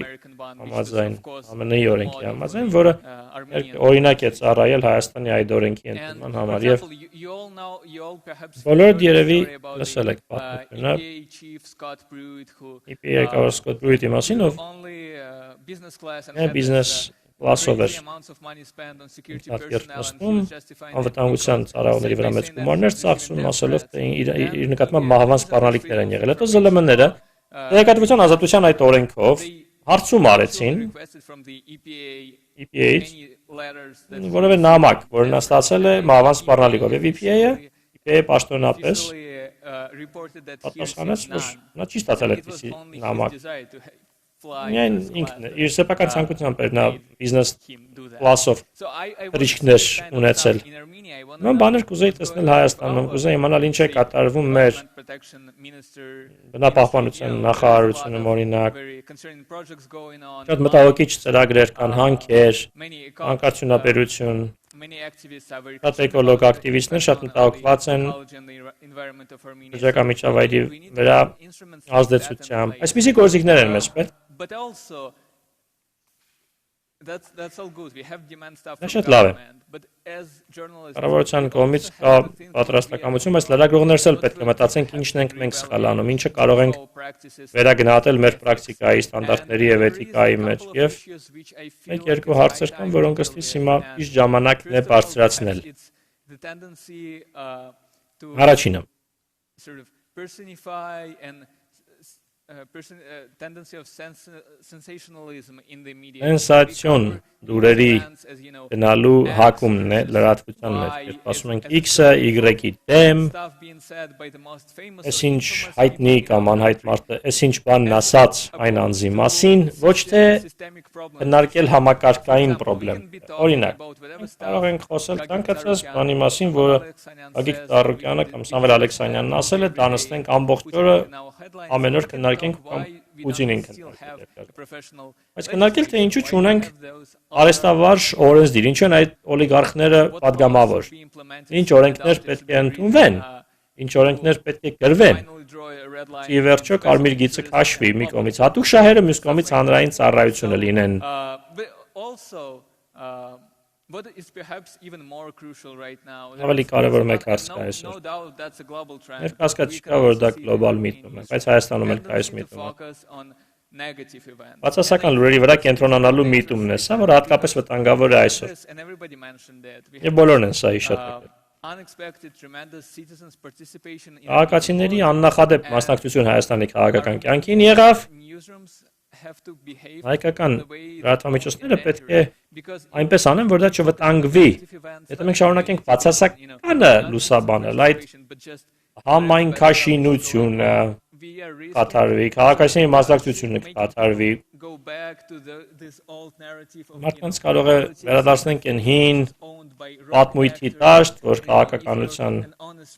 համաձայն, ԱՄՆ-ի օրենքի համաձայն, որը օրինակ է ծառայել Հայաստանի այդ օրենքի ընդունման համար եւ բոլորդ երևի լսել եք պատմությունը EPA ղեկավար Scott Pruitt-ի մասին, ով բիզնես կլասով էր նստում, անվտանգության ծառայողների վրա մեծ գումարներ ծախսում, ասելով, թե իր նկատմամբ մահվան սպառնալիքներ են եղել։ Հետո ԶԼՄ-ները տեղեկատվության ազատության այդ օրենքով հարցում արեցին EPA-ից որևէ նամակ, որը նա ստացել է մահվան սպառնալիքով, եւ EPA-ը պաշտոնապես պատասխանեց, որ նա չի ստացել այդպիսի նամակ։ Միայն ինքն իր սեփական ցանկությամբ էր նա բիզնես կլասով ռիսկներ ունեցել։ Նման բաներ կուզեի տեսնել Հայաստանում, կուզեի իմանալ ինչ է կատարվում մեր բնապահպանության նախարարությունում, օրինակ, շատ մտահոգիչ ծրագրեր կան, հանքեր, անկարգությունաբերություն, շատ էկոլոգ ակտիվիստներ շատ մտահոգված են շրջակա միջավայրի վրա ազդեցությամբ։ Այսպիսի գործիքներ են մեզ պետք։ Դա շատ լավ է։ Կառավարության կողմից կա պատրաստակամություն, բայց լրագրողներս էլ պետք է մտածենք ինչն ենք մենք սխալ անում, ինչը կարող ենք վերագնահատել մեր պրակտիկայի, ստանդարտների եւ էթիկայի մեջ եւ մեկ-երկու հարցեր կան, որոնք ըստ իս հիմա ճիշտ ժամանակն է բարձրացնել։ Առաջինը Սենսացիոն լուրերի գնալու հակումն է լրատվության մեջ, երբ ասում ենք X-ը Y-ի դեմ, այս ինչ հայտնի կամ անհայտ մարդը, այս ինչ բանն ասաց այն անձի մասին, ոչ թե քննարկել համակարգային խնդրեմ։ Օրինակ, կարող ենք խոսել ցանկացած բանի մասին, որը Ագիկ Տարուկյանը կամ Սամվել Ալեքսանյանն ասել է, դա նստենք ամբողջ օրը ամեն օր քննարկենք կամ Պուտինին քննարկենք։ Բայց քննարկել թե ինչու չունենք արեստավարժ օրենսդիր, ինչու են այդ օլիգարխները падգամավոր, ինչ օրենքներ պետք է ընդունվեն, ինչ օրենքներ պետք է գրվեն։ Ի վերջո կարմիր գիծը քաշվի մի կողմից հատուկ շահերը, մյուս կողմից հանրային ծառայությունը լինեն։ Ավելի կարևոր մեկ հարց կա այսօր։ Մեր կասկած չկա, որ դա գլոբալ միտում է, բայց Հայաստանում էլ կա այս միտումը։ Բացասական լուրերի վրա կենտրոնանալու միտումն է սա, որ հատկապես վտանգավոր է այսօր։ Եվ բոլորն են սա հիշատակել։ Քաղաքացիների աննախադեպ մասնակցություն Հայաստանի քաղաքական կյանքին եղավ։ Հայկական լրատվամիջոցները պետք է այնպես անեն, որ դա չվտանգվի։ Եթե մենք շարունակենք բացասականը լուսաբանել, այդ համայնքաշինությունը կատարվի, քաղաքացիների մասնակցությունը կատարվի։ Մարդկանց կարող է վերադարձնենք այն հին պատմույթի դաշտ, որ քաղաքականության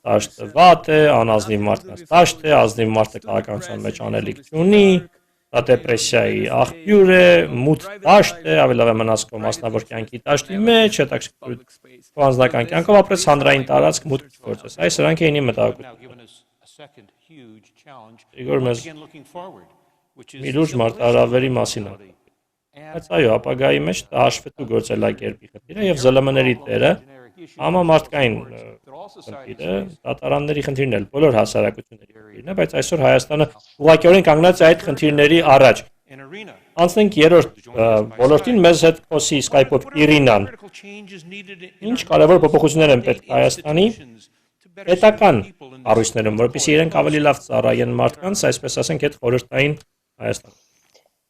դաշտը վատ է, անազնիվ մարդկանց դաշտ է, ազնիվ մարդը քաղաքականության մեջ անելիք չունի, դա դեպրեսիայի աղբյուր է, մութ դաշտ է, ավելի լավ է մնաս քո մասնավոր կյանքի դաշտի մեջ, հետաքրքիր քո անձնական կյանքով ապրես հանրային տարածք մուտք չգործես։ Այս սրանք էին իմ մտահոգությունները։ Իգոր մեզ մի լուրջ մարտահրավերի մասին է։ Բայց այո, ապագայի մեջ դա հաշվետու գործելակերպի խնդիր է եւ ԶԼՄ-ների տերը համամարտկային խնդիր է, դատարանների խնդիրն էլ բոլոր հասարակությունների խնդիրն է, բայց այսօր Հայաստանը ուղղակիորեն կանգնած է այդ խնդիրների առաջ։ Անցնենք երրորդ ոլորտին, մեզ հետ խոսի Skype-ով Իրինան։ Ինչ կարևոր փոփոխություններ են պետք Հայաստանի պետական կառույցներում, որպեսզի իրենք ավելի լավ ծառայեն մարդկանց, այսպես ասենք, այդ խորհրդային Հայաստան։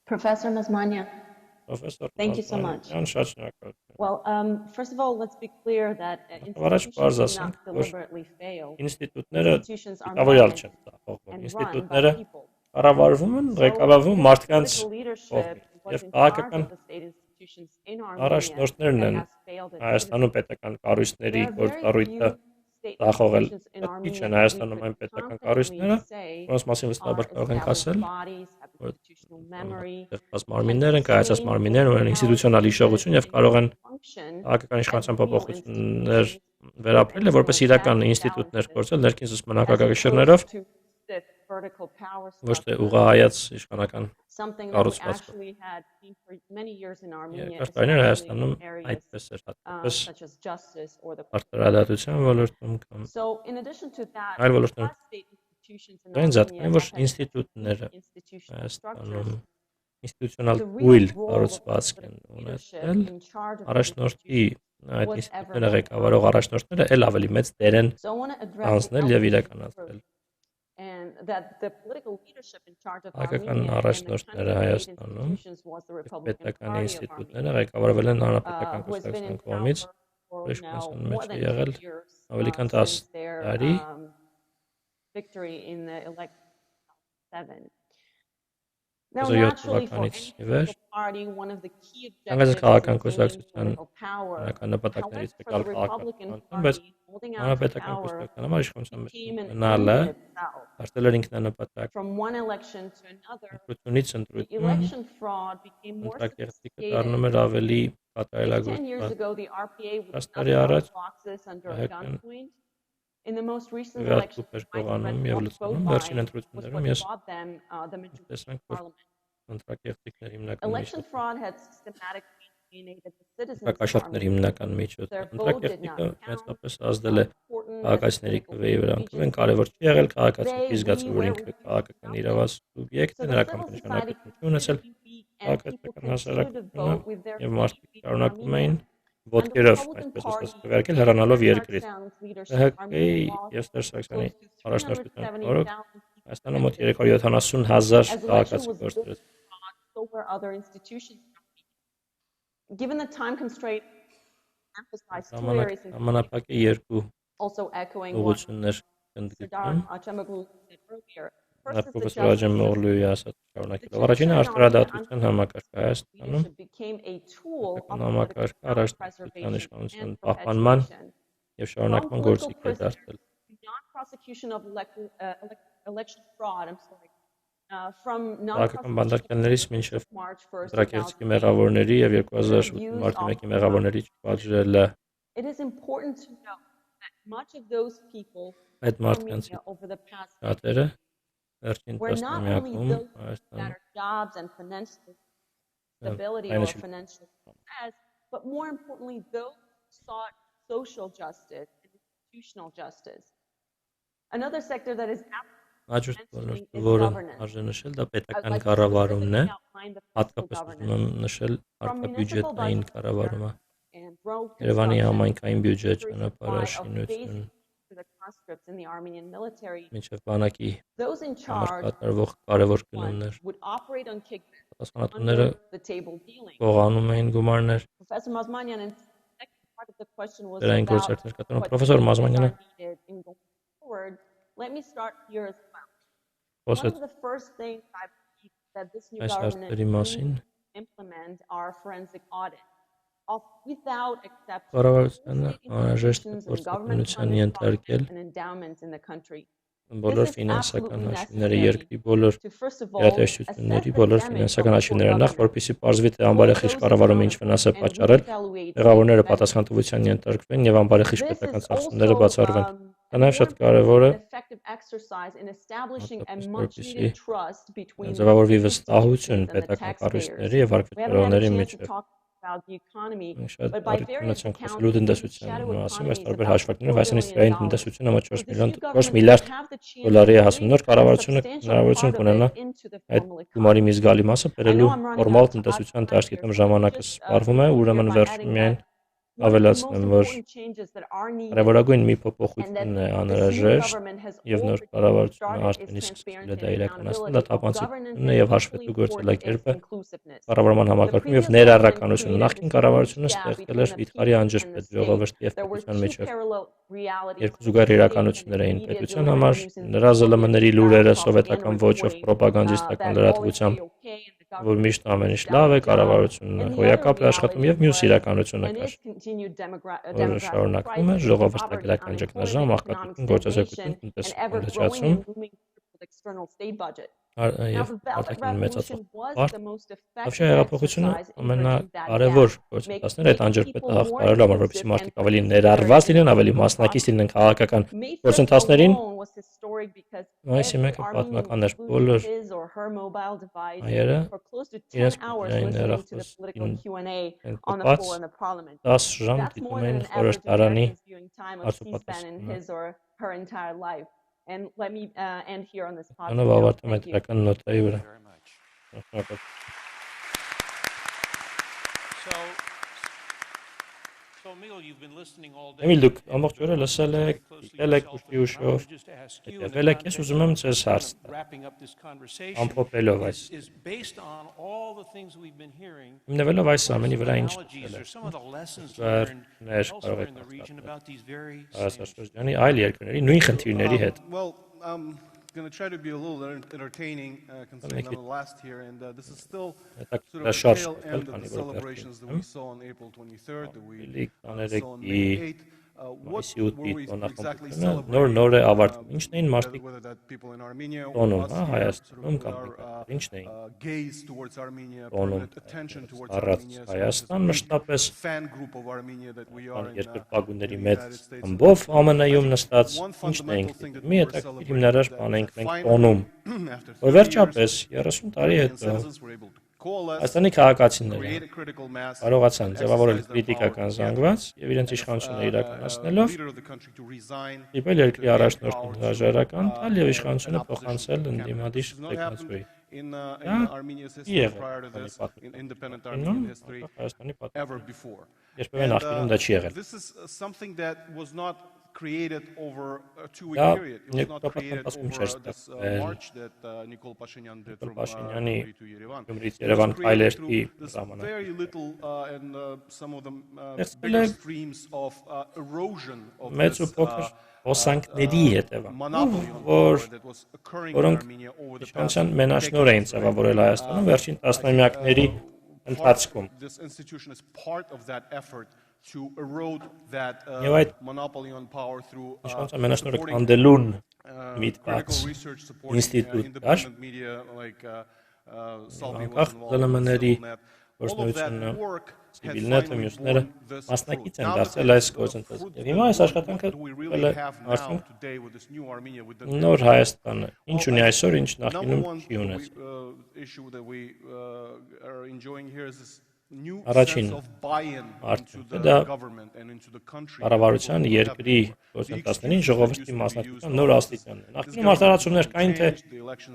Professor Mazmanya, Professor, thank you so much. Շատ շնորհակալ։ Well, first of all, let's be clear that Առաջ institutions բարձ do ասենք, not deliberately fail. ինստիտուտները Institutions are կավոյալ managed չեն ծախողվում։ and run Ինստիտուտները by people. կառավարվում են, ղեկավարվում մարդկանց Political leadership կողմից was եւ in charge քաղաքական of the state institutions in Armenia առաջնորդներն that են has failed at Հայաստանում leadership. պետական կառույցների There are very գործառույթը few state ծախողել։ institutions in Քիչ Armenia են that we Հայաստանում could այն պետական confidently կառույցները, say որոնց մասին վստահաբար are կարող ենք established ասել, bodies, have որ institutional memory, ստեղծված մարմիններ են, կայացած մարմիններ ունեն ինստիտուցիոնալ հիշողություն եւ կարող են քաղաքական իշխանության փոփոխություններ վերապրել, որպես իրական ինստիտուտներ գործել ներքին զսպանակագշիռներով, ոչ թե ուղղահայաց իշխանական կառուցվածքով։ Երկար Հայաստանում այդպես էր հատկապես արտարադատության ոլորտում կամ այլ ոլորտներում։ Այն զատկային, որ ինստիտուտները Հայաստանում ինստիտուցիոնալ ուիլ կառուցվածք են ունեցել, առաջնորդի այդ ինստիտուտները ղեկավարող առաջնորդները էլ ավելի մեծ դեր են անցնել եւ իրականացրել։ Հայկական առաջնորդները Հայաստանում պետական ինստիտուտները ղեկավարվել են հանրապետական կուսակցության կողմից, որը իշխանության մեջ է եղել ավելի քան 10 տարի։ Թվականից ի վեր Անգլիա քաղաքական կուսակցության հիմնական նպատակներից է կալ քաղաքական, բայց հանրապետական կուսակցության համար իշխանության մեջ մնալը դարձել էր ինքնանպատակ։ Ընտրությունից ընտրություն ընտրակեղտիկը դառնում էր ավելի կատարելագործված։ 10 տարի առաջ վերջում էր կողանում եւ լցնում վերջին ընտրություններում ես տեսանք, որ ընտրակեղտիկներ հիմնական ընտրակաշառքներ հիմնական միջոց։ Ընտրակեղտիկը մեծապես ազդել է քաղաքացիների կվեի վրա, անկախ կարևոր չի եղել քաղաքացիների զգացում, որ ինքը քաղաքական իրավաց սուբյեկտ է, նրա կամքի նշանակություն չի ունեցել քաղաքացիական հասարակությունը եւ մարդիկ շարունակում էին ոտքերով այսպես ասած քվեարկել հեռանալով երկրից։ ՀՀԿ-ի եւ Սերսակյանի առաջնորդության օրոք Հայաստանը մոտ 370,000 քաղաքացի գործրեց։ Ժամանակը երկու ուղղություններ ընդգրկում։ Պրոֆեսոր Աջեմօղլուի ասած շարունակելով առաջինը արտարադատության համակարգը Հայաստանում համակարգը առաջնորդության իշխանության պահպանման եւ շարունակման գործիք է դարձել։ Քաղաքական բանդակյալներից մինչև ընտրակեղծիքի մեղավորների եւ 2008 մարտի 1-ի մեղավորների չպատժելը այդ մարդկանց շատերը վերջին տասնամյակում Հաջորդ ոլորտը, որը արժե նշել, դա պետական կառավարումն է, հատկապես ուզում եմ նշել հարկաբյուջետային կառավարումը, Երևանի համայնքային բյուջետ, ճանապարհաշինություն, մինչև բանակի համար կատարվող կարևոր գնումներ, պատասխանատուները գողանում էին գումարներ, դրային գործարքներ կատարում։ Պրոֆեսոր Մազմանյանը խոսեց այս հարցերի մասին։ Կառավարությանը անհրաժեշտ է գործունեության ենթարկել բոլոր ֆինանսական հաշիվները, երկրի բոլոր իրադարձությունների բոլոր ֆինանսական հաշիվները, նախ որպեսզի պարզվի թե անբարեխիղճ կառավարումը ինչ վնաս է պատճառել, մեղավորները պատասխանատվության ենթարկվեն եւ անբարեխիղճ պետական ծախսումները բացառվեն։ Նաև շատ կարևոր է effective exercise in establishing a որպեսզի much-needed trust between the ձևավորվի institutions վստահություն and the պետական taxpayers. կառույցների եւ We haven't had a արկղերողների chance to միջև։ talk about the economy, Շատ but by բարի various ունեցանք accounts, խոսելու the տնտեսության shadow մասին, այս economy is տարբեր about հաշվարկներով $4 Հայաստանի իսկային billion. տնտեսությունը մոտ 4 So this new 4 government միլիարդ will have the chance դոլարի to է հասնում։ Նոր bring a կառավարությունը substantial հնարավորություն part of կունենա it into the այդ formal գումարի մի economy. զգալի մասը I know բերելու I'm running ֆորմալ out of տնտեսության time դաշտի here, դեմ so ժամանակը just սպառվում է, conclude here ուրեմն by վերջ adding միայն that one of the most ավելացնեմ, որ important changes that are needed կարևորագույն մի and that փոփոխությունն է this new անհրաժեշտ government has եւ նոր already կառավարությունը started արդեն is իսկ սկսել է դա transparency and իրականացնել, դա accountability of governance թափանցիկությունն է and եւ equally հաշվետու important is գործելակերպը inclusiveness. կառավարման The համակարգում եւ previous government ներառականությունը created նախկին this huge կառավարությունը gap ստեղծել between էր the վիթխարի people and անջրպետ the state. ժողովրդի եւ There were պետության two միջև parallel realities երկու of զուգահեռ the state and իրականություններ էին media պետության doing համար using նրա ԶԼՄ-ների լուրերը propaganda սովետական ոճով reporting ռոպագանդիստական that all is լրատվությամբ okay and the որ government միշտ is ամեն ինչ doing լավ է, its job. կառավարությունը And the other հոյակապ է աշխատում reality եւ մյուս was իրականությունը an կար, is continued որը demographic շարունակվում է crisis, ժողովրդի poverty, գրական ճգնաժամ, unemployment, economic աղքատություն, գործազրկություն, stagnation, and տնտեսական ever-growing լճացում and looming external state budget. եւ Now, the ballot արտաքին մեծացող revolution was բարդ the most Ավշա effective հեղափոխությունը exercise in bridging that ամենակարևոր gap, գործընթացները այդ making անջրպետը people more հաղթարելու համար, որպեսզի inclusive մարդիկ and ավելի participatory ներառված in լինեն, ավելի the մասնակից process. լինեն քաղաքական May 1st գործընթացներին, alone was historic because այսի every մեկը Armenian պատմական was էր, glued բոլոր to his or her mobile device հայերը for close to 10 իրենց hours կողմային listening to the հեռախոս political Q&A են on the կպած floor in the parliament. 10 ժամ That's more դիտում than էին an խորհրդ average տարանի American's viewing time of C-SPAN in հարցուպատասխանը։ his or her entire life. And let me end here on this positive Անով note. ավարտում Thank այդ you. իրական նոտայի վրա։ So, Emil, you've been listening all day. Էմիլ, դուք ամբողջ օրը լսել եք, եկել եք ուշքի ուշով, եկել եք, ես ուզում եմ ձեզ հարց տալ, ամփոփելով այս։ Հիմնվելով այս ամենի վրա ինչ լսել եք, զուգահեռներ կարող եք հաստատել Հայաստանի այլ երկրների նույն խնդիրների հետ։ Going to try to be a little entertaining considering I'm the last here, and this is still sort of the tail end of the celebrations that we saw on April 23rd, that we saw on May 8th. What were we exactly celebrating? Whether that people in Armenia or us here, sort of gaze towards Armenia, permanent attention towards Armenia, so fan group of Armenia that we are in the United States. One fundamental thing that we were celebrating that finally, որ վերջապես 30 տարի հետո Հայաստանի քաղաքացիները կարողացան ձևավորել քրիտիկական զանգված եւ իրենց իշխանությունը իրականացնելով իբել երկրի առաջնորդին հրաժարական տալ եւ իշխանությունը փոխանցել ընդդիմադիր տեխնացուի։ in Armenia's history prior to this, in independent Armenian history, ever before. And this is something that was not created over a 2-week period. It was not created over this march that Nikol Pashinyan did from Gümrü to Yerevan. It was created through this very little and some of the bigger streams of erosion of this monopoly on power that was occurring in Armenia over the past decades. This institution is part of that effort to erode that monopoly on power through supporting critical research, supporting independent media like Salvi was involved in that. All of that work had finally borne this fruit. Now that the fruit, what do we really have now today with this new Armenia, with the number one issue that we are enjoying here is this new sense of buy-in into the government and into the country. Կառավարության երկրի գործընթացներին ժողովրդի մասնակցության նոր աստիճանն է։ Նախկինում արտարացումներ կային, թե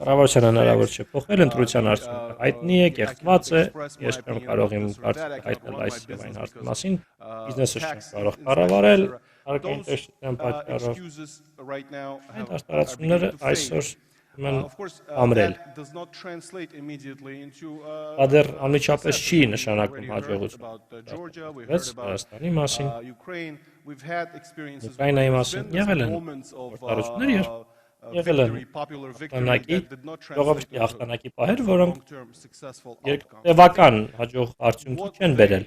կառավարությանը հնարավոր չէ փոխել ընտրության արդյունքը։ Հայտնի է, կեղծված է, ես չեմ կարող իմ կարծիքը հայտնել այս եւ այն հարցի մասին, բիզնեսը չեմ կարող կառավարել արկային տեսության պատճառով։ Այդ արտարացումները այսօր ամրել։ Դա դեռ անմիջապես չի նշանակում հաջողություն։ Հայաստանի մասին, Ուկրաինայի մասին եղել են գործառույթներ եւ եղել են հաղթանակի, ժողովրդի հաղթանակի պահեր, որոնք տևական հաջող արդյունքի չեն բերել։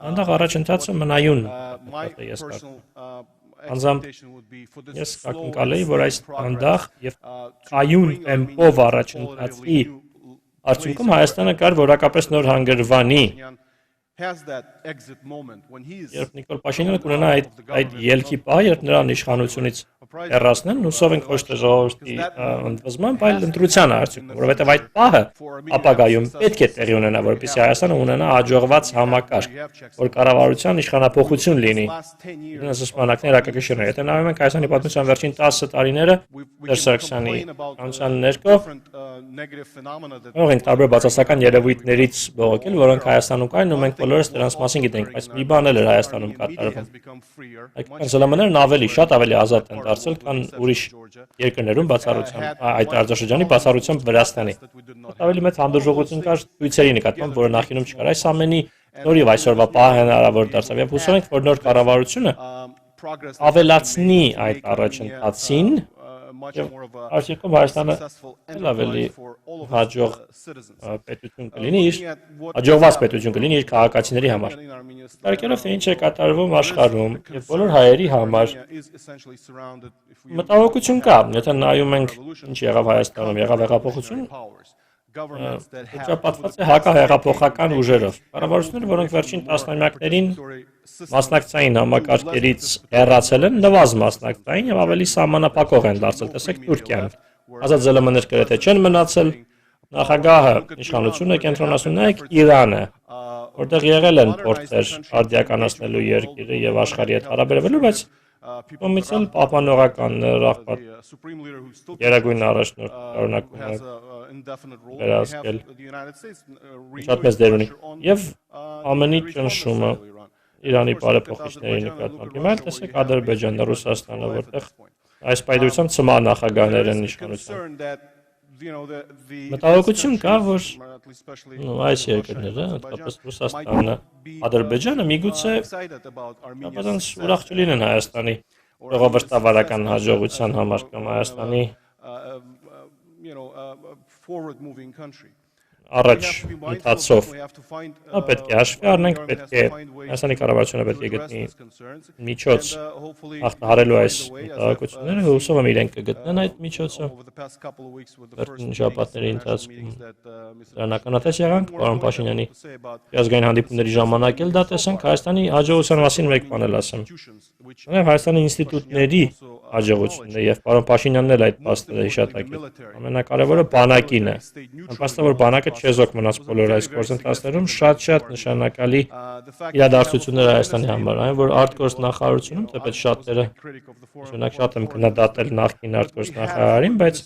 Այնտեղ առաջընթացը մնայուն է, ես կարծում։ Անձամբ ես ակնկալեի, որ այս անդախ եւ կայուն տեմպով առաջընթացի արդյունքում Հայաստանը կար որակապես նոր հանգրվանի has that exit moment when he is Երբ Նիկոլ Փաշինյանը կունենա այդ ելքի պահ, երբ նրան իշխանությունից հեռացնեն, հուսով ենք ոչ թե ժողովրդի ընդվզման, այլ ընտրության արդյունքում, որովհետև այդ պահը ապագայում պետք է տեղի ունենա, որպեսզի Հայաստանը ունենա հաջողված համակարգ, որ կառավարության իշխանափոխություն լինի։ Ինձ սպանակն երակակշիռն է։ Եթե նայում ենք Հայաստանի պատմության վերջին 10 տարիները, Sarkissian-ի կանոնության ներքո, կարող ենք տարբեր բացասական երևույթներից բողոքել, որոնք Հայաստանում կային, ու մենք բոլորս դրանց մասին գիտենք, բայց մի բան էլ էր Հայաստանում կատարվում։ Այսինքն ԶԼՄ-ներն շատ ավելի ազատ են դարձել, քան ուրիշ երկրներում բացառությամբ այդ արձաշրջանի բացառությամբ Վրաստանի։ Ավելի մեծ հանդուրժողություն կար ցույցերի նկատմամբ, որը նախինում չկար։ Այս ամենի շնորհիվ այսօրվա պահը հնարավոր դարձավ, եւ հուսով ենք, որ նոր կառավարությունը ավելացնի այդ առաջընթացին եւ արդյունքում Հայաստանը ել ավելի հաջող պետություն կլինի, հաջողված պետություն կլինի իր քաղաքացիների համար։ Կարեկելով թե ինչ է կատարվում աշխարհում եւ բոլոր հայերի համար մտահոգություն կա, եթե նայում ենք ինչ եղավ Հայաստանում, եղավ հեղափոխություն, շրջապատված է հակահեղափոխական ուժերով։ Կառավարությունները, որոնք վերջին տասնամյակներին մասնակցային համակարգերից հեռացել են, նվազ մասնակցային եւ ավելի սահմանափակող են դարձել, տեսեք Թուրքիան։ Ազատ ԶԼՄ-ներ գրեթե չեն մնացել, նախագահը իշխանությունը կենտրոնացնում նայեք Իրանը, որտեղ եղել են փորձեր արդիականացնելու երկիրը եւ աշխարհի հետ հարաբերվելու, բայց կողմից էլ պահպանողականներ աղբատ երագույն առաջնորդ կառունակում է վերահսկել շատ մեծ դեր ունի եւ ամենի ճնշումը Իրանի բարեփոխիչների նկատմամբ։ Հիմա տեսեք Ադրբեջանը, Ռուսաստանը, որտեղ այս պայդրությամբ ցմահ նախագահներ են իշխանության։ Մտահոգություն կա, որ այս երկրները, հատկապես Ռուսաստանը, Ադրբեջանը միգուցե բավական ուրախ չլինեն Հայաստանի ժողովրդավարական հաջողության համար կամ Հայաստանի առաջ ընթացով։ Պետք է հաշվի առնենք, պետք է Հայաստանի կառավարությունը պետք է գտնի միջոց հաղթահարելու այս մտահոգությունները, հուսով եմ իրենք կգտնեն այդ միջոցը։ Վերջին շաբաթների ընթացքում դրան ականատես եղանք, պարոն Փաշինյանի ազգային հանդիպումների ժամանակ էլ դա տեսանք, Հայաստանի հաջողության մասին մեկ բան էլ ասեմ։ Հայաստանի ինստիտուտների հաջողությունն է եւ պարոն Փաշինյանն էլ այդ փաստը հիշատակել։ Ամենակարևորը բանակին է։ Անպաստավոր որ բանակը չեզոք մնաց բոլոր այս գործընթացներում, շատ նշանակալի իրադարձություններ Հայաստանի համար, այն որ արտգործ նախարարությունում, թեպետ շատերը օրինակ շատ եմ քննադատել նախկին արտգործ նախարարին, բայց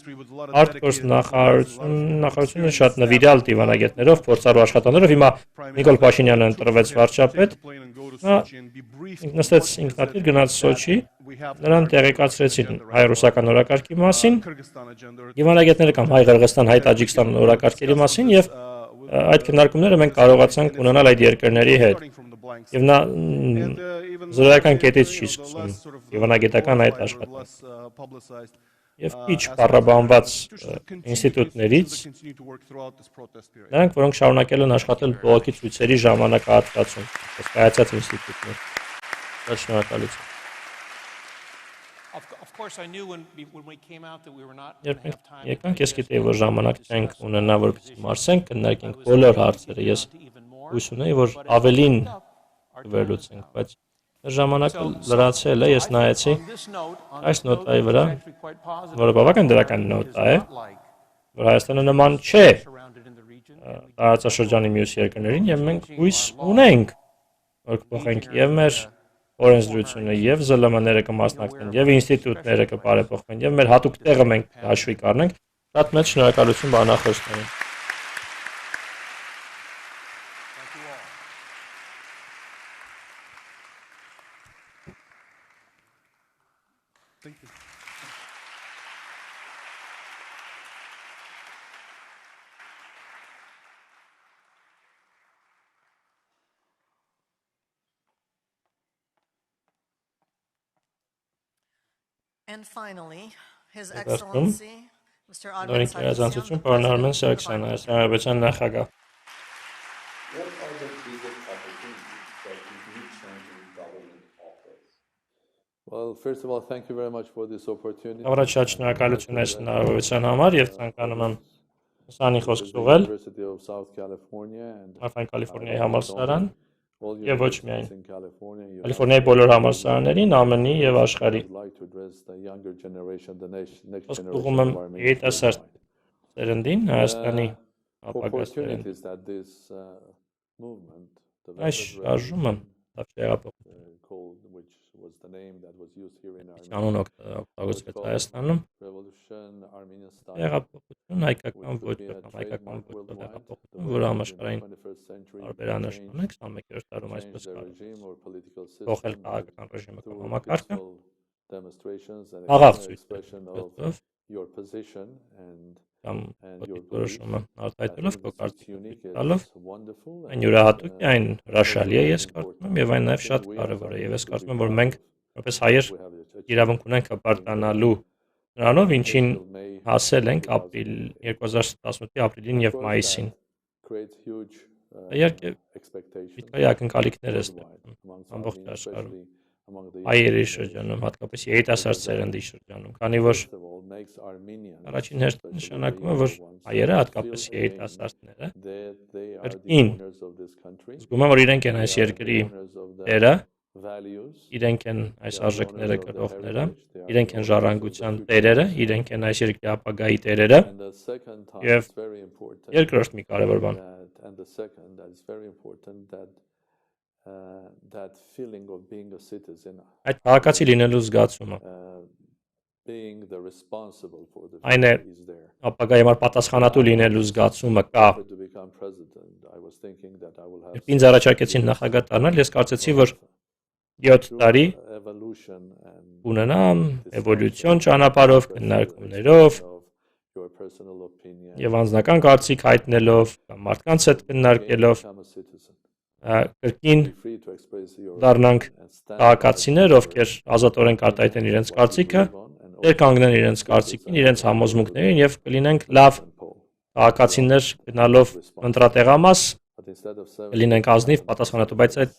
արտգործ նախարարությունը շատ նվիրյալ դիվանագետներով, փորձառու աշխատանքներով հիմա Նիկոլ Փաշինյանը ընտրվեց վարչապետ, նստեց ինքնատիր գնաց Սոչի, նրան տեղեկացրեցին հայ-ռուսական օրակարգի մասին, դիվանագետները կամ հայ-Ղրղստան, հայ-Տաջիկստան օրակարգերի մասին եւ այդ քննարկումները մենք կարողացանք ունենալ այդ երկրների հետ։ Եվ նա զրոյական կետից չի սկսում դիվանագիտական այդ աշխատանքը։ Եւ քիչ բառաբանված ինստիտուտներից նրանք, որոնք շարունակել են աշխատել բողոքի ցույցերի ժամանակահատվածում, կայացած ինստիտուտներ։ Շնորհակալություն։ Երբ եկանք, ես գիտեի, որ ժամանակ չենք ունենա, որպեսզի մարսենք, քննարկենք բոլոր հարցերը։ Ես հույս ունեի, որ ավելին կվերլուծենք, բայց ժամանակը լրացել է, ես նայեցի այս նոտայի վրա, որը բավական դրական նոտա է, որ Հայաստանը նման չէ տարածաշրջանի մյուս երկրներին, եւ մենք հույս ունենք, որ կփոխենք եւ մեր օրենսդրությունը, եւ ԶԼՄ-ները կմասնակցեն, եւ ինստիտուտները կբարեփոխվեն, եւ մեր հատուկ տեղը մենք հաշվի կառնենք։ Շատ մեծ շնորհակալություն բանախոսներին։ And finally, His Excellency, Mr. Armen Sarkissian, պարոն Armen Sarkissian, Հայաստան նախագահ։ What are the biggest opportunities that you return to government office? Well, first of all, thank you very much for this opportunity. Առաջ շնորհակալություն այս հնարավորության համար եւ ցանկանում եմ սանի խոսք ուղղել Արմեն Կալիֆոռնիայի համալսարան Եվ ոչ միայն Կալիֆոռնիայի բոլոր համալսարաններին, ԱՄՆ-ի եւ աշխարհի։ Ուղղում եմ երիտասարդ սերնդին, Հայաստանի ապագա սերնդին։ Այս շարժումը Անուն օգտագործվեց Հայաստանում հեղափոխություն, հայկական ոճով, հայկական ոճով հեղափոխություն, որը համաշխարհային տարբերանշան է 21-րդ դարում այսպես փոխել քաղաքական ռեժիմը կամ համակարգը, խաղաղ ցույցերով կամ որոշումը արտահայտելով քո կարծիքը տալով, այն յուրահատուկ է, այն հրաշալի է, ես կարծում եմ, եւ այն նաեւ շատ կարեւոր է, եւ ես կարծում եմ, որ մենք որպես հայեր իրավունք ունենք հպարտանալու նրանով, ինչին հասել ենք 2018-ի ապրիլին եւ մայիսին։ Իհարկե, պիտի ակնկալիքներ է ստեղծում ամբողջ աշխարհում, հայերի շրջանում, հատկապես երիտասարդ սերնդի շրջանում, քանի որ առաջին հերթին նշանակում է, որ հայերը, հատկապես երիտասարդները, կրկին զգում են, որ իրենք են այս երկրի տերը, իրենք են այս արժեքները կրողները, իրենք են ժառանգության տերերը, իրենք են այս երկրի ապագայի տերերը, եւ երկրորդ մի կարևոր բան այդ քաղաքացի լինելու զգացումը այն է ապագայի համար պատասխանատու լինելու զգացումը կա։ Երբ ինձ առաջարկեցին նախագահ դառնալ, ես կարծեցի, որ 7 տարի ունենամ էվոլյուցիոն ճանապարհով, քննարկումներով եւ անձնական կարծիք հայտնելով, կամ մարդկանց հետ քննարկելով կրկին դառնանք քաղաքացիներ, ովքեր ազատորեն կարտահայտեն իրենց կարծիքը, կանգնեն իրենց կարծիքին, իրենց համոզմունքներին եւ կլինենք լավ քաղաքացիներ գնալով ընտրատեղամաս, կլինենք ազնիվ, պատասխանատու, բայց այդ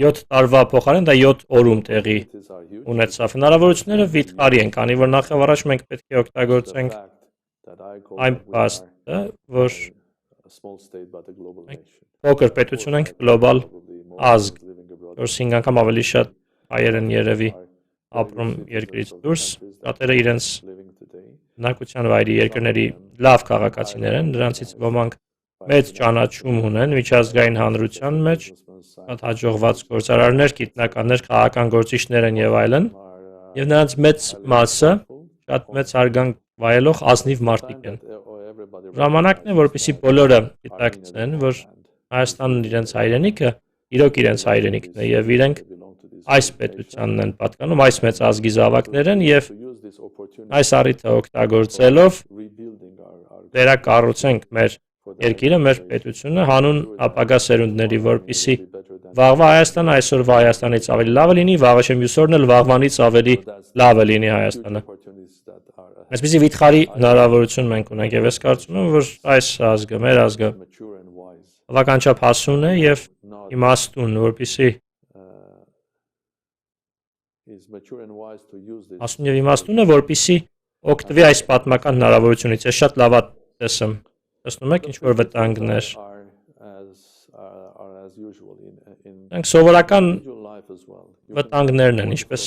7 տարվա փոխարեն դա 7 օրում տեղի ունեցավ։ Հնարավորությունները վիթխարի են, քանի որ նախ եւ առաջ մենք պետք է օգտագործենք այն փաստը, որ փոքր պետություն ենք, գլոբալ ազգ, 4-5 անգամ ավելի շատ հայեր են երևի ապրում երկրից դուրս, շատերը իրենց բնակության վայրի երկրների լավ քաղաքացիներ են, նրանցից ոմանք մեծ ճանաչում ունեն միջազգային հանրության մեջ, շատ հաջողված գործարարներ, գիտնականներ, քաղաքական գործիչներ են եւ այլն, եւ նրանց մեծ մասը շատ մեծ հարգանք վայելող ազնիվ մարդիկ են։ Ժամանակն է, որպեսզի բոլորը գիտակցեն, որ Հայաստանն իրենց հայրենիքը, իրոք իրենց հայրենիքն է եւ իրենք այս պետությանն են պատկանում, այս մեծ ազգի զավակներ են եւ այս առիթը օգտագործելով վերակառուցենք մեր երկիրը, մեր պետությունը հանուն ապագա սերունդների, որպեսզի վաղվա Հայաստանը այսօրվա Հայաստանից ավելի լավը լինի, վաղը չեմ հյուսորն էլ վաղվանից ավելի լավը լինի Հայաստանը։ Այսպեսի վիթխարի հնարավորություն մենք ունենք եւ ես կարծում եմ, որ այս ազգը, մեր ազգը բավականաչափ հասուն է եւ իմաստուն, որպեսզի ասում եւ իմաստուն է, որպեսզի օգտվի այս պատմական հնարավորությունից։ Ես շատ լավ տեսում։ Տեսնում եք ինչ որ վտանգներ։ Մենք սովորական վտանգներն են, ինչպես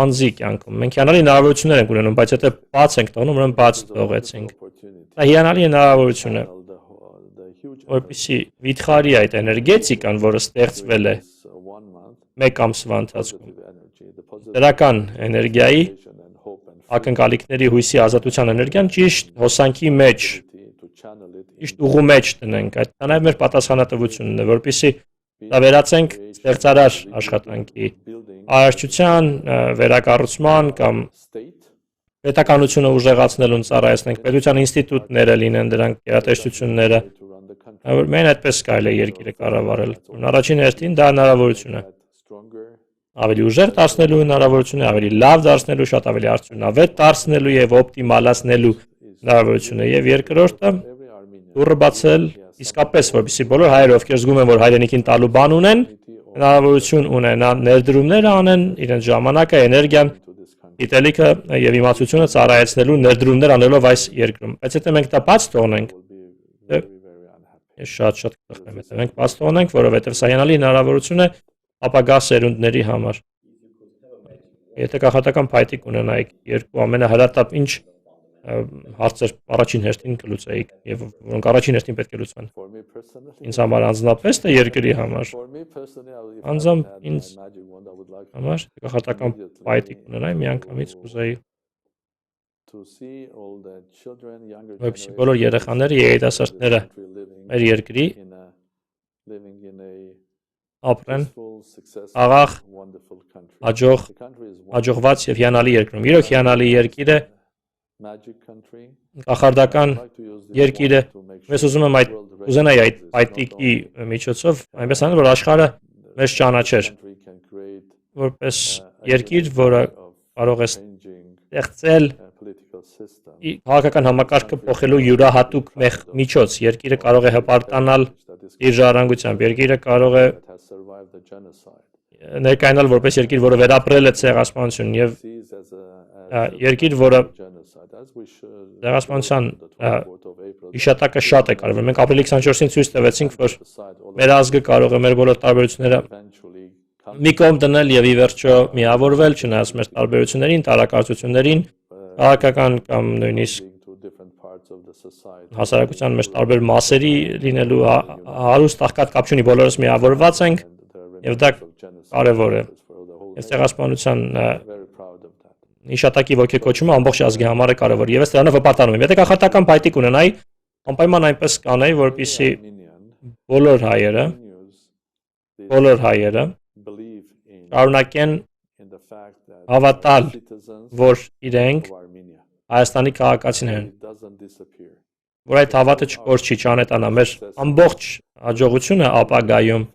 անձի կյանքում։ Մենք հիանալի հնարավորություններ ենք ունենում, բայց եթե բաց ենք տանում, ուրեմն բաց թողեցինք։ Դա հիանալի հնարավորություն է, որպեսզի վիթխարի այդ էներգետիկան, որը ստեղծվել է մեկ ամսվա ընթացքում, դրական էներգիայի, ակնկալիքների, հույսի, ազատության էներգիան ճիշտ հոսանքի մեջ, ճիշտ ուղու մեջ տնենք։ Այդ դա նաև մեր պատասխանատվությունն է, որպեսզի դա վերածենք ստեղծարար աշխատանքի, արարչության, վերակառուցման կամ պետականությունը ուժեղացնելուն ծառայեցնենք, պետության ինստիտուտները լինեն դրանք, գերատեսչությունները, որ միայն այդպես կարելի է երկիրը կառավարել։ Առաջին հերթին դա հնարավորություն է։ Ավելի ուժեղ դարձնելու հնարավորություն է, ավելի լավ դարձնելու, շատ ավելի արդյունավետ դարձնելու եւ օպտիմալացնելու հնարավորություն է։ Եվ երկրորդը դուռը բացել իսկապես, որպեսզի բոլոր հայերը, ովքեր զգում են, որ հայրենիքին տալու բան ունեն, հնարավորություն ունենան ներդրումներ անեն, իրենց ժամանակը, էներգիան, գիտելիքը եւ իմացությունը ծառայեցնելու ներդրումներ անելով այս երկրում։ Բայց եթե մենք դա բաց թողնենք, Ես շատ կխնդրեմ հետևենք բաց թողնենք, որովհետև սա հիանալի հնարավորություն է ապագա սերունդների համար։ Եթե կախարդական փայտիկ ունենայիք երկու ամենահրատապ ինչ հարցեր առաջին հերթին կլուծեիք եւ որոնք առաջին հերթին պետք է լուծվեն։ Ինձ համար անձնապես թե երկրի համար։ Անձամբ ինձ համար կախարդական փայտիկ ունենայի միանգամից կուզեի որպեսզի բոլոր երեխաները, երիտասարդները մեր երկրի ապրեն աղախ, հաջողված եւ հիանալի երկրում։ Իրոք հիանալի երկիր է, կախարդական երկիր է։ Ես ուզենայի այդ փայտիկի միջոցով այնպես անել, որ աշխարհը մեզ ճանաչեր, որպես երկիր, որը կարող է ստեղծել քաղաքական համակարգը փոխելու յուրահատուկ միջոց, երկիրը կարող է հպարտանալ իր ժառանգությամբ, երկիրը կարող է ներկայանալ որպես երկիր, որը վերապրել է ցեղասպանություն եւ երկիր, որը ցեղասպանության հիշատակը շատ է կարևոր։ Մենք ապրիլի 24-ին ցույց տվեցինք, որ մեր ազգը կարող է մեր բոլոր տարբերությունները մի կողմ դնել եւ ի վերջո միավորվել, չնայած մեր տարբերություններին, տարակարծություններին, քաղաքական կամ նույնիսկ հասարակության մեջ տարբեր մասերի լինելու հարուստ աղքատ կապ չունի, բոլորս միավորված ենք եւ դա կարեւոր է։ Այս ցեղասպանության հիշատակի ոգեկոչումը ամբողջ ազգի համար է կարեւոր եւ ես դրանով վպարտանում եմ։ Եթե կախարդական փայտիկ ունենայի, անպայման այնպես կանեի, որպեսզի բոլոր հայերը շարունակեն հավատալ, որ իրենք Հայաստանի քաղաքացիներ են, որ այդ հավատը չկորչի, չանետանա, մեր ամբողջ հաջողությունը ապագայում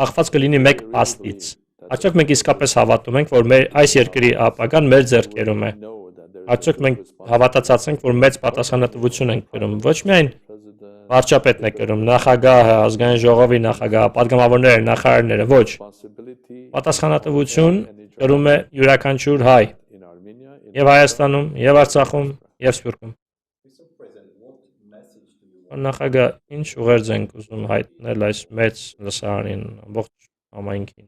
կախված կլինի մեկ փաստից։ Արդյոք մենք իսկապես հավատում ենք, որ այս երկրի ապագան մեր ձեռքերում է։ Արդյոք մենք հավատացած ենք, որ մեծ պատասխանատվություն ենք կրում, ոչ միայն վարչապետն է կրում, նախագահը, ազգային ժողովի նախագահը, падգամավորները, նախարարները, ոչ։ Պատասխանատվություն կրում է յուրաքանչյուր հայ եւ Հայաստանում, եւ Արցախում, եւ Սփյուռքում։ Նախագահ, ինչ ուղերձ ենք ուզում հայտնել այս մեծ լսարանին, ամբողջ համայնքին։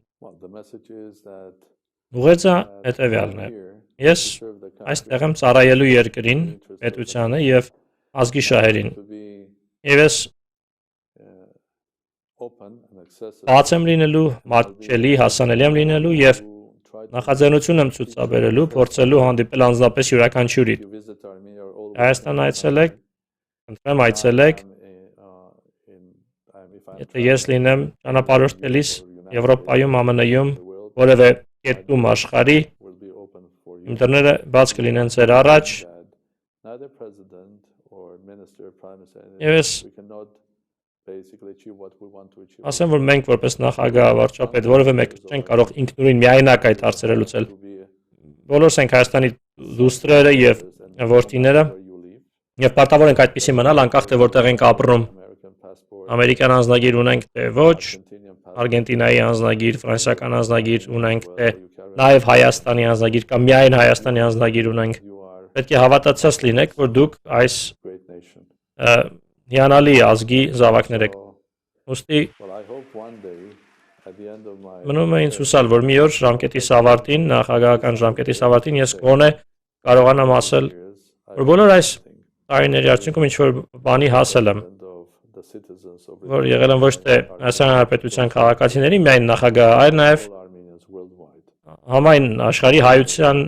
Ուղերձը հետեւյալն է. Ես այստեղ եմ ծառայելու երկրին, պետությանը եւ ազգի շահերին։ Եվ ես բաց եմ լինելու, մատչելի, հասանելի եմ լինելու եւ նախաձեռնություն եմ ցուցաբերելու, փորձելու հանդիպել անձնապես յուրաքանչյուրի։ Հայաստան այցելեք, խնդրեմ այցելեք։ Եթե ես լինեմ ճանապարհորդելիս Եվրոպայում, ԱՄՆ-ում, որևէ կետում աշխարհի, իմ դռները բաց կլինեն ձեր առաջ։ Եվ ես ասեմ, որ մենք որպես նախագահ, վարչապետ, որևէ մեկը չենք կարող ինքնուրույն միայնակ այդ հարցերը լուծել։ Բոլորս ենք Հայաստանի դուստրերը եւ որդիները եւ պարտավոր ենք այդպեսի մնալ, անկախ թե որտեղ ենք ապրում։ Ամերիկյան անձնագիր ունենք թե ոչ, Արգենտինայի անձնագիր, ֆրանսիական անձնագիր ունենք թե նաեւ Հայաստանի անձնագիր կամ միայն Հայաստանի անձնագիր ունենք։ Պետք է հավատացած լինեք, որ դուք այս հիանալի ազգի զավակներ եք։ Ուստի մնում է ինձ հուսալ, որ մի օր ժամկետիս ավարտին, նախագահական ժամկետիս ավարտին ես գոնե կարողանամ ասել, որ բոլոր այս տարիների արդյունքում ինչ-որ բանի հասել եմ, որ եղել եմ ոչ թե Հայաստանի Հանրապետության քաղաքացիների միայն նախագահը, այլ նաև համայն աշխարհի հայության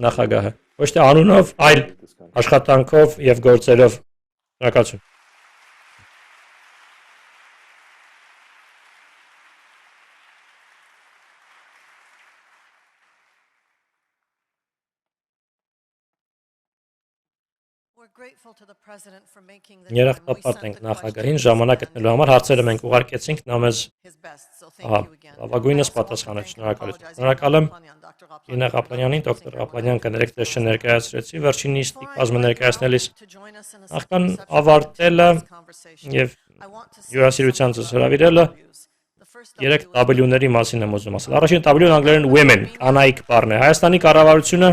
նախագահը, ոչ թե անունով, այլ աշխատանքով եւ գործերով։ Շնորհակալություն։ Երախտապարտ ենք նախագահին ժամանակ գտնելու համար, հարցերը մենք ուղարկեցինք, նա մեզ լավագույնս պատասխանեց, շնորհակալություն։ Շնորհակալ եմ Իրինա Ղապլանյանին, դոկտոր Ղապլանյան կներեք չներկայացրեցի, վերջին նիստի կազմը ներկայացնելիս նախքան ավարտելը եւ հյուրասիրության ցույց հրավիրելը 3 W-ների մասին եմ ուզում ասել։ Առաջին W-ն անգլերեն women, կանայք բառն է։ Հայաստանի կառավարությունը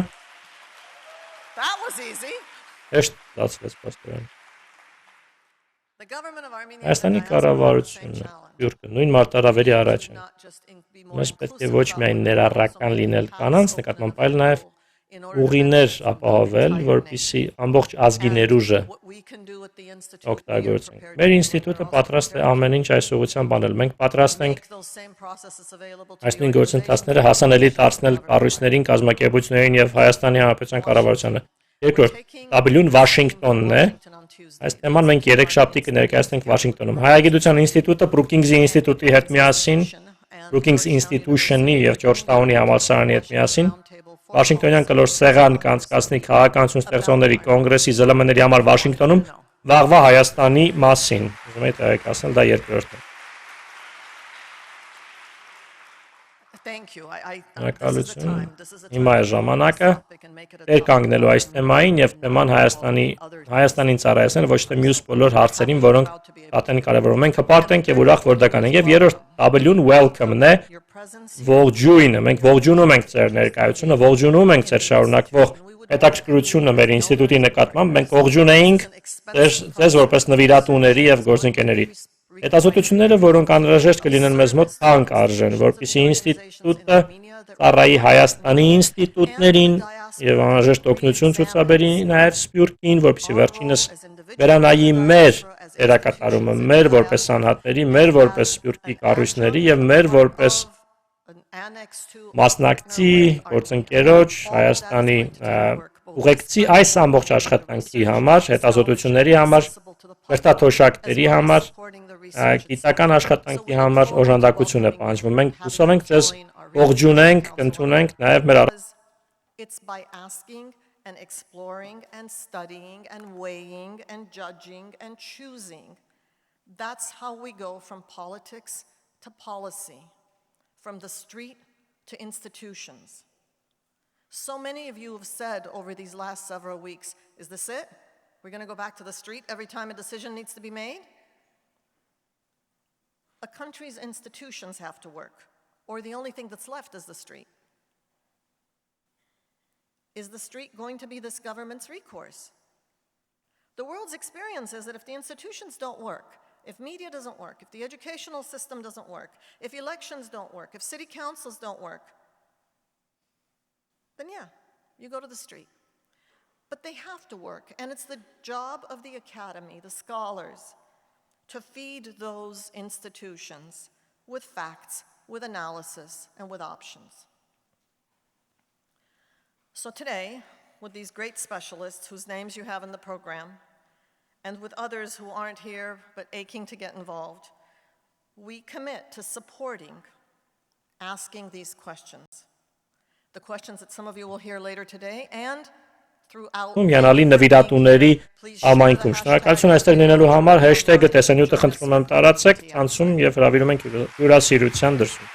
հեշտ դարձրեց պաստորեն։ Հայաստանի կառավարությունը Սփյուռքը նույն մարտահրավերի առաջ է։ Մենք պետք է ոչ միայն ներառական լինել կանանց նկատմամբ, այլ նաև ուղիներ ապահովել, որպեսզի ամբողջ ազգի ներուժը օգտագործենք։ Մեր ինստիտուտը պատրաստ է ամեն ինչ այս ուղղությամբ անել։ Մենք պատրաստ ենք այս նույն գործընթացները հասանելի դարձնել կառույցներին, կազմակերպություններին եւ Հայաստանի Հանրապետության կառավարությանը։ Երկրորդ, W-ն Վաշինգտոնն է։ Այս թեման մենք երեքշաբթի կներկայացնենք Վաշինգտոնում։ Հայագիտության ինստիտուտը Brookings-ի ինստիտուտի հետ միասին, Brookings Institution-ի եւ Georgetown-ի համալսարանի հետ միասին Վաշինգտոնյան կլոր սեղան կանցկացնի քաղաքականություն ստեղծողների կոնգրեսի ԶԼՄ-ների համար Վաշինգտոնում վաղվա Հայաստանի մասին։ Ուզում եմ տեղեկացնել, դա երկրորդն է։ Շնորհակալություն։ Հիմա է ժամանակը դեր կանգնելու այս թեմային եւ թեման Հայաստանին ծառայեցնել ոչ թե մյուս բոլոր հարցերին, որոնք դատեն կարևորում։ Մենք հպարտ ենք եւ ուրախ, որ դա կանենք։ Եվ երրորդ W-ն welcome-ն է, ողջույնը։ Մենք ողջունում ենք ձեր ներկայությունը, ողջունում ենք ձեր շարունակվող հետաքրքրությունը մեր ինստիտուտի նկատմամբ։ Մենք ողջունեինք ձեզ որպես նվիրատուների եւ գործընկերների։ Հետազոտությունները, որոնք անհրաժեշտ կլինեն մեզ մոտ, թանկ արժեն, որպեսզի ինստիտուտը ծառայի Հայաստանի ինստիտուտներին եւ անհրաժեշտ օգնություն ցուցաբերի նաեւ Սփյուռքին, որպեսզի վերջինս վերանայի մեր դերակատարումը, մեր որպես անհատների, մեր որպես Սփյուռքի կառույցների եւ մեր որպես մասնակցի, գործընկերոջ Հայաստանի ուղեկցի այս ամբողջ աշխատանքի համար, հետազոտությունների համար, վերթաթոշակների համար, գիտական աշխատանքի համար օժանդակություն է պահանջվում։ Մենք հուսով ենք ձեզ ողջունենք, կընդունենք նաև մեր It's by asking and exploring and studying and weighing and judging and choosing. That's how we go from politics to policy, from the street to institutions. So many of you have said over these last several weeks, is this it? We're going to go back to the street every time a decision needs to be made? A country's institutions have to work, or the only thing that's left is the street. Is the street going to be this government's recourse? The world's experience is that if the institutions don't work, if media doesn't work, if the educational system doesn't work, if elections don't work, if city councils don't work, then yeah, you go to the street. But they have to work, and it's the job of the academy, the scholars, to feed those institutions with facts, with analysis, and with options. So today, with these great specialists whose names you have in the program, and with others who aren't here but aching to get involved, we commit to supporting asking these questions. The questions that some of you will hear later today and throughout. Յանալի նվիրատուների համայնքում շնորհակալություն այստեղ լինելու համար #-ը տեսանյութը խնդրում եմ տարածեք, ցանցում եւ հրավիրում ենք հյուրասիրության դրսում.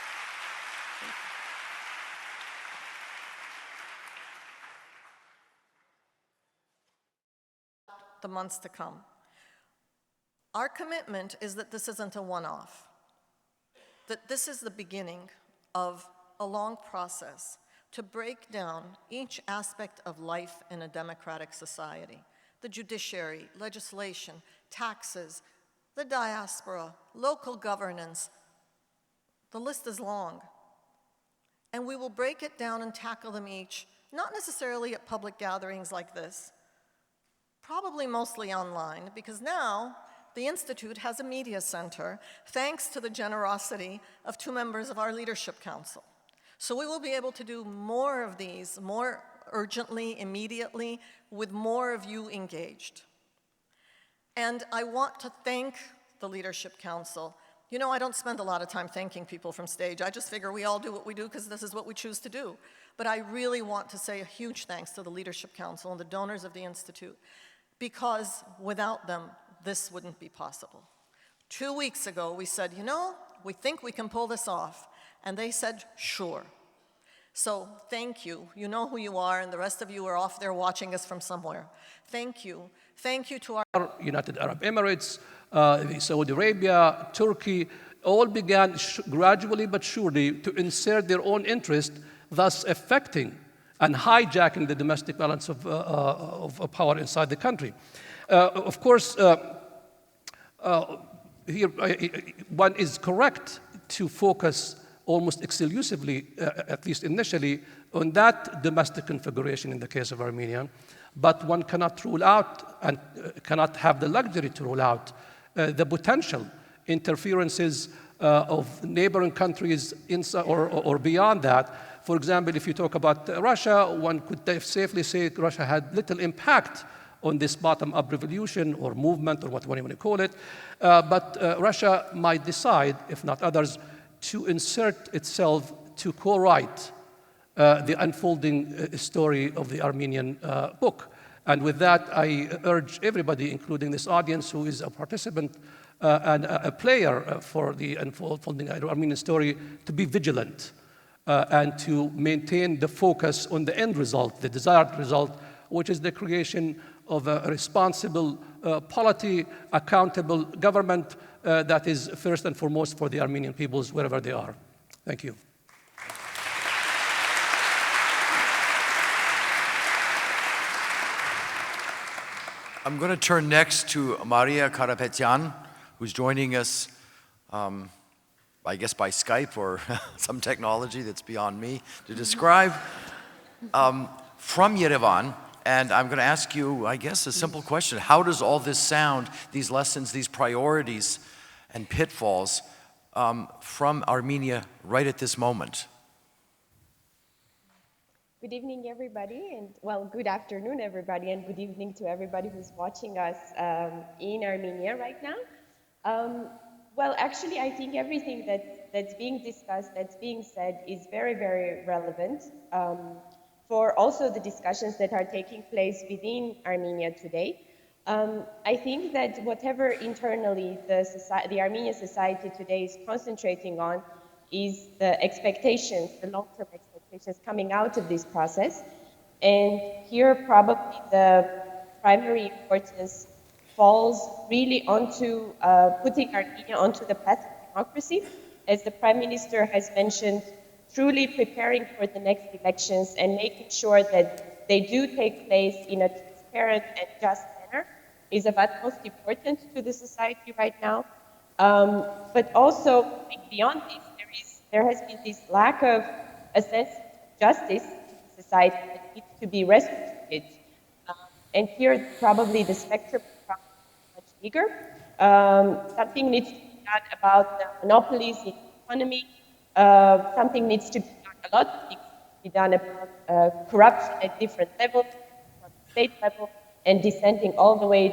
The months to come. Our commitment is that this isn't a one-off, that this is the beginning of a long process to break down each aspect of life in a democratic society. The judiciary, legislation, taxes, the diaspora, local governance. The list is long. And we will break it down and tackle them each, not necessarily at public gatherings like this, probably mostly online, because now the Institute has a media center thanks to the generosity of 2 members of our Leadership Council. So we will be able to do more of these, more urgently, immediately, with more of you engaged. And I want to thank the Leadership Council. You know, I don't spend a lot of time thanking people from stage. I just figure we all do what we do because this is what we choose to do. But I really want to say a huge thanks to the Leadership Council and the donors of the Institute, because without them, this wouldn't be possible. 2 weeks ago, we said, you know, we think we can pull this off. And they said, sure. So thank you. You know who you are, and the rest of you are off there watching us from somewhere. Thank you. Thank you to our United Arab Emirates, Saudi Arabia, Turkey, all began gradually but surely to insert their own interest, thus affecting and hijacking the domestic balance of power inside the country. Of course, here one is correct to focus almost exclusively, at least initially, on that domestic configuration in the case of Armenia, but one cannot rule out and cannot have the luxury to rule out the potential interferences of neighboring countries inside or beyond that. For example, if you talk about Russia, one could safely say Russia had little impact on this bottom-up revolution or movement or whatever you want to call it. But Russia might decide, if not others, to insert itself to co-write the unfolding story of the Armenian book. And with that, I urge everybody, including this audience who is a participant and a player for the unfolding Armenian story, to be vigilant and to maintain the focus on the end result, the desired result, which is the creation of a responsible polity, accountable government that is first and foremost for the Armenian peoples wherever they are. Thank you. I'm going to turn next to Maria Karapetyan, who's joining us, I guess by Skype or some technology that's beyond me to describe, from Yerevan. And I'm going to ask you, I guess, a simple question. How does all this sound, these lessons, these priorities and pitfalls from Armenia right at this moment? Good evening, everybody, and well, good afternoon, everybody, and good evening to everybody who's watching us in Armenia right now. Well, actually, I think everything that's being discussed, that's being said, is very, very relevant for also the discussions that are taking place within Armenia today. I think that whatever internally the Armenian society today is concentrating on is the expectations, the long-term expectations coming out of this process. And here probably the primary importance falls really onto putting Armenia onto the path of democracy, as the Prime Minister has mentioned, truly preparing for the next elections and making sure that they do take place in a transparent and just manner is of utmost importance to the society right now. But also, beyond this, there has been this lack of a sense of justice in society that needs to be restituted. And here, probably the spectrum is much bigger. Something needs to be done about the monopolies in the economy. Something needs to be done, a lot needs to be done about corruption at different levels, from the state level, and descending all the way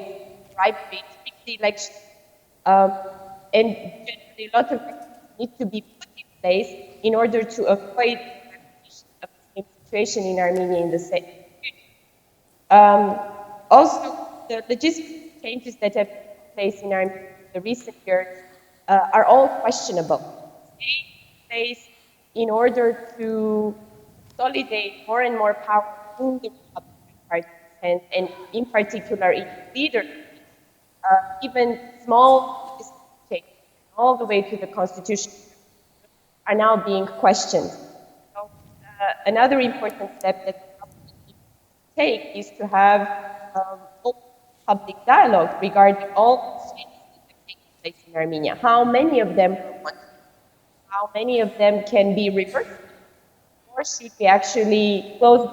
to bribery, to the election. And generally, a lot of measures need to be put in place in order to avoid the same situation in Armenia in the same future. Also, the legislative changes that have taken place in Armenia in the recent years are all questionable. Place in order to consolidate more and more power in the party's hands, and in particular in leadership, even small changes, all the way to the constitution, are now being questioned. So, another important step that we take is to have open public dialogue regarding all changes that have taken place in Armenia. How many of them how many of them can be reversed, or should we actually close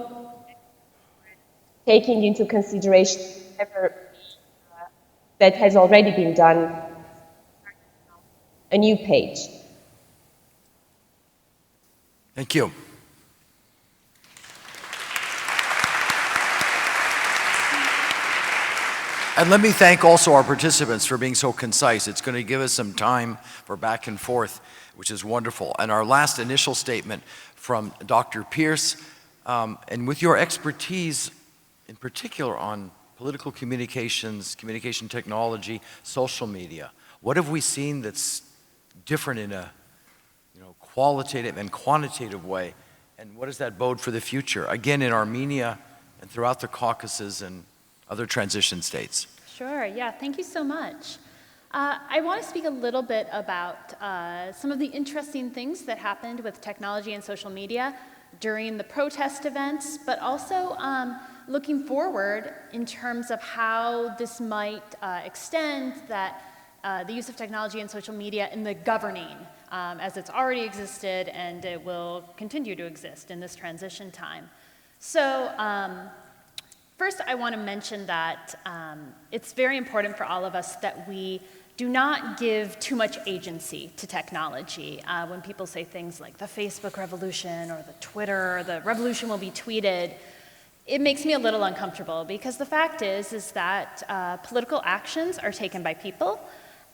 taking into consideration whatever that has already been done, a new page. Thank you. And let me thank also our participants for being so concise. It's going to give us some time for back and forth, which is wonderful. And our last initial statement from Dr. Pierce, and with your expertise in particular on political communications, communication technology, social media, what have we seen that's different in a qualitative and quantitative way? And what does that bode for the future, again, in Armenia and throughout the Caucasus and other transition states? Sure, yeah, thank you so much. I want to speak a little bit about some of the interesting things that happened with technology and social media during the protest events, but also looking forward in terms of how this might extend that the use of technology and social media in the governing, as it's already existed and it will continue to exist in this transition time. So first I want to mention that it's very important for all of us that we do not give too much agency to technology. When people say things like the Facebook revolution or the Twitter, or the revolution will be tweeted, it makes me a little uncomfortable because the fact is that political actions are taken by people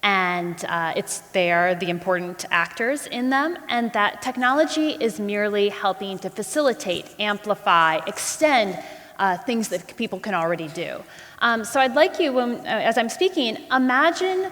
and they are the important actors in them, and that technology is merely helping to facilitate, amplify, extend things that people can already do. So I'd like you, as I'm speaking, imagine